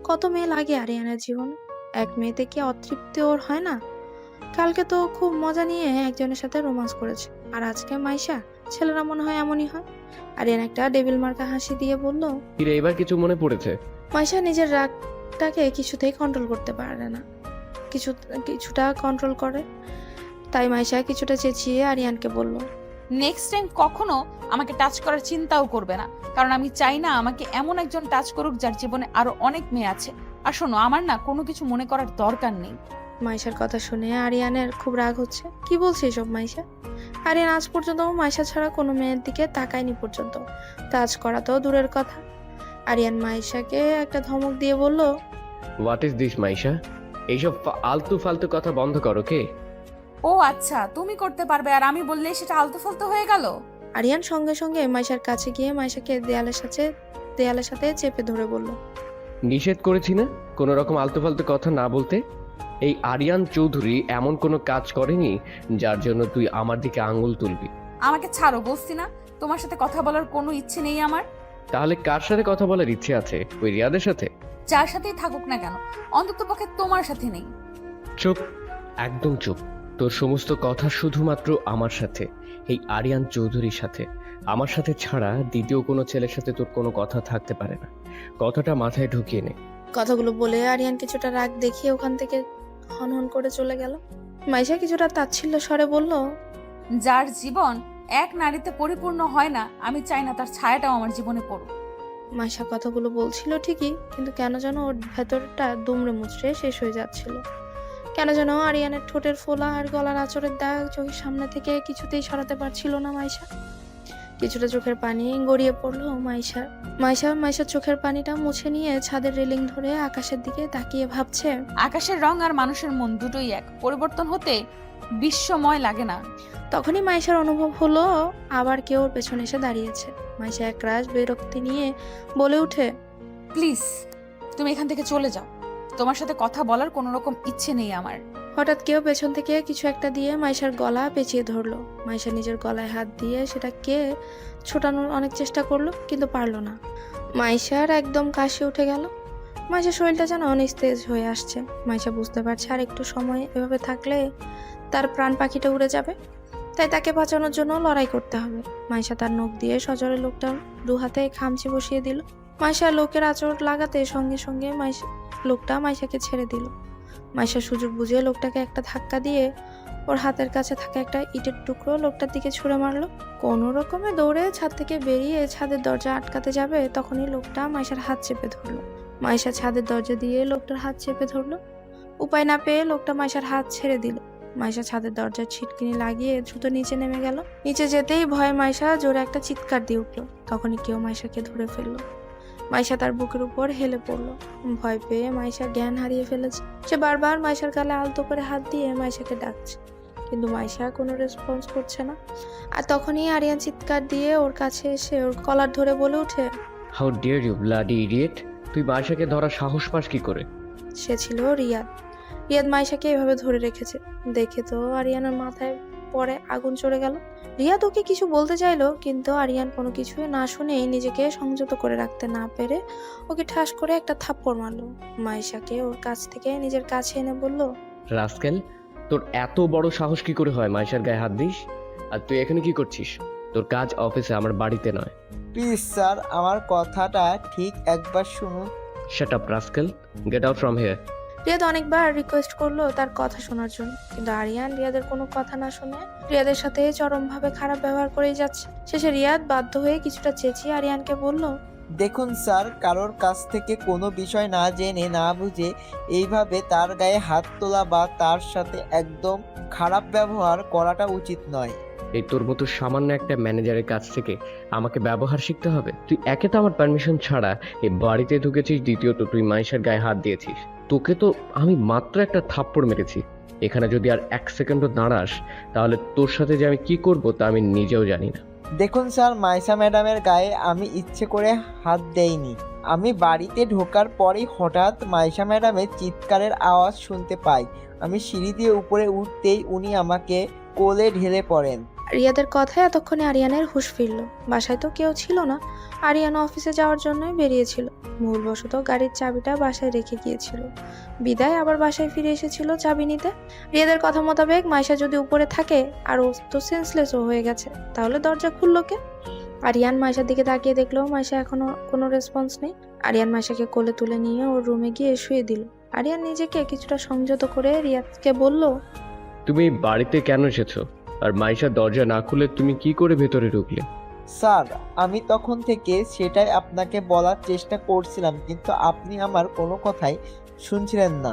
কত মেয়ে লাগে আরিয়ানের জীবনে, এক মেয়েতে কি অতৃপ্তি ওর হয় না? কালকে তো খুব মজা নিয়ে একজনের সাথে রোমান্স করেছে, আর আজকে মাইশা। ছেলেরা মনে হয় এমনই হয়। আরিয়ান একটা ডেভিল মার্কা হাসি দিয়ে বলল, কিরে এবার কিছু মনে পড়েছে? মাইশা নিজের রাগটাকে কিছুতেই কন্ট্রোল করতে পারে না, কিছুটা কন্ট্রোল করে। তাই মাইশা কিছুটা চেঁচিয়ে আরিয়ানকে বলল, নেক্সট টাইম কখনো আমাকে টাচ করার চিন্তাও করবে না, কারণ আমি চাই না আমাকে এমন একজন টাচ করুক যার জীবনে আরো অনেক মেয়ে আছে। আর শোনো, আমার না কোনো কিছু মনে করার দরকার নেই। মাইশার কথা শুনে আরিয়ানের খুব রাগ হচ্ছে। কি বলছে এসব মাইশা? আরিয়ান আজ পর্যন্ত মাইশা ছাড়া কোনো মেয়ের দিকে তাকায়নি পর্যন্ত, টাচ করা তো দূরের কথা। আরিয়ান মাইশাকে একটা ধমক দিয়ে বলল, হোয়াট ইজ দিস মাইশা? এইসব আলতু ফালতু কথা বন্ধ করো। কে? ও আচ্ছা, তুমি করতে পারবে আর আমি বললে সেটা আলতু ফালতু হয়ে গেল? আরিয়ান সঙ্গে সঙ্গে মাইশার কাছে গিয়ে মাইশাকে দেয়ালের সাথে চেপে ধরে বলল, নিষেধ করেছি না কোনো রকম আলতু ফালতু কথা না বলতে? এই আরিয়ান চৌধুরী এমন কোনো কাজ করেনি যার জন্য তুই আমার দিকে আঙ্গুল তুলবি। আমাকে ছাড়ো বলছি না, তোমার সাথে কথা বলার কোনো ইচ্ছে নেই আমার। তাহলে কার সাথে কথা বলার ইচ্ছে আছে? ওই রিয়াদের সাথে? যার সাথেই থাকুক না কেন, অন্তত পক্ষে তোমার সাথে নেই। চুপ, একদম চুপ। তোর সমস্ত কথা শুধুমাত্র আমার সাথে, এই আরিয়ান চৌধুরীর সাথে। আমার সাথে ছাড়া দ্বিতীয় কোনো ছেলের সাথে তোর কোনো কথা থাকতে পারে না। কথাটা মাথায় ঢুকিয়ে নে। কথাগুলো বলে আরিয়ান কিছুটা রাগ দেখিয়ে ওখান থেকে হনহন করে চলে গেল। মাইশা কিছুটা তাচ্ছিল্য স্বরে বলল, যার জীবন এক নারীতে পরিপূর্ণ হয় না, আমি চাই না তার ছায়াটাও আমার জীবনে পড়ুক। মাইশা কথাগুলো বলছিল ঠিকই, কিন্তু কেন যেন ওর ভেতরটা দুমড়ে মুচড়ে শেষ হয়ে যাচ্ছিল। কেন যেন আরিয়ানের ঠোঁটের ফোলা আর গলার আঁচড়ের দাগ চোখের সামনে থেকে কিছুতেই সরাতে পারছিল না মাইশা। কিছুটা চোখের পানি গড়িয়ে পড়লো মাইশার চোখের পানিটা মুছে নিয়ে ছাদের রেলিং ধরে আকাশের দিকে তাকিয়ে ভাবছে, আকাশের রং আর মানুষের মন দুটোই এক, পরিবর্তন হতে বিশ্বময় লাগে না। তখনই মাইশার অনুভব হলো আবার কেউ ওর পেছনে এসে দাঁড়িয়েছে। মাইশা একরাশ বিরক্তি নিয়ে বলে উঠে, প্লিজ তুমি এখান থেকে চলে যাও, তোমার সাথে কথা বলার কোনো রকম ইচ্ছে নেই আমার। হঠাৎ কেউ পেছন থেকে কিছু একটা দিয়ে মাইশার গলা পেঁচিয়ে ধরলো। মাইশা নিজের গলায় হাত দিয়ে সেটাকে ছোটানোর অনেক চেষ্টা করলো, কিন্তু পারলো না। মাইশার একদম কাশি উঠে গেল। মাইশার শরীরটা যেন অনিস্তেজ হয়ে আসছে। মাইশা বুঝতে পারছে আর একটু সময় এভাবে থাকলে তার প্রাণ পাখিটা উড়ে যাবে, তাই তাকে বাঁচানোর জন্য লড়াই করতে হবে। মাইশা তার নখ দিয়ে সজোরে লোকটার দু হাতে খামচি বসিয়ে দিল। মাইশা লোকের আঁচড় লাগাতে সঙ্গে সঙ্গে লোকটা মাইশাকে ছেড়ে দিল। মাইশা সুযোগ বুঝে লোকটাকে একটা ধাক্কা দিয়ে ওর হাতের কাছে থাকা একটা ইটের টুকরো লোকটার দিকে ছুঁড়ে মারলো। কোনো রকমে দৌড়ে ছাদ থেকে বেরিয়ে ছাদের দরজা আটকাতে যাবে, তখনই লোকটা মাইশার হাত চেপে ধরলো। মাইশা ছাদের দরজা দিয়ে লোকটার হাত চেপে ধরলো। উপায় না পেয়ে লোকটা মাইশার হাত ছেড়ে দিল। মাইশা ছাদের দরজার ছিটকিনি লাগিয়ে দ্রুত নিচে নেমে গেল। নিচে যেতেই ভয়ে মাইশা জোরে একটা চিৎকার দিয়ে উঠলো। তখনই কেউ মাইশাকে ধরে ফেললো। মাইশা তার বুকের উপর হেলে পড়লো। ভয় পেয়ে মাইশা জ্ঞান হারিয়ে ফেলেছে। সে বারবার মাইশার গালে আলতো করে হাত দিয়ে মাইশাকে ডাকছে, কিন্তু মাইশা কোনো রেসপন্স করছে না। আর তখনই আরিয়ান চিৎকার দিয়ে ওর কাছে এসে ওর কলার ধরে বলে উঠে, how dare you bloody idiot! তুই মাইশাকে ধরার সাহস পাস কি করে? সে ছিল রিয়াদ। রিয়াদ মাইশাকে এভাবে ধরে রেখেছে দেখে তো আরিয়ানের মাথায় পরে আগুন চড়ে গেল। রিয়াদ ওকে কিছু বলতে চাইলো, কিন্তু আরিয়ান কোনো কিছুই না শুনেই নিজেকে সংযত করে রাখতে না পেরে ওকে ঠাস করে একটা থাপ্পড় মারলো। মাইশাকে ওর কাছ থেকে নিজের কাছে এনে বলল, রাস্কেল, তোর এত বড় সাহস কি করে হয় মাইশার গায়ে হাত দিস? আর তুই এখানে কি করছিস? তোর কাজ অফিসে, আমার বাড়িতে নয়। প্লিজ স্যার, আমার কথাটা ঠিক একবার শুনুন। Shut up rascal, get out from here. Riyad অনেকবার রিকোয়েস্ট করলো তার কথা শোনার জন্য, কিন্তু আরিয়ান রিয়াদের কোনো কথা না শুনে রিয়াদের সাথে চরমভাবে খারাপ ব্যবহার করেই যাচ্ছে। শেষে রিয়াদ বাধ্য হয়ে কিছুটা চেঁচিয়ে আরিয়ানকে বলল, দেখুন স্যার, কারোর কাছ থেকে কোনো বিষয় না জেনে না বুঝে এইভাবে তার গায়ে হাত তোলা বা তার সাথে একদম খারাপ ব্যবহার করাটা উচিত নয়। এই তোর মতো সামান্য একটা ম্যানেজারের কাছ থেকে আমাকে ব্যবহার শিখতে হবে? তুই একে তো আমার পারমিশন ছাড়া এই বাড়িতে ঢুকেছিস, দ্বিতীয়ত তুই মাইশার গায়ে হাত দিয়েছিস। তোকে তো আমি মাত্র একটা থাপ্পড় মেরেছি। এখানে যদি আর 1 সেকেন্ডও দাঁড়াস তাহলে তোর সাথে যে আমি কি করব তা আমি নিজেও জানি না। দেখুন স্যার, মাইশা ম্যাডামের গায়ে আমি ইচ্ছে করে হাত দেইনি। আমি বাড়িতে ঢোকার পরেই হঠাৎ মাইশা ম্যাডামের চিৎকারের আওয়াজ শুনতে পাই। আমি সিঁড়ি দিয়ে উপরে উঠতেই উনি আমাকে কোলে ঢেলে পড়েন। রিয়াদের কথায় এতক্ষণে আরিয়ানের হুঁশ ফিরল। বাসায় তো কেউ ছিল না, আরিয়ান অফিসে যাওয়ার জন্যই বেরিয়েছিল। ভুলবশত গাড়ির চাবিটা বাসায় রেখে গিয়েছিল। বিদায় আবার বাসায় ফিরে এসেছিল চাবি নিতে। রিয়াদের কথা মোতাবেক মাইশা যদি উপরে থাকে আর ও তো সেন্সলেসও হয়ে গেছে, তাহলে দরজা খুললো কে? আরিয়ান মাইশার দিকে তাকিয়ে দেখলো মাইশা এখনো কোনো রেসপন্স নেই। আরিয়ান মাইশাকে কোলে তুলে নিয়ে ওর রুমে গিয়ে শুয়ে দিল। আরিয়ান নিজেকে কিছুটা সংযত করে রিয়াদকে বলল, তুমি বাড়িতে কেন এসেছো? আর মাইশা দরজা না খুলে তুমি কি করে ভেতরে ঢুকলে? স্যার, আমি তখন থেকে সেটাই আপনাকে বলার চেষ্টা করছিলাম, কিন্তু আপনি আমার কোনো কথাই শুনছিলেন না।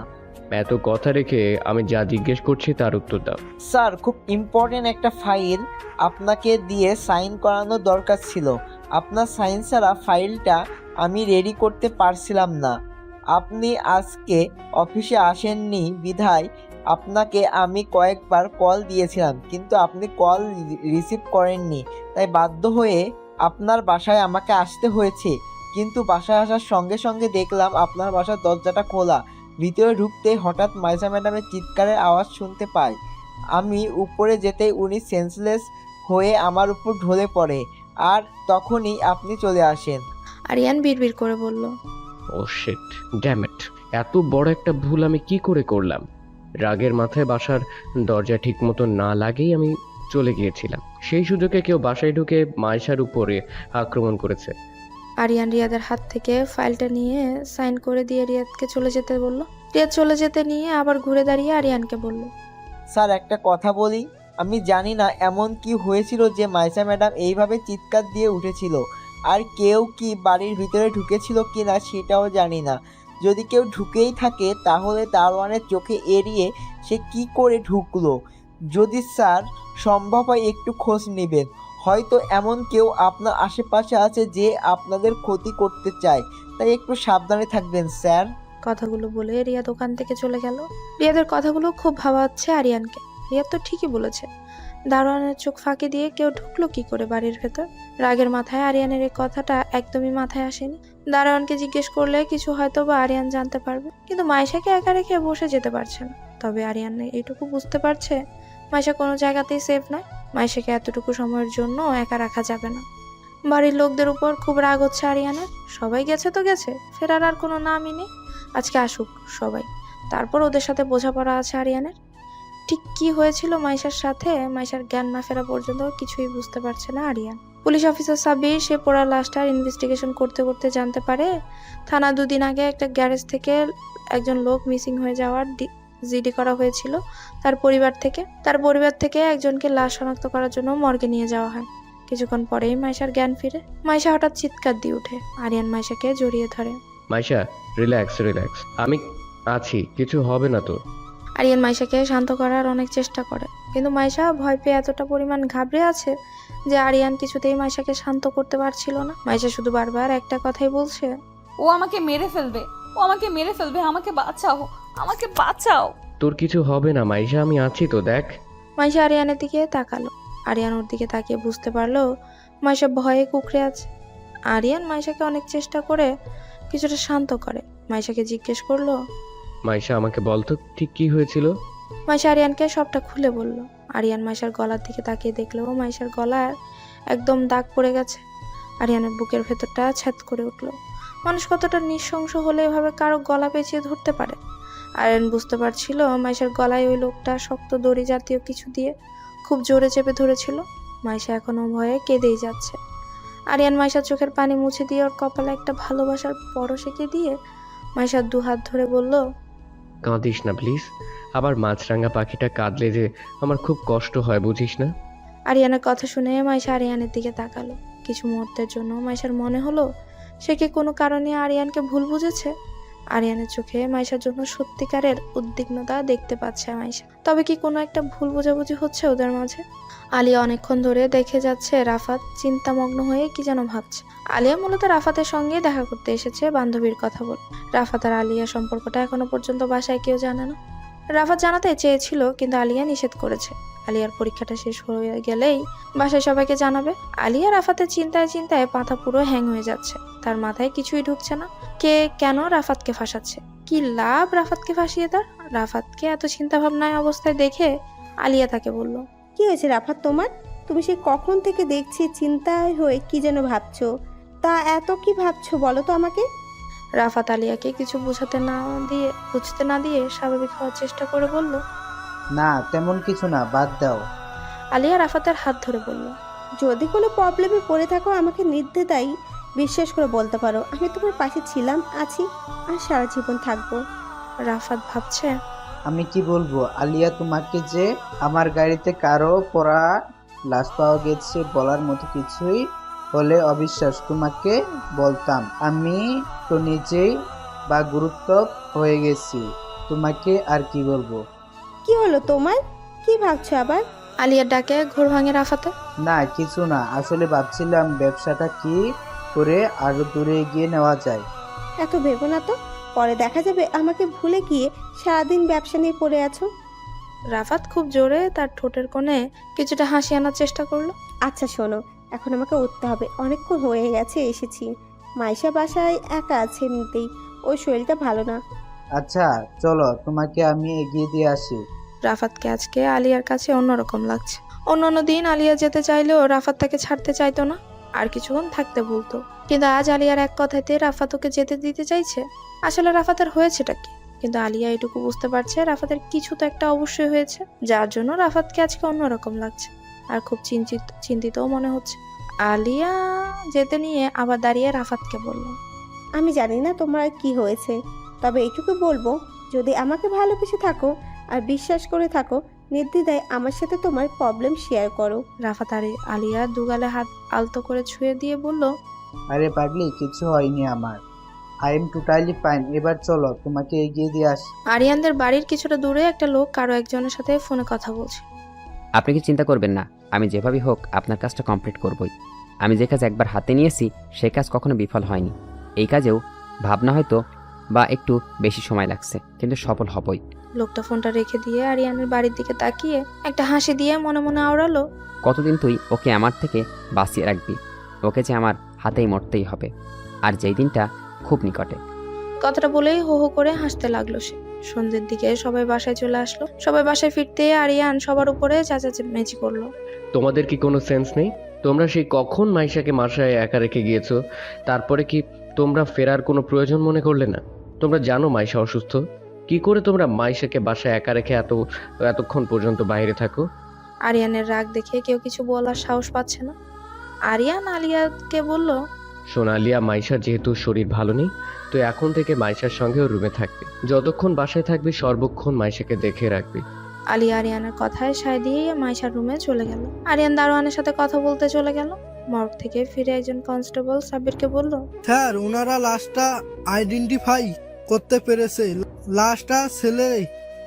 এত কথা রেখে আমি যা জিজ্ঞেস করছি তার উত্তর দাও। স্যার, খুব ইম্পর্টেন্ট একটা ফাইল আপনাকে দিয়ে সাইন করানো দরকার ছিল। আপনার সাইন ছাড়া ফাইলটা আমি রেডি করতে পারছিলাম না। আপনি আজকে অফিসে আসেননি বিধায় আপনাকে আমি কয়েকবার কল দিয়েছিলাম, কিন্তু আপনি কল রিসিভ করেননি। তাই বাধ্য হয়ে আপনার বাসায় আমাকে আসতে হয়েছে। কিন্তু বাসায় আসার সঙ্গে সঙ্গে দেখলাম আপনার বাসার দরজাটা খোলা। ভিতরে ঢুকতে হঠাৎ মাইশা ম্যাডামের চিৎকারের আওয়াজ শুনতে পাই। আমি উপরে যেতেই উনি সেন্সলেস হয়ে আমার উপর ঢলে পড়ে, আর তখনই আপনি চলে আসেন। আরিয়ান বিড়বিড় করে বলল, ও শিট, ড্যাম ইট, এত বড় একটা ভুল আমি কি করে করলাম? রাগের মাথায় বাসার দরজা ঠিক মতো না লাগেই আমি চলে গিয়েছিলাম। সেই সুযোগে কেউ বাসায় ঢুকে মাইশার উপরে আক্রমণ করেছে। আরিয়ান রিয়াদের হাত থেকে ফাইলটা নিয়ে সাইন করে দিয়ে রিয়াদকে চলে যেতে বলল। রিয়াদ চলে যেতে নিয়ে আবার ঘুরে দাঁড়িয়ে আরিয়ানকে বলল, স্যার, একটা কথা বলি। আমি জানি না এমন কি হয়েছিল যে মাইশা ম্যাডাম এইভাবে চিৎকার দিয়ে উঠেছিল। আর কেউ কি বাড়ির ভিতরে ঢুকেছিল কি না সেটাও জানি না। যদি কেউ ঢুকেই থাকে তাহলে দারোয়ানের চোখে এড়িয়ে সে কি করে ঢুকলো? যদি স্যার সম্ভব হয় একটু খোঁজ নেবেন। হয়তো এমন কেউ আপনার আশেপাশে আছে যে আপনাদের ক্ষতি করতে চায়, তাই একটু সাবধানে থাকবেন স্যার। কথাগুলো বলে রিয়াদ ওখান থেকে চলে গেল। রিয়াদের কথাগুলো খুব ভাবাচ্ছে আরিয়ানকে। রিয়াদ তো ঠিকই বলেছে, দারোয়ানের চোখ ফাঁকি দিয়ে কেউ ঢুকলো কি করে বাড়ির ভেতর? রাগের মাথায় আরিয়ানের এই কথাটা একদমই মাথায় আসেনি। দারোয়ানকে জিজ্ঞেস করলে কিছু হয়তো বা আরিয়ান জানতে পারবে, কিন্তু মাইশাকে একা রেখে বসে যেতে পারছে না। তবে আরিয়ান এইটুকু বুঝতে পারছে মাইশা কোনো জায়গাতেই সেফ নয়। মাইশাকে এতটুকু সময়ের জন্য একা রাখা যাবে না। বাড়ির লোকদের উপর খুব রাগ হচ্ছে আরিয়ানের। সবাই গেছে তো গেছে, ফেরার আর কোনো নামই নেই। আজকে আসুক সবাই, তারপর ওদের সাথে বোঝাপড়া আছে আরিয়ানের। ঠিক কি হয়েছিল মাইশার সাথে, মাইশার জ্ঞান না ফেরা পর্যন্ত কিছুই বুঝতে পারছে না আরিয়ান। পুলিশ অফিসার সাব্বির সে পোড়া লাশটার ইনভেস্টিগেশন করতে করতে জানতে পারে থানা 2 দিন আগে একটা গ্যারেজ থেকে একজন লোক মিসিং হয়ে যাওয়ার জিডি করা হয়েছিল তার পরিবার থেকে একজনকে লাশ শনাক্ত করার জন্য মর্গে নিয়ে যাওয়া হয়। কিছুক্ষণ পরেই মাইশার জ্ঞান ফিরে। মাইশা হঠাৎ চিৎকার দিয়ে ওঠে। আরিয়ান মাইশাকে জড়িয়ে ধরে। মাইশা, রিল্যাক্স রিল্যাক্স, আমি আছি, কিছু হবে না তোর। আরিয়ান মাইশাকে শান্ত করার অনেক চেষ্টা করে, কিন্তু মাইশা ভয় পেয়ে এতটা পরিমাণ ঘাবড়ে আছে যে আরিয়ান কিছুতেই মাইশাকে শান্ত করতে পারছিল না। মাইশা শুধু বারবার একটা কথাই বলছে, ও আমাকে মেরে ফেলবে, ও আমাকে মেরে ফেলবে, আমাকে বাঁচাও, আমাকে বাঁচাও। তোর কিছু হবে না মাইশা, আমি আছি তো, দেখ। মাইশা আরিয়ানের দিকে তাকালো। আরিয়ান ওর দিকে তাকিয়ে বুঝতে পারলো মাইশা ভয়ে কুঁকড়ে আছে। আরিয়ান মাইশাকে অনেক চেষ্টা করে কিছুটা শান্ত করে। মাইশাকে জিজ্ঞেস করলো, মাইশা, আমাকে বল তো ঠিক কি হয়েছিল? মাইশা আরিয়ানকে সবটা খুলে বলল। আরিয়ান মাইশার গলার দিকে তাকিয়ে দেখলো মাইশার গলার একদম দাগ পড়ে গেছে। আরিয়ানের বুকের ভেতরটা ছ্যাদ করে উঠল। মানুষ কতটা নৃশংস হলে এভাবে কারো গলা পেঁচিয়ে ধরতে পারে। আরিয়ান বুঝতে পারছিল মাইশার গলায় ওই লোকটা শক্ত দড়ি জাতীয় কিছু দিয়ে খুব জোরে চেপে ধরেছিল। মাইশা এখনো ভয়ে কেঁদেই যাচ্ছে। আরিয়ান মাইশার চোখের পানি মুছে দিয়ে ওর কপালে একটা ভালোবাসার পরশ এঁকে দিয়ে মাইশার দুহাত ধরে বলল, কাঁদিস না প্লিজ। আবার মাছরাঙা পাখিটা কাঁদলে যে আমার খুব কষ্ট হয়, বুঝিস না? আরিয়ানের কথা শুনে মাইশা আরিয়ানের দিকে তাকালো। কিছু মুহূর্তের জন্য মাইশার মনে হলো সে কি কোনো কারণে আরিয়ানকে ভুল বুঝেছে। আরিয়ানের চোখে মাইশার জন্য সত্যিকারের উদ্বিগ্নতা দেখতে পাচ্ছে মাইশা। তবে কি কোনো একটা ভুল বোঝাবুঝি হচ্ছে ওদের মাঝে? আলিয়া অনেকক্ষণ ধরে দেখে যাচ্ছে রাফাত চিন্তামগ্ন হয়ে কি যেন ভাবছে। আলিয়া মূলত রাফাতের সঙ্গে দেখা করতে এসেছে বান্ধবীর কথা বল। রাফাত আর আলিয়া সম্পর্কটা এখনো পর্যন্ত বাসায় কেউ জানে না। রাফাত জানাতে চেয়েছিল কিন্তু আলিয়া নিষেধ করেছে। আলিয়ার পরীক্ষাটা শেষ হয়ে গেলেই বাসায় সবাইকে জানাবে। আলিয়া রাফাতের চিন্তায় চিন্তায় মাথা পুরো হ্যাং হয়ে যাচ্ছে। তার মাথায় কিছুই ঢুকছে না। কে কেন রাফাতকে ফাঁসাচ্ছে? কি লাভ রাফাতকে ফাঁসিয়ে তার? রাফাতকে এত চিন্তা ভাবনায় অবস্থায় দেখে আলিয়া তাকে বলল, কি হয়েছে রাফাত তোমার? তুমি সে কখন থেকে দেখছি চিন্তায় হয়ে কি যেন ভাবছো। তা এত কি ভাবছো বলো তো আমাকে? রাফাত আলিয়াকে কিছু বুঝতে না দিয়ে স্বাভাবিক হওয়ার চেষ্টা করে বলল, না তেমন কিছু না, বাদ দাও। আলিয়া রাফাতের হাত ধরে বলল, যদি কোনো প্রবলেমে পড়ে থাকো আমাকে নির্দ্বিধায় বিশ্বাস করে বলতে পারো। আমি তোমার পাশে ছিলাম, আছি আর সারা জীবন থাকবো। রাফাত ভাবছে, আমি কি বলবো আলিয়া তোমাকে যে আমার গাড়িতে কারো পড়া লাশ পাওয়া গেছে বলার মতো কিছুই হলে অবিশ্বাস তোমাকে বলতাম। আমি তো নিজেই বা গুরুত্ব হয়ে গেছি, তোমাকে আর কি বলবো। কি হলো তোমার? কি ভাবছো আবার? আলিয়ার ডাকে ঘোর ভাঙে রাফাতে। না কিছু না, আসলে ভাবছিলাম ব্যবসাটা কি করে আরো দূরে এগিয়ে নেওয়া যায়। এত ভেবো না তো, পরে দেখা যাবে আমাকে ভুলে গিয়ে সারাদিন ব্যবসা নিয়ে পড়ে আছো। রাফাত খুব জোরে তার ঠোঁটের কোণে কিছুটা হাসি আনার চেষ্টা করলো। আচ্ছা শোনো, এখন আমাকে উঠতে হবে, অনেকক্ষণ হয়ে গেছে এসেছি। মাইশা বাসায় একা আছে এমনিতেই, ওর শরীরটা ভালো না। আচ্ছা চলো, তোমাকে আমি এগিয়ে দিয়ে আসি। রাফাতকে আজকে আলিয়ার কাছে অন্যরকম লাগছে। অন্যান্য দিন আলিয়া যেতে চাইলেও রাফাত তাকে ছাড়তে চাইতো না, আর কিছুক্ষণ থাকতে বলতো। কিন্তু আজ আলিয়ার এক কথাতে রাফাত ওকে যেতে দিতে চাইছে। আসলে রাফাতের হয়েছেটা কি? কিন্তু আলিয়া এটুকু বুঝতে পারছে রাফাতের কিছু তো একটা অবশ্যই হয়েছে, যার জন্য রাফাতকে আজকে অন্যরকম লাগছে আর খুব চিন্তিতও মনে হচ্ছে। আলিয়া যেতে নিয়ে আবার দাঁড়িয়ে রাফাতকে বলল, আমি জানি না তোমার কি হয়েছে, তবে এইটুকু বলবো, যদি আমাকে ভালোবেসে থাকো আর বিশ্বাস করে থাকো, নির্দ্বিধায় আমার সাথে তোমার প্রবলেম শেয়ার করো। রাফাত আর আলিয়া দুগালে হাত আলতো করে ছুঁয়ে দিয়ে বলল, আরে পাগলি, কিছু হয়নি আমার, আই এম টোটালি ফাইন। এবার চলো, তোমাকে এগিয়ে দিয়ে আসি। আরিয়ানদের বাড়ির কিছুটা দূরে একটা লোক কারো একজনের সাথে ফোনে কথা বলছে। আপনি কি চিন্তা করবেন না, আমি যেভাবেই হোক আপনার কাজটা কমপ্লিট করবই। আমি যে কাজ একবার হাতে নিয়েছি সে কাজ কখনো বিফল হয়নি। এই কাজেও ভাবনা হয়তো বা একটু বেশি সময় লাগছে, কিন্তু সফল হবই। লোকটা ফোনটা রেখে দিয়ে আরিয়ানের বাড়ির দিকে তাকিয়ে একটা হাসি দিয়ে মনে মনে আওড়ালো, কতদিন তুই ওকে আমার থেকে বাঁচিয়ে রাখবি? ওকে যে আমার হাতেই মরতেই হবে, আর যেই দিনটা খুব নিকটে। কথাটা বলেই হো হো করে হাসতে লাগলো সে। সন্ধ্যের দিকে সবাই বাসায় চলে আসলো। সবাই বাসায় ফিরতে আরিয়ান সবার উপরে চেঁচামেচি করলো। তোমাদের কি কোনো সেন্স নেই? তোমরা সেই কখন মাইশাকে বাসায় একা রেখে গিয়েছো, তারপরে কি তোমরা ফেরার কোনো প্রয়োজন মনে করলে না? তোমরা জানো মাইশা অসুস্থ, কি করে তোমরা মাইশাকে বাসায় একা রেখে এতক্ষণ পর্যন্ত বাইরে থাকো? আরিয়ানের রাগ দেখে কেউ কিছু বলার সাহস পাচ্ছে না। আরিয়ান আলিয়াকে বলল, সোনালিয়া, মাইশার যেহেতু শরীর ভালো নেই, তো এখন থেকে মাইশার সঙ্গেও রুমে থাকবে। যতক্ষণ বাসায় থাকবি সর্বক্ষণ মাইশাকে দেখে রাখবি। আলিয়া আরিয়ানের কথায় সায় দিয়ে মাইশার রুমে চলে গেল। আরিয়ান দারোয়ানের সাথে কথা বলতে চলে গেল। মর্গ থেকে ফিরে একজন কনস্টেবল সাব্বিরকে বলল, স্যার ওনারা লাশটা আইডেন্টিফাই করতে পেরেছে। লাশটা ছেলে,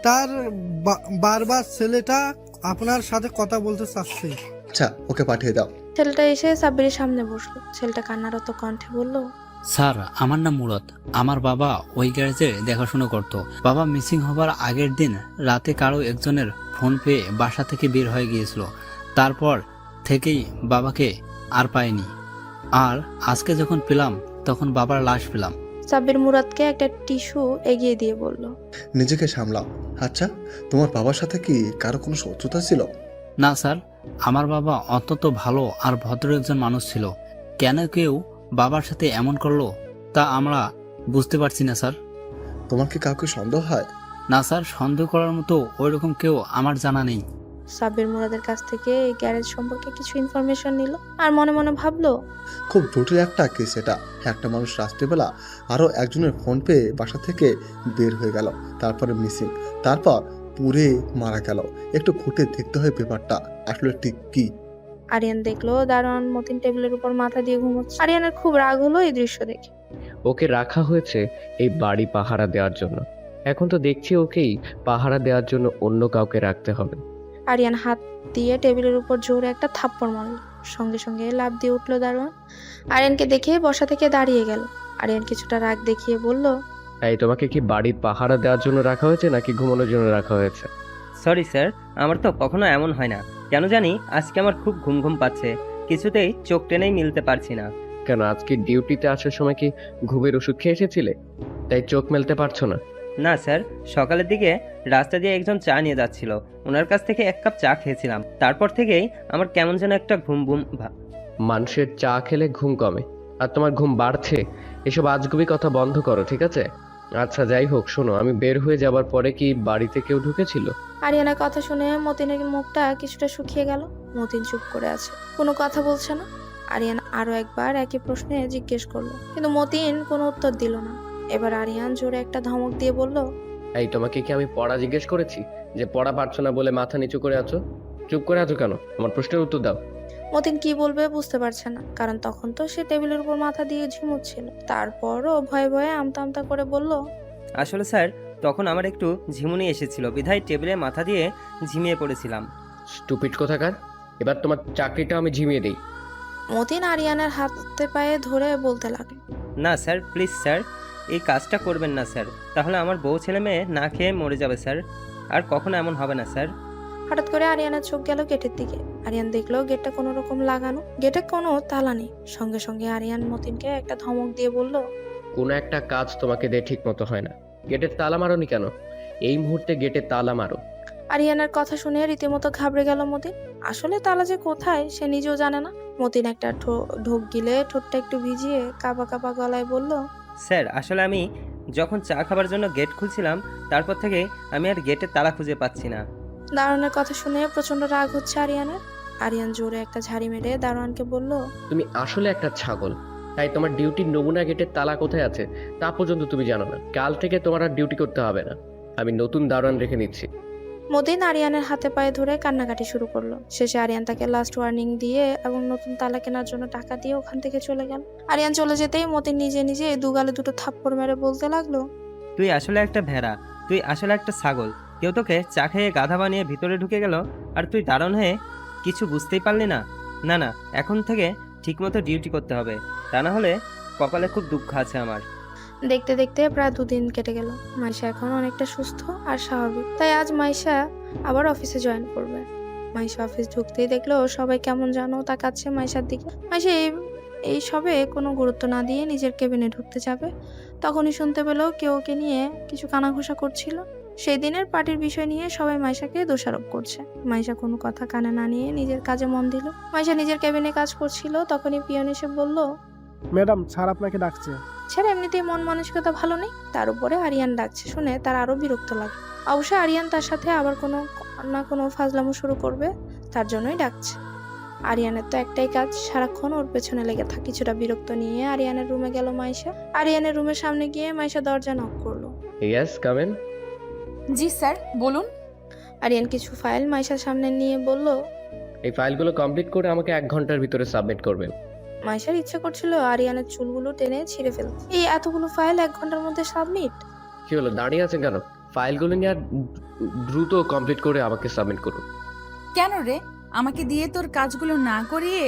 তার বারবার ছেলেটা আপনার সাথে কথা বলতে চাচ্ছে। আচ্ছা, ওকে পাঠিয়ে দাও। ছেলেটা এসে সাব্বিরের সামনে বসলো। ছেলেটা কান্নারত কণ্ঠে বলল, স্যার আমার নাম মুরাদ। আমার বাবা ওই গ্যারেজে দেখাশোনা করত। বাবা মিসিং হবার আগের দিন রাতে কারো একজনের ফোন পেয়ে বাসা থেকে বের হয়ে গিয়েছিল। তারপর থেকেই বাবাকে আর পাইনি, আর আজকে যখন পেলাম তখন বাবার লাশ পেলাম। সাব্বির মুরাদকে একটা টিস্যু এগিয়ে দিয়ে বলল, নিজেকে সামলাও। আচ্ছা, তোমার বাবার সাথে কি কারো কোনো শত্রুতা ছিল? না স্যার, আমার বাবা অত্যন্ত ভালো আর ভদ্র একজন মানুষ ছিল। কেন কেউ বাবার সাথে এমন করলো তা আমরা বুঝতে পারছি না স্যার। তোমার কি কাউকে সন্দেহ হয়? না স্যার, সন্দেহ করার মতো ওইরকম কেউ আমার জানা নেই। সাব্বির মুরাদের কাছ থেকে এই গ্যারেজ সম্পর্কে কিছু ইনফরমেশন নিল আর মনে মনে ভাবলো, খুব জটিল একটা কেস এটা। একটা মানুষ রাত্রিবেলা আরও একজনের ফোন পেয়ে বাসা থেকে বের হয়ে গেল, তারপরে মিসিং, তারপর পুড়ে মারা গেল। একটু খুঁটে দেখতে হয় ব্যাপারটা আসলে ঠিক কি। আরিয়ান দেখলো দারোয়ান মতিন টেবিলের উপর মাথা দিয়ে ঘুমোচ্ছে। আরিয়ানের খুব রাগ হলো এই দৃশ্য দেখে। ওকে রাখা হয়েছে এই বাড়ি পাহারা দেওয়ার জন্য, এখন তো দেখছি ওকেই পাহারা দেওয়ার জন্য অন্য কাউকে রাখতে হবে। আরিয়ান হাত দিয়ে টেবিলের উপর জোরে একটা থাপ্পড় মারল, সঙ্গে সঙ্গে লাফ দিয়ে উঠলো দারোয়ান। আরিয়ানকে দেখে বসা থেকে দাঁড়িয়ে গেল। আরিয়ান কিছুটা রাগ দেখিয়ে বলল, এই তোমাকে কি বাড়ির পাহারা দেওয়ার জন্য রাখা হয়েছে নাকি ঘুমানোর জন্য রাখা হয়েছে? সরি স্যার, আমার তো কখনো এমন হয় না। কেন জানি আজকে আমার খুব ঘুম ঘুম পাচ্ছে, কিছুতেই চোখ টেনেই মিলতে পারছি না। কেন আজকে ডিউটিতে আসার সময় কি ঘুমের ওষুধ খেয়ে এসেছিলে তাই চোখ মেলতে পারছো না? না স্যার, সকালের দিকে রাস্তা দিয়ে একজন চা নিয়ে যাচ্ছিল, ওনার কাছ থেকে 1 কাপ চা খেয়েছিলাম, তারপর থেকেই আমার কেমন যেন একটা ঘুম ঘুম ভাব। মানুষের চা খেলে ঘুম কমে আর তোমার ঘুম বাড়ছে, এসব আজগুবি কথা বন্ধ করো, ঠিক আছে? আচ্ছা যাই হোক, শোনো, আমি বের হয়ে যাবার পরে কি বাড়িতে কেউ ঢুকেছিল? আরিয়ানের কথা শুনে মতিনের মুখটা কিছুটা শুকিয়ে গেল। মতিন চুপ করে আছে, কোনো কথা বলছে না। আরিয়ান আরো একবার একই প্রশ্নে জিজ্ঞেস করলো, কিন্তু মতিন কোনো উত্তর দিল না। এবার আরিয়ান জোরে একটা ধমক দিয়ে বলল, এই তোমাকে কি আমি পড়া জিজ্ঞেস করেছি যে পড়া পারছো না বলে মাথা নিচু করে আছো? চুপ করে আছো কেন? আমার প্রশ্নের উত্তর দাও। মতিন কি বলবে বুঝতে পারছে না, কারণ তখন তো সে টেবিলের উপর মাথা দিয়ে ঝিমুচ্ছিল। তারপরও ভয়ে ভয়ে আমতা আমতা করে বলল, আসলে স্যার, তখন আমার একটু ঝিমুনি এসেছিল, বিধায় টেবিলে মাথা দিয়ে ঝিমিয়ে পড়েছিলাম। স্টুপিড কোথাকার, এবার তোমার চাকরিটা আমি ঝিমিয়ে দিই। মতিন আরিয়ানের হাতে পায়ে ধরে বলতে লাগলো, না স্যার, প্লিজ স্যার, এই কাজটা করবেন না স্যার, তাহলে আমার বউ ছেলে মেয়ে না খেয়ে মরে যাবে স্যার, আর কখনো এমন হবে না স্যার। হঠাৎ করে আরিয়ানের চোখ গেল গেটের দিকে। আরিয়ান দেখলো গেটটা কোনো রকম লাগানো, গেটে কোনো তালা নেই। সঙ্গে সঙ্গে আরিয়ান মতিনকে একটা ধমক দিয়ে বলল, কোনো একটা কাজ তোমাকে দিয়ে ঠিক মতো হয় না। গেটের তালা মারোনি কেন? এই মুহূর্তে গেটের তালা মারো। আরিয়ানের কথা শুনে রীতিমতো ঘাবড়ে গেল মতিন। আসলে তালা যে কোথায় সে নিজেও জানে না। মতিন একটা ঢোক গিলে ঠোঁটটা একটু ভিজিয়ে কাঁপা কাঁপা গলায় বলল, স্যার, আসলে আমি যখন চা খাবার জন্য গেট খুলছিলাম, তারপর থেকে আমি আর গেটের তালা খুঁজে পাচ্ছি না। দারোয়ানের কথা শুনে প্রচন্ড রাগ হচ্ছে আরিয়ানের। আরিয়ান জোরে একটা ঝাড়ি মেরে দারোয়ানকে বলল, তুমি আসলে একটা ছাগল। তাই তোমার ডিউটির নমুনা গেটের তালা কোথায় আছে তা পর্যন্ত তুমি জানো না। কাল থেকে তোমার আর ডিউটি করতে হবে না, আমি নতুন দারোয়ান রেখে নিচ্ছি। মতিন আরিয়ানের হাতে পায়ে ধরে কান্নাকাটি শুরু করলো। শেষে আরিয়ান তাকে লাস্ট ওয়ার্নিং দিয়ে এবং নতুন তালা কেনার জন্য টাকা দিয়ে ওখান থেকে চলে গেল। আরিয়ান চলে যেতেই মতিন নিজে নিজে দুগালে দুটো থাপ্পড় মেরে বলতে লাগলো, তুই আসলে একটা ভেড়া, তুই আসলে একটা ছাগল। কেউ তোকে চা খেয়ে গাধা বানিয়ে ভিতরে ঢুকে গেল, আর তুই দারুণ হয়ে কিছু বুঝতেই পারলি না। না না, এখন থেকে ঠিকমতো ডিউটি করতে হবে, তা না হলে কপালে খুব দুঃখ আছে আমার। দেখতে দেখতে প্রায় 2 দিন কেটে গেল। মাইশা এখন অনেকটা সুস্থ আর স্বাভাবিক, তাই আজ মাইশা আবার অফিসে জয়েন করবে। মাইশা অফিস ঢুকতেই দেখলো সবাই কেমন জানো তাকাচ্ছে মাইশার দিকে। মাইশা এই সবে কোনো গুরুত্ব না দিয়ে নিজের কেবিনে ঢুকতে যাবে, তখনই শুনতে পেলো কেউ ওকে নিয়ে কিছু কানাঘুষা করছিল। সেই দিনের পার্টির বিষয় নিয়ে সবাই মাইশাকে দোষারোপ করছে। মাইশা কোনো কথা কানে না নিয়ে নিজের কাজে মন দিল। মাইশা নিজের কেবিনে কাজ করছিল, তখনই পিয়ন এসে বলল, ম্যাডাম স্যার আপনাকে ডাকছে। ছেড়ে এমনিতেই মন মানসিকতা ভালো নেই, তার উপরে আরিয়ান ডাকছে শুনে তার আরো বিরক্ত লাগে। অবশ্য আরিয়ান তার সাথে আবার কোনো না কোনো ফাজলামো শুরু করবে, তার জন্যই ডাকছে। আরিয়ানের তো একটাই কাজ, সারাক্ষণ ওর পেছনে লেগে থাকে। কিছুটা বিরক্ত নিয়ে আরিয়ানের রুমে গেল মাইশা। আরিয়ানের রুমের সামনে গিয়ে মাইশা দরজা নক করলো। Yes, come in. জি স্যার, বলুন। আরিয়ান কিছু ফাইল মাইশার সামনে নিয়ে বলল, এই ফাইলগুলো কমপ্লিট করে আমাকে 1 ঘন্টার ভিতরে সাবমিট করবেন। মাইশার ইচ্ছে করছিল আরিয়ানের চুলগুলো টেনে ছিঁড়ে ফেলতে। এই এতগুলো ফাইল 1 ঘন্টার মধ্যে সাবমিট? কি হলো, দাঁড়িয়ে আছেন কেন? ফাইলগুলো নিয়ে আর দ্রুত কমপ্লিট করে আমাকে সাবমিট করুন। কেন রে, আমাকে দিয়ে তোর কাজগুলো না করিয়ে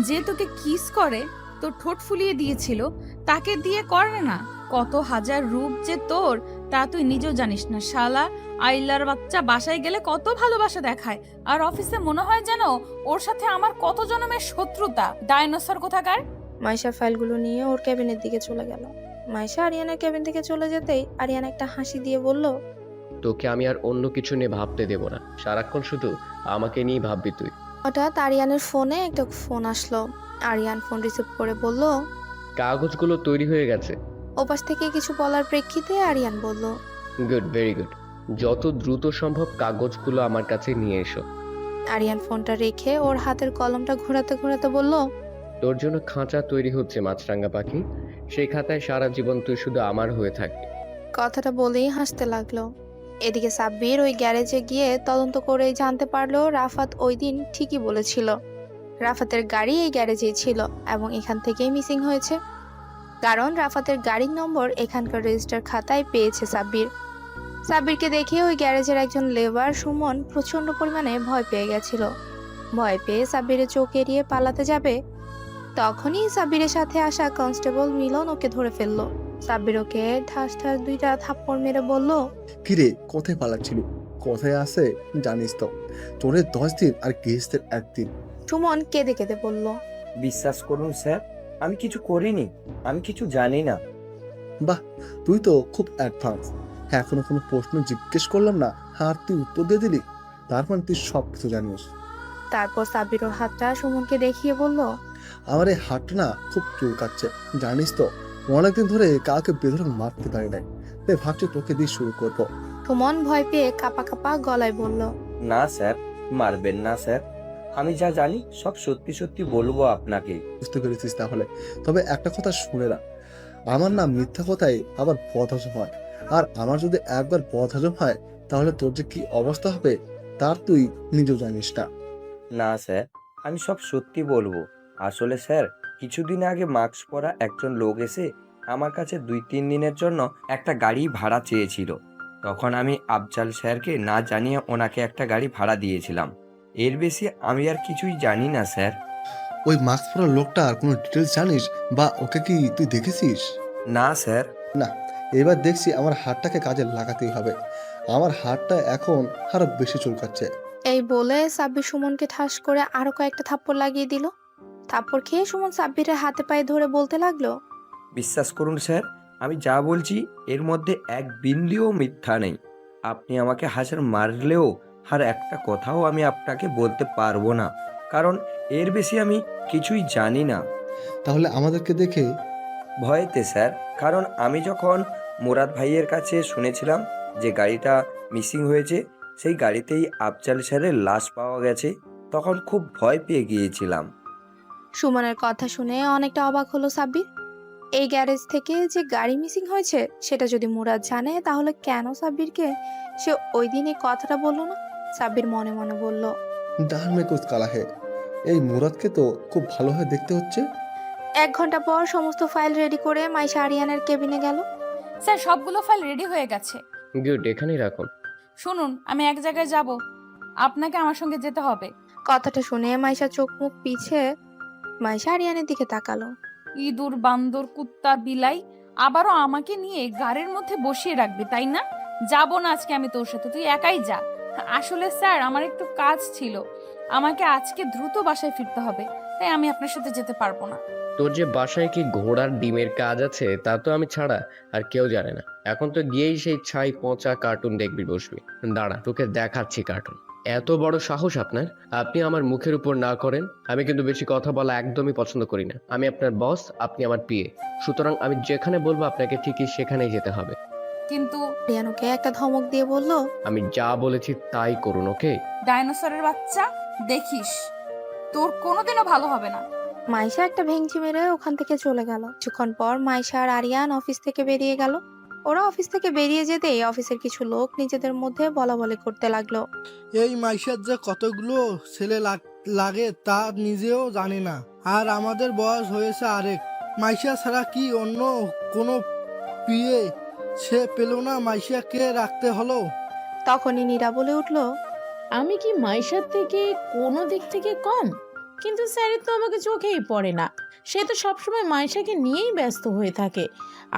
যে তোকে কিস করে তোর ঠোঁট ফুলিয়ে দিয়েছিল তাকে দিয়ে করে না? কত হাজার রূপ যে তোর তা তুই নিজেও জানিস না। শালা আইলার বাচ্চা, বাসায় গেলে কত ভালোবাসা দেখায়, আর অফিসে মনে হয় যেন ওর সাথে আমার কত জন্মের শত্রুতা। ডাইনোসর কোথাকার। মাইশা ফাইলগুলো নিয়ে ওর ক্যাবিনের দিকে চলে গেল। মাইশা আরিয়ানের ক্যাবিন থেকে চলে যেতেই আরিয়ান একটা হাসি দিয়ে বলল, তোকে আমি আর অন্য কিছু নিয়ে ভাবতে দেব না, সারাক্ষণ শুধু আমাকে নিয়েই ভাববি তুই। হঠাৎ আরিয়ানের ফোনে একটা ফোন আসলো। আরিয়ান ফোন রিসিভ করে বলল। কাগজগুলো তৈরি হয়ে গেছে। ওপাশ থেকে কিছু বলার প্রেক্ষিতে আরিয়ান বলল। Good, very good. যত দ্রুত সম্ভব কাগজগুলো আমার কাছে নিয়ে এসো। আরিয়ান ফোনটা রেখে ওর হাতের কলমটা ঘোরাতে ঘোরাতে বলল। তোর জন্য খাঁচা তৈরি হচ্ছে মাছরাঙা পাখি, সেই খাতায় সারা জীবন তুই শুধু আমার হয়ে থাকবি। কথাটা বলেই হাসতে লাগলো। এদিকে সাব্বির ওই গ্যারেজে গিয়ে তদন্ত করে জানতে পারলো রাফাত ওই দিন ঠিকই বলেছিল। রাফাতের গাড়ি এই গ্যারেজেই ছিল এবং এখান থেকেই মিসিং হয়েছে, কারণ রাফাতের গাড়ির নম্বর এখানকার রেজিস্টার খাতায় পেয়েছে সাব্বির। সাব্বিরকে দেখে ওই গ্যারেজের একজন লেবার সুমন প্রচন্ড পরিমাণে ভয় পেয়ে গেছিল। ভয় পেয়ে সাব্বিরের চোখ এড়িয়ে পালাতে যাবে, তখনই সাব্বিরের সাথে আসা কনস্টেবল মিলন ওকে ধরে ফেললো। সাব্বির ওকে ঠাস ঠাস 2টা থাপ্পড় মেরে বলল। কিরে, কোথায় পালাচ্ছিলি? কোথায় আছে জানিস তো, চোরের 10 দিন আর গেস্টের 1 দিন। সুমন কেঁদে কেঁদে বলল। বিশ্বাস করুন স্যার, আমি কিছু করিনি, আমি কিছু জানি না। বাহ, তুই তো খুব অ্যাডভান্স। এখনো কোনো প্রশ্ন জিজ্ঞেস করলাম না আর তুই উত্তর দিয়ে দিলি, তার মানে তুই সব কিছু জানিস। তারপর সাব্বির ওর হাতটা সুমনকে দেখিয়ে বলল। আমার এই হাতটা না খুব চুলকাচ্ছে, জানিস তো, অনেকদিন ধরে কাউকে বেধড়ক মারতে পারি নাই, তাই ভাবছি তোকে দিয়ে শুরু করবো। সুমন ভয় পেয়ে কাঁপা কাঁপা গলায় বলল। না স্যার, মারবেন না স্যার, আমি যা জানি সব সত্যি সত্যি বলবো আপনাকে। বুঝতে পেরেছিস তাহলে? তবে একটা কথা শুনে না, আমার না মিথ্যা কথাই আবার বদহজম হয়, আর আমার যদি একবার বদহজম হয় তাহলে তোর যে কি অবস্থা হবে তার তুই নিজেও জানিস না। না স্যার, আমি সব সত্যি বলবো। আসলে স্যার, কিছুদিন আগে মাস্ক পরা একজন লোক এসে আমার কাছে 2-3 দিনের জন্য একটা গাড়ি ভাড়া চেয়েছিল। তখন আমি আফজাল স্যারকে না জানিয়ে ওনাকে একটা গাড়ি ভাড়া দিয়েছিলাম। এর বেশি আমি আর কিছুই জানি না স্যার। ওই মাস্ক পরা লোকটার কোনো ডিটেলস জানিস বা ওকে কি তুই দেখেছিস? না স্যার। না, এবার দেখছি আমার হাতটাকে কাজে লাগাতেই হবে, আমার হাতটা এখন আরো বেশি চুলকাচ্ছে। এই বলে সাব্বির সুমনকে ঠাস করে আরো কয়েকটা থাপ্পড় লাগিয়ে দিল। থাপ্পড় খেয়ে সুমন সাব্বিরের হাতে পায়ে ধরে বলতে লাগলো। বিশ্বাস করুন স্যার, আমি যা বলছি এর মধ্যে এক বিন্দুও মিথ্যা নেই। আপনি আমাকে হাজার মারলেও আর একটা কথাও আমি আপনাকে বলতে পারবো না, কারণ এর বেশি আমি কিছুই জানি না। তাহলে আমাদেরকে দেখে? ভয়েতে স্যার, কারণ আমি যখন মুরাদ ভাইয়ের কাছে শুনেছিলাম যে গাড়িটা মিসিং হয়েছে, সেই গাড়িতেই আফজাল স্যারের লাশ পাওয়া গেছে, তখন খুব ভয় পেয়ে গিয়েছিলাম। সুমনের কথা শুনে অনেকটা অবাক হলো সাব্বির। এই গ্যারেজ থেকে যে গাড়ি মিসিং হয়েছে সেটা যদি মুরাদ জানে, তাহলে কেন সাব্বিরকে সে ওই দিন এই কথাটা বললো না? সাব্বির মনে মনে বলল। ডাল মে কুছ কালা হে, এই মুরাদকে তো খুব ভালোভাবে দেখতে হচ্ছে। 1 ঘন্টা পর সমস্ত ফাইল রেডি করে মাইশা আরিয়ানের কেবিনে গেল। স্যার, সবগুলো ফাইল রেডি হয়ে গেছে। গুড, এখানেই রাখুন। শুনুন, আমি এক জায়গায় যাব, আপনাকে আমার সঙ্গে যেতে হবে। কথাটা শুনে মাইশা চোখ মুখ পিছে মাইশা আরিয়ানের দিকে তাকালো। ইঁদুর, বান্দর, কুত্তা, বিলাই আবারও আমাকে নিয়ে গাড়ির মধ্যে বসিয়ে রাখবে, তাই না? যাব না আজকে আমি তোর সাথে, তুই একাই যা। আসলে স্যার, আমার একটু কাজ ছিল, আমাকে আজকে দ্রুত বাসায় ফিরতে হবে, তাই আমি আপনার সাথে যেতে পারবো না। তোর যে বাসায় কি ঘোড়ার ডিমের কাজ আছে তা তো আমি ছাড়া আর কেউ জানে না। এখন তো গিয়েই সেই ছাই পচা কার্টুন দেখবি বসবি। দাঁড়া, তোকে দেখাচ্ছি কার্টুন। এত বড় সাহস আপনার, আপনি আমার মুখের উপর না করেন। আমি কিন্তু বেশি কথা বলা একদমই পছন্দ করি না। আমি আপনার বস, আপনি আমার পিএ, সুতরাং আমি যেখানে বলবো আপনাকে ঠিকই সেখানেই যেতে হবে। কিন্তু আরিয়ানকে একটা ধমক দিয়ে বলল। আমি যা বলেছি তাই করুন, ওকে? ডাইনোসরের বাচ্চা, দেখিস তোর কোনোদিনও ভালো হবে না। মাইশা একটা ভেঙচি মেরে ওখান থেকে চলে গেল। কিছুক্ষণ পর মাইশা আর আরিয়ান অফিস থেকে বেরিয়ে গেল। ওরা অফিস থেকে বেরিয়ে যেতেই অফিসের কিছু লোক নিজেদের মধ্যে বলাবলি করতে লাগলো। এই মাইশার যে কতগুলো ছেলে লাগে তা নিজেও জানে না, আর আমাদের বয়স হয়েছে আরেক। মাইশা ছাড়া কি অন্য কোনো পিয়ে সে পেল না? মাইশাকে রাখতে হলো। তখনই নীরা বলে উঠল। আমি কি মাইশার থেকে কোনো দিক থেকে কম? কিন্তু স্যারের তো আমাকে চোখেই পড়ে না, সে তো সবসময় মাইশাকে নিয়েই ব্যস্ত হয়ে থাকে।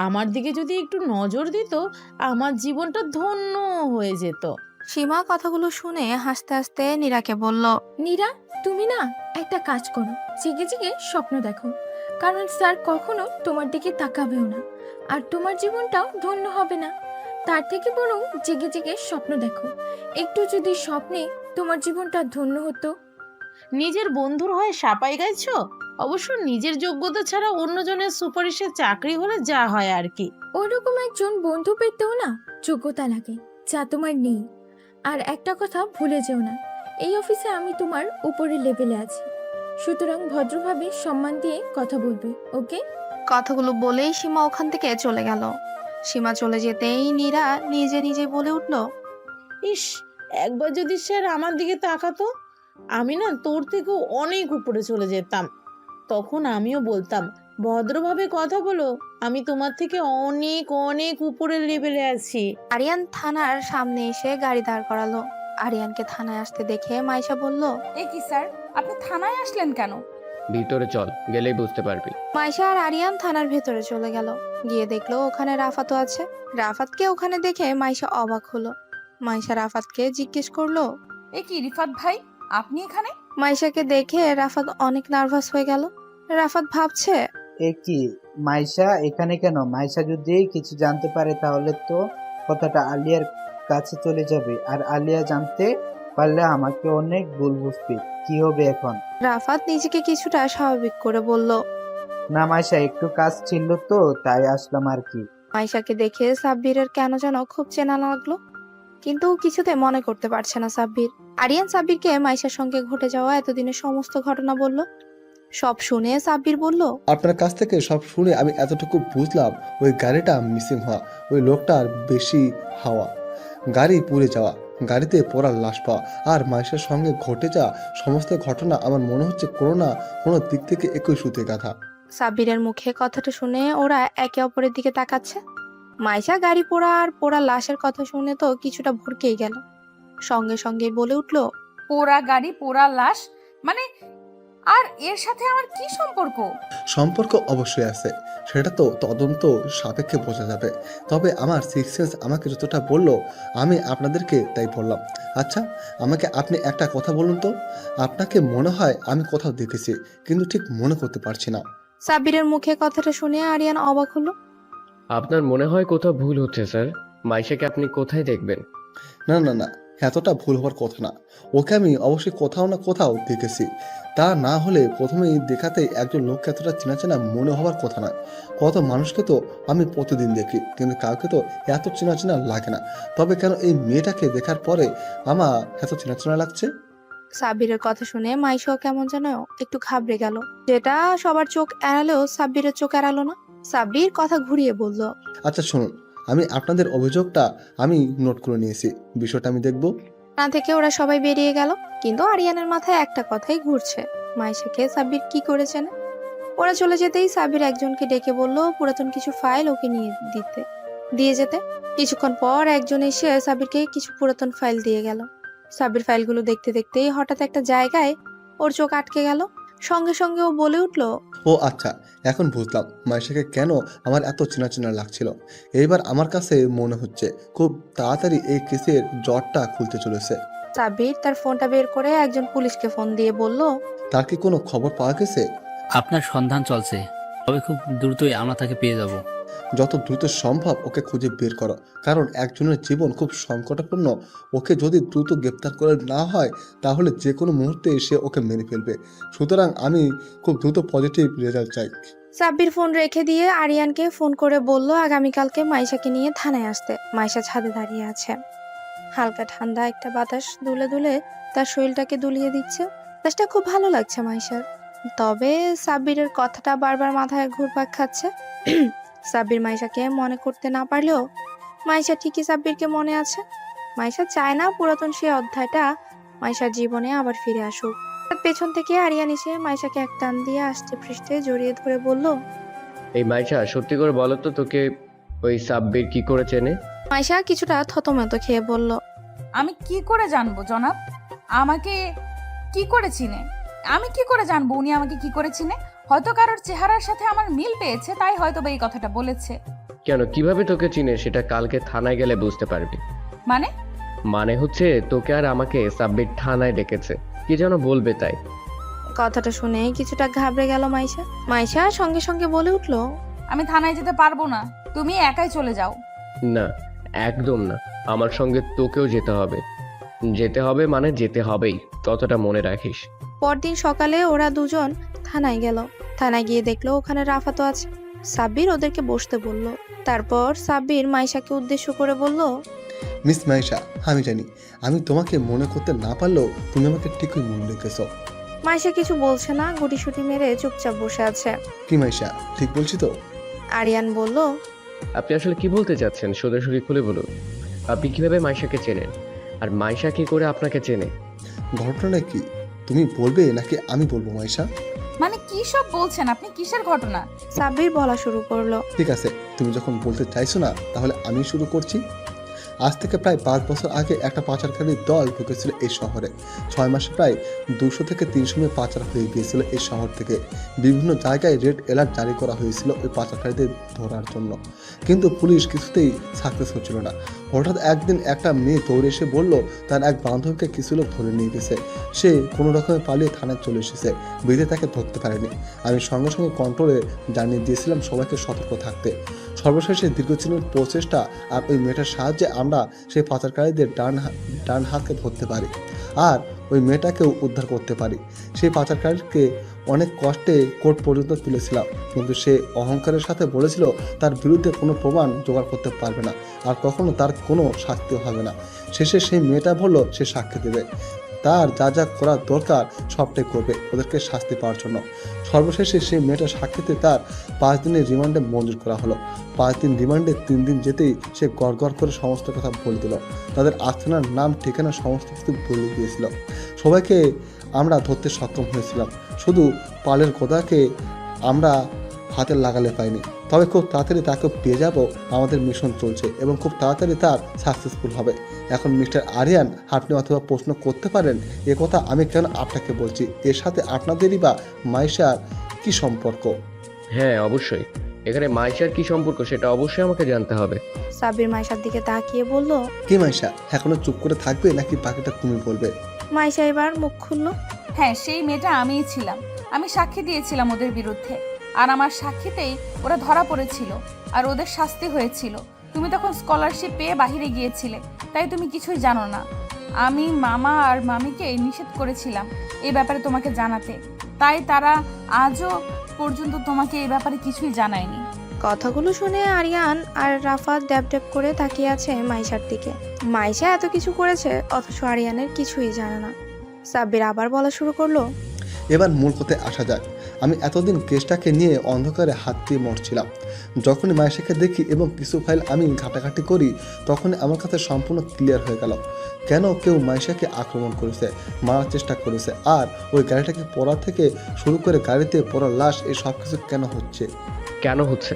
আমার দিকে যদি একটু নজর দিত, আমার জীবনটা ধন্য হয়ে যেত। সীমা কথাগুলো শুনে হাসতে হাসতে নীরাকে বলল। নীরা, তুমি না একটা কাজ করো, জেগে জেগে স্বপ্ন দেখো, কারণ স্যার কখনো তোমার দিকে তাকাবেও না, আর তোমার জীবনটাও ধন্য হবে না। তার থেকে বরং জেগে জেগে স্বপ্ন দেখো। একটু যদি স্বপ্নে তোমার জীবনটা ধন্য হতো। নিজের বন্ধুর হয়ে সাপাই গাইছো? অবশ্য নিজের যোগ্যতা ছাড়া অন্যজনের সুপারিশে চাকরি হলে যা হয় আর কি। ওইরকম একজন বন্ধু পেতেও না যোগ্যতা লাগে, যা তোমার নেই। আর একটা কথা ভুলে যেও না, এই অফিসে আমি তোমার উপরের লেভেলে আছি, সুতরাং ভদ্রভাবে সম্মান দিয়ে কথা বলবে, ওকে? কথাগুলো বলেই সীমা ওখান থেকে চলে গেল। সীমা চলে যেতেই নীরা নিজে নিজে বলে উঠল, ইস, একবার যদি স্যার আমার দিকে তাকাতো, আমি না তোর থেকেও অনেক উপরে চলে যেতাম। তখন আমিও বলতাম, ভদ্রভাবে কথা বলো, আমি তোমার থেকে অনেক অনেক উপরের লেভেলে আছি। আরিয়ান থানার সামনে এসে গাড়ি দাঁড় করালো। আরিয়ানকে থানায় আসতে দেখে মাইশা বলল, এ কি স্যার, আপনি থানায় আসলেন কেন? ভিতরে চল, গেলেই বুঝতে পারবি। মাইশা আর আরিয়ান থানার ভেতরে চলে গেল। গিয়ে দেখলো ওখানে রাফাতও আছে। রাফাতকে ওখানে দেখে মাইশা অবাক হলো। মাইশা রাফাতকে জিজ্ঞেস করলো, এ কি রিফাত ভাই, আপনি এখানে? মাইশাকে দেখে রাফাত অনেক নার্ভাস হয়ে গেল। রাফাত ভাবছে, এ কি মাইশা এখানে কেন? মাইশা যদি কিছু জানতে পারে তাহলে তো কথাটা আলিয়ার কাছে চলে যাবে, আর আলিয়া জানতে পারলে আমাকে অনেক ভুল বুঝবে। কি হবে এখন? রাফাত নিজেকে কিছুটা স্বাভাবিক করে বলল, না মাইশা, একটু কাজ ছিল তো তাই আসলাম আর কি। মাইশাকে দেখে সাব্বিরের কেন যেন খুব চেনা লাগলো, কিন্তু কিছুতে মনে করতে পারছে না সাব্বির। আরিয়ান সাব্বিরকে মাইশার সঙ্গে ঘটে যাওয়া এতদিনের সমস্ত ঘটনা বলল। সব শুনে সাব্বির বলল, আপনার কাছ থেকে সব শুনে আমি এতটুকু বুঝলাম, ওই গাড়িটা মিসিং হওয়া, ওই লোকটার বেশি হাওয়া, গাড়ি পুড়ে যাওয়া, গাড়িতে পোড়া লাশ পাওয়া, আর মাইশার সঙ্গে ঘটে যাওয়া সমস্ত ঘটনা আমার মনে হচ্ছে কোনো না কোনো দিক থেকে একই সুতে গাঁথা। সাব্বিরের মুখে কথাটা শুনে ওরা একে অপরের দিকে তাকাচ্ছে। মাইশা গাড়ি পোড়া আর পোড়া লাশের কথা শুনে তো কিছুটা ভরকেই গেল। সঙ্গে সঙ্গে বলে উঠল, পোড়া গাড়ি, পোড়া লাশ, মানে আর এর সাথে আমার কি সম্পর্ক? সম্পর্ক অবশ্যই আছে, সেটা তো তদন্ত সাপেক্ষে বোঝা যাবে। তবে আমার সিক্স সেন্স আমাকে যতটা বললো আমি আপনাদেরকে তাই বললাম। আচ্ছা, আমাকে আপনি একটা কথা বলুন তো, আপনাকে মনে হয় আমি কোথাও দেখেছি, কিন্তু ঠিক মনে করতে পারছি না। সাব্বিরের মুখে কথাটা শুনে আরিয়ান অবাক হলো। আপনার মনে হয় কোথাও ভুল হচ্ছে স্যার। মাইশাকে আপনি কোথায় দেখবেন? না না না, এতটা ভুল হওয়ার কথা না। ওকে আমি অবশ্যই কোথাও না কোথাও দেখেছি। তা না হলে প্রথমেই দেখাতে একজন লোককে এতটা চেনা চেনা মনে হওয়ার কথা না। কত মানুষকে তো আমি প্রতিদিন দেখি, কিন্তু কাউকে তো এত চেনা চেনা লাগে না। তবে কেন এই মেয়েটাকে দেখার পরে আমার এত চেনা চেনা লাগছে? সাব্বিরের কথা শুনে মাইশাও কেমন যেন একটু ঘাবড়ে গেল, যেটা সবার চোখ এড়ালেও সাব্বিরের চোখ এড়ালো না। সাব্বির কথা ঘুরিয়ে বলল, আচ্ছা শুনুন, আমি আপনাদের অভিযোগটা আমি নোট করে নিয়েছি, বিষয়টা আমি দেখব। না থেকে ওরা সবাই বেরিয়ে গেল, কিন্তু আরিয়ানের মাথায় একটা কথাই ঘুরছে, মাইশাকে সাব্বির কি করেছে না। ওরা চলে যেতেই সাব্বির একজনকে ডেকে বলল পুরাতন কিছু ফাইল ওকে দিয়ে যেতে। কিছুক্ষণ পর একজন এসে সাব্বিরকে কিছু পুরাতন ফাইল দিয়ে গেল। সাব্বির ফাইলগুলো দেখতে দেখতেই হঠাৎ একটা জায়গায় ওর চোখ আটকে গেল। সঙ্গে সঙ্গে ও বলে উঠল, ও আচ্ছা, এখন বুঝলাম মাইশাকে কেন আমার এত চেনা চেনা লাগছিল। এইবার আমার কাছে মনে হচ্ছে খুব তাড়াতাড়ি এই কেসের জটটা খুলতে চলেছে। সাব্বির তার ফোনটা বের করে একজন পুলিশকে ফোন দিয়ে বলল, তার কি কোনো খবর পাওয়া গেছে? আপনার সন্ধান চলছে, তবে খুব দ্রুতই আমরা তাকে পেয়ে যাব। যত দ্রুত সম্ভব ওকে খুঁজে বের করো, কারণ একজনের জীবন খুব সংকটাপন্ন। ওকে যদি দ্রুত গ্রেপ্তার করে না হয় তাহলে যে কোনো মুহূর্তে এসে ওকে মেরে ফেলবে। সুতরাং আমি খুব দ্রুত পজিটিভ রেজাল্ট চাই। সাব্বির ফোন রেখে দিয়ে আরিয়ানকে ফোন করে বলল আগামীকালকে মাইশাকে নিয়ে থানায় আসতে। মাইশা ছাদে দাঁড়িয়ে আছে, হালকা ঠান্ডা একটা বাতাস দুলে দুলে তার শরীরটাকে দুলিয়ে দিচ্ছে। বাতাসটা খুব ভালো লাগছে মাইশার। তবে সাব্বিরের কথাটা বারবার মাথায় ঘুরপাক খাচ্ছে। সাব্বির মাইশাকে মনে করতে না পারলেও মাইশা ঠিকই সাব্বিরকে মনে আছে। মাইশা চায় না পুরাতন সেই অধ্যায়টা মাইশার জীবনে আবার ফিরে আসুক। পেছন থেকে আরিয়ান এসে মাইশাকে এক টান দিয়ে আষ্টে পৃষ্ঠে জড়িয়ে ধরে বলল, এই মাইশা, সত্যি করে বলো তো, তোকে ওই সাব্বির কি করে চেনে? মাইশা কিছুটা থতমত খেয়ে বলল, আমি কি করে জানবো জনাব, আমাকে কি করে চিনে? আমি কি করে জানবো উনি আমাকে কি করে চিনে? হয়তো কারোর চেহারার সাথে আমার মিল পেয়েছে, তাই হয়তো এই কথাটা বলেছে। কেন, কিভাবে তোকে চিনে সেটা কালকে থানায় গেলে বুঝতে পারবি। মানে হচ্ছে তোকে আর আমাকে সাব্বির থানায় ডেকেছে, কি যেন বলবে তাই। কথাটা শুনে কিছুটা ঘাবড়ে গেল মাইশা। মাইশা সঙ্গে সঙ্গে বলে উঠল, আমি থানায় যেতে পারবো না, তুমি একাই চলে যাও। না, একদম না, আমার সঙ্গে তোকেও যেতে হবে। যেতে হবে মানে যেতে হবেই, কথাটা মনে রাখিস। পরদিন সকালে ওরা দুজন থানায় গেল। থানায় গিয়ে দেখলো ওখানে রাফাতও আছে। সাব্বির ওদেরকে বসতে বলল। তারপর সাব্বির মাইশাকে উদ্দেশ্য করে বলল, মিস মাইশা, আমি জানি আমি তোমাকে মনে করতে না পারলেও তুমি আমাকে ঠিকই মনে রেখেছো। মাইশা কিছু বলছে না, গুটিসুটি মেরে চুপচাপ বসে আছে। কি মাইশা, ঠিক বলছি তো? আরিয়ান বলল, আপনি আসলে কি বলতে চাচ্ছেন সোজাসুজি খুলে বলুন। আপনি কিভাবে মাইশাকে চেনেন, আর মাইশা কি করে আপনাকে চেনে? ঘটনা কি তুমি বলবে নাকি আমি বলবো মাইশা? মানে কি সব বলছেন আপনি, কিসের ঘটনা? সাব্বির বলা শুরু করলো। ঠিক আছে, তুমি যখন বলতে চাইছো না তাহলে আমি শুরু করছি। আজ থেকে প্রায় 5 বছর আগে একটা পাচারকারীর দল ঢুকেছিল এই শহরে। 6 মাসে প্রায় 200 থেকে 300 মেয়ে পাচার হয়ে গিয়েছিল এই শহর থেকে। বিভিন্ন জায়গায় রেড অ্যালার্ট জারি করা হয়েছিল ওই পাচারকারীদের ধরার জন্য, কিন্তু পুলিশ কিছুতেই সাকসেস হচ্ছিল না। হঠাৎ একদিন একটা মেয়ে দৌড়ে এসে বলল তার এক বান্ধবীকে কিছু লোক ধরে নিয়ে গেছে। সে কোনো রকমে পালিয়ে থানায় চলে এসেছে, বেঁধে তাকে ধরতে পারেনি। আমি সঙ্গে সঙ্গে কন্ট্রোলে জানিয়ে দিয়েছিলাম সবাইকে সতর্ক থাকতে। সর্বশেষে দীর্ঘদিনের প্রচেষ্টা আর ওই মেয়েটার সাহায্যে আমরা সেই পাচারকারীদের ডান হাতকে ধরতে পারি আর ওই মেয়েটাকেও উদ্ধার করতে পারি। সেই পাচারকারীকে অনেক কষ্টে কোর্ট পর্যন্ত তুলেছিলাম, কিন্তু সে অহংকারের সাথে বলেছিল তার বিরুদ্ধে কোনো প্রমাণ জোগাড় করতে পারবে না আর কখনো তার কোনো শাস্তি হবে না। শেষে সেই মেয়েটা বলল সে সাক্ষী দেবে, তার যা যা করার দরকার সবটাই করবে ওদেরকে শাস্তি পাওয়ার জন্য। সর্বশেষে সেই মেয়েটা সাক্ষীতে তার 5 দিনের রিমান্ডে মঞ্জুর করা হলো। 5 দিন রিমান্ডে 3 দিন যেতেই সে গড় করে সমস্ত কথা বলে দিল। তাদের আস্থানার নাম ঠিকানা সমস্ত কিছু বলে দিয়েছিল। সবাইকে আমরা ধরতে সক্ষম হয়েছিলাম, শুধু পালের গোদাকে আমরা হাতে লাগালে পাইনি। তবে খুব তাড়াতাড়ি তাকে পেয়ে যাব। আমাদের মিশন চলছে এবং খুব তাড়াতাড়ি তার সাকসেসফুল হবে। এখন মিস্টার আরিয়ান, আপনি অথবা প্রশ্ন করতে পারেন এ কথা আমি কেন আপনাকে বলছি, এর সাথে আপনাদেরই বা মাইশার কি সম্পর্ক? হ্যাঁ অবশ্যই, এখানে মাইশার কি সম্পর্ক সেটা অবশ্যই আমাকে জানতে হবে। সাব্বির মাইশার দিকে তাকিয়ে বলল, কি মাইশা, এখনো চুপ করে থাকবে নাকি বাকিটা তুমি বলবে? মাইশা এবার মুখ খুলল। হ্যাঁ, সেই মেয়েটা আমিই ছিলাম। আমি সাক্ষী দিয়েছিলাম ওদের বিরুদ্ধে, আর আমার সাক্ষীতেই ওরা ধরা পড়েছিল আর ওদের শাস্তি হয়েছিল। তুমি তখন স্কলারশিপ পেয়ে বাহিরে গিয়েছিলে, তাই তুমি কিছুই জানো না। আমি মামা আর মামিকে নিষেধ করেছিলাম এই ব্যাপারে তোমাকে জানাতে, তাই তারা আজও পর্যন্ত তোমাকে এই ব্যাপারে কিছুই জানায়নি। কথাগুলো শুনে আরিয়ান আর রাফাত ড্যাব করে তাকিয়ে আছে মাইশার দিকে। মাইশা এত কিছু করেছে অথচ আরিয়ানের কিছুই জানে না। সাব্বির আবার বলা শুরু করলো, এবার মূল কথায় আসা যাক। আমি এতদিন কেসটাকে নিয়ে অন্ধকারে হাত দিয়ে মরছিলাম। যখনই মায়েশাকে দেখি এবং কিছু ফাইল আমি ঘাটাঘাটি করি, তখনই আমার কাছে সম্পূর্ণ ক্লিয়ার হয়ে গেল কেন কেউ মায়েশাকে আক্রমণ করেছে, মারার চেষ্টা করেছে, আর ওই গাড়িটাকে পড়া থেকে শুরু করে গাড়িতে পড়া লাশ এই সব কিছু কেন হচ্ছে।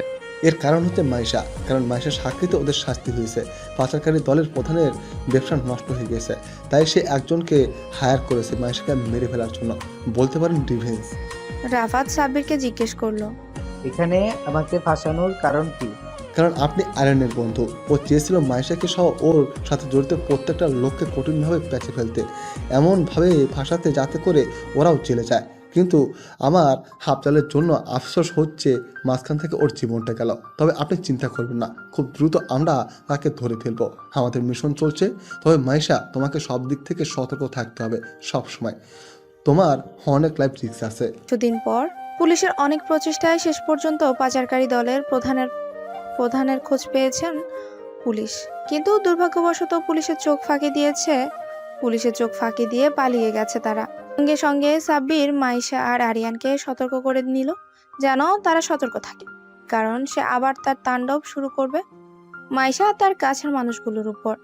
এর কারণ হচ্ছে মাইশা, কারণ মাইশার সাক্ষীতে ওদের শাস্তি হয়েছে। পাচারকারী দলের প্রধানের ব্যবসা নষ্ট হয়ে গেছে, তাই সে একজনকে হায়ার করেছে মাইশাকে মেরে ফেলার জন্য, বলতে পারেন রিভেঞ্জ। রাফাত সাব্বিরকে জিজ্ঞেস করলো, এখানে আমাকে ফাঁসানোর কারণ কি? কারণ আপনি আয়রনের বন্ধু। ও চেয়েছিল মাইশাকে সহ ওর সাথে জড়িত প্রত্যেকটা লোককে কঠিনভাবে প্যাঁচে ফেলতে, এমনভাবে ফাঁসাতে যাতে করে ওরাও জেলে যায়। কিন্তু আমার হাফজালের জন্য আফসোস হচ্ছে মাঝখান থেকে ওর জীবনটা গেল। তবে আপনি চিন্তা করবেন না, খুব দ্রুত আমরা তাকে ধরে ফেলবো। আমাদের মিশন চলছে। তবে মাইশা, তোমাকে সব দিক থেকে সতর্ক থাকতে হবে সব সময়। তোমার অনেক লাইফ রিস্ক আছে। কিছুদিন পর পুলিশের অনেক প্রচেষ্টায় শেষ পর্যন্ত পাচারকারী দলের প্রধানের খোঁজ পেয়েছেন পুলিশ, কিন্তু দুর্ভাগ্যবশত পুলিশের চোখ ফাঁকি দিয়ে পালিয়ে গেছে তারা। সঙ্গে সঙ্গে সাব্বির মাইশা আর আরিয়ানকে সতর্ক করে নিল যেন তারা সতর্ক থাকে, কারণ সে আবার তার তাণ্ডব শুরু করবে মাইশা তার কাছের মানুষগুলোর উপর।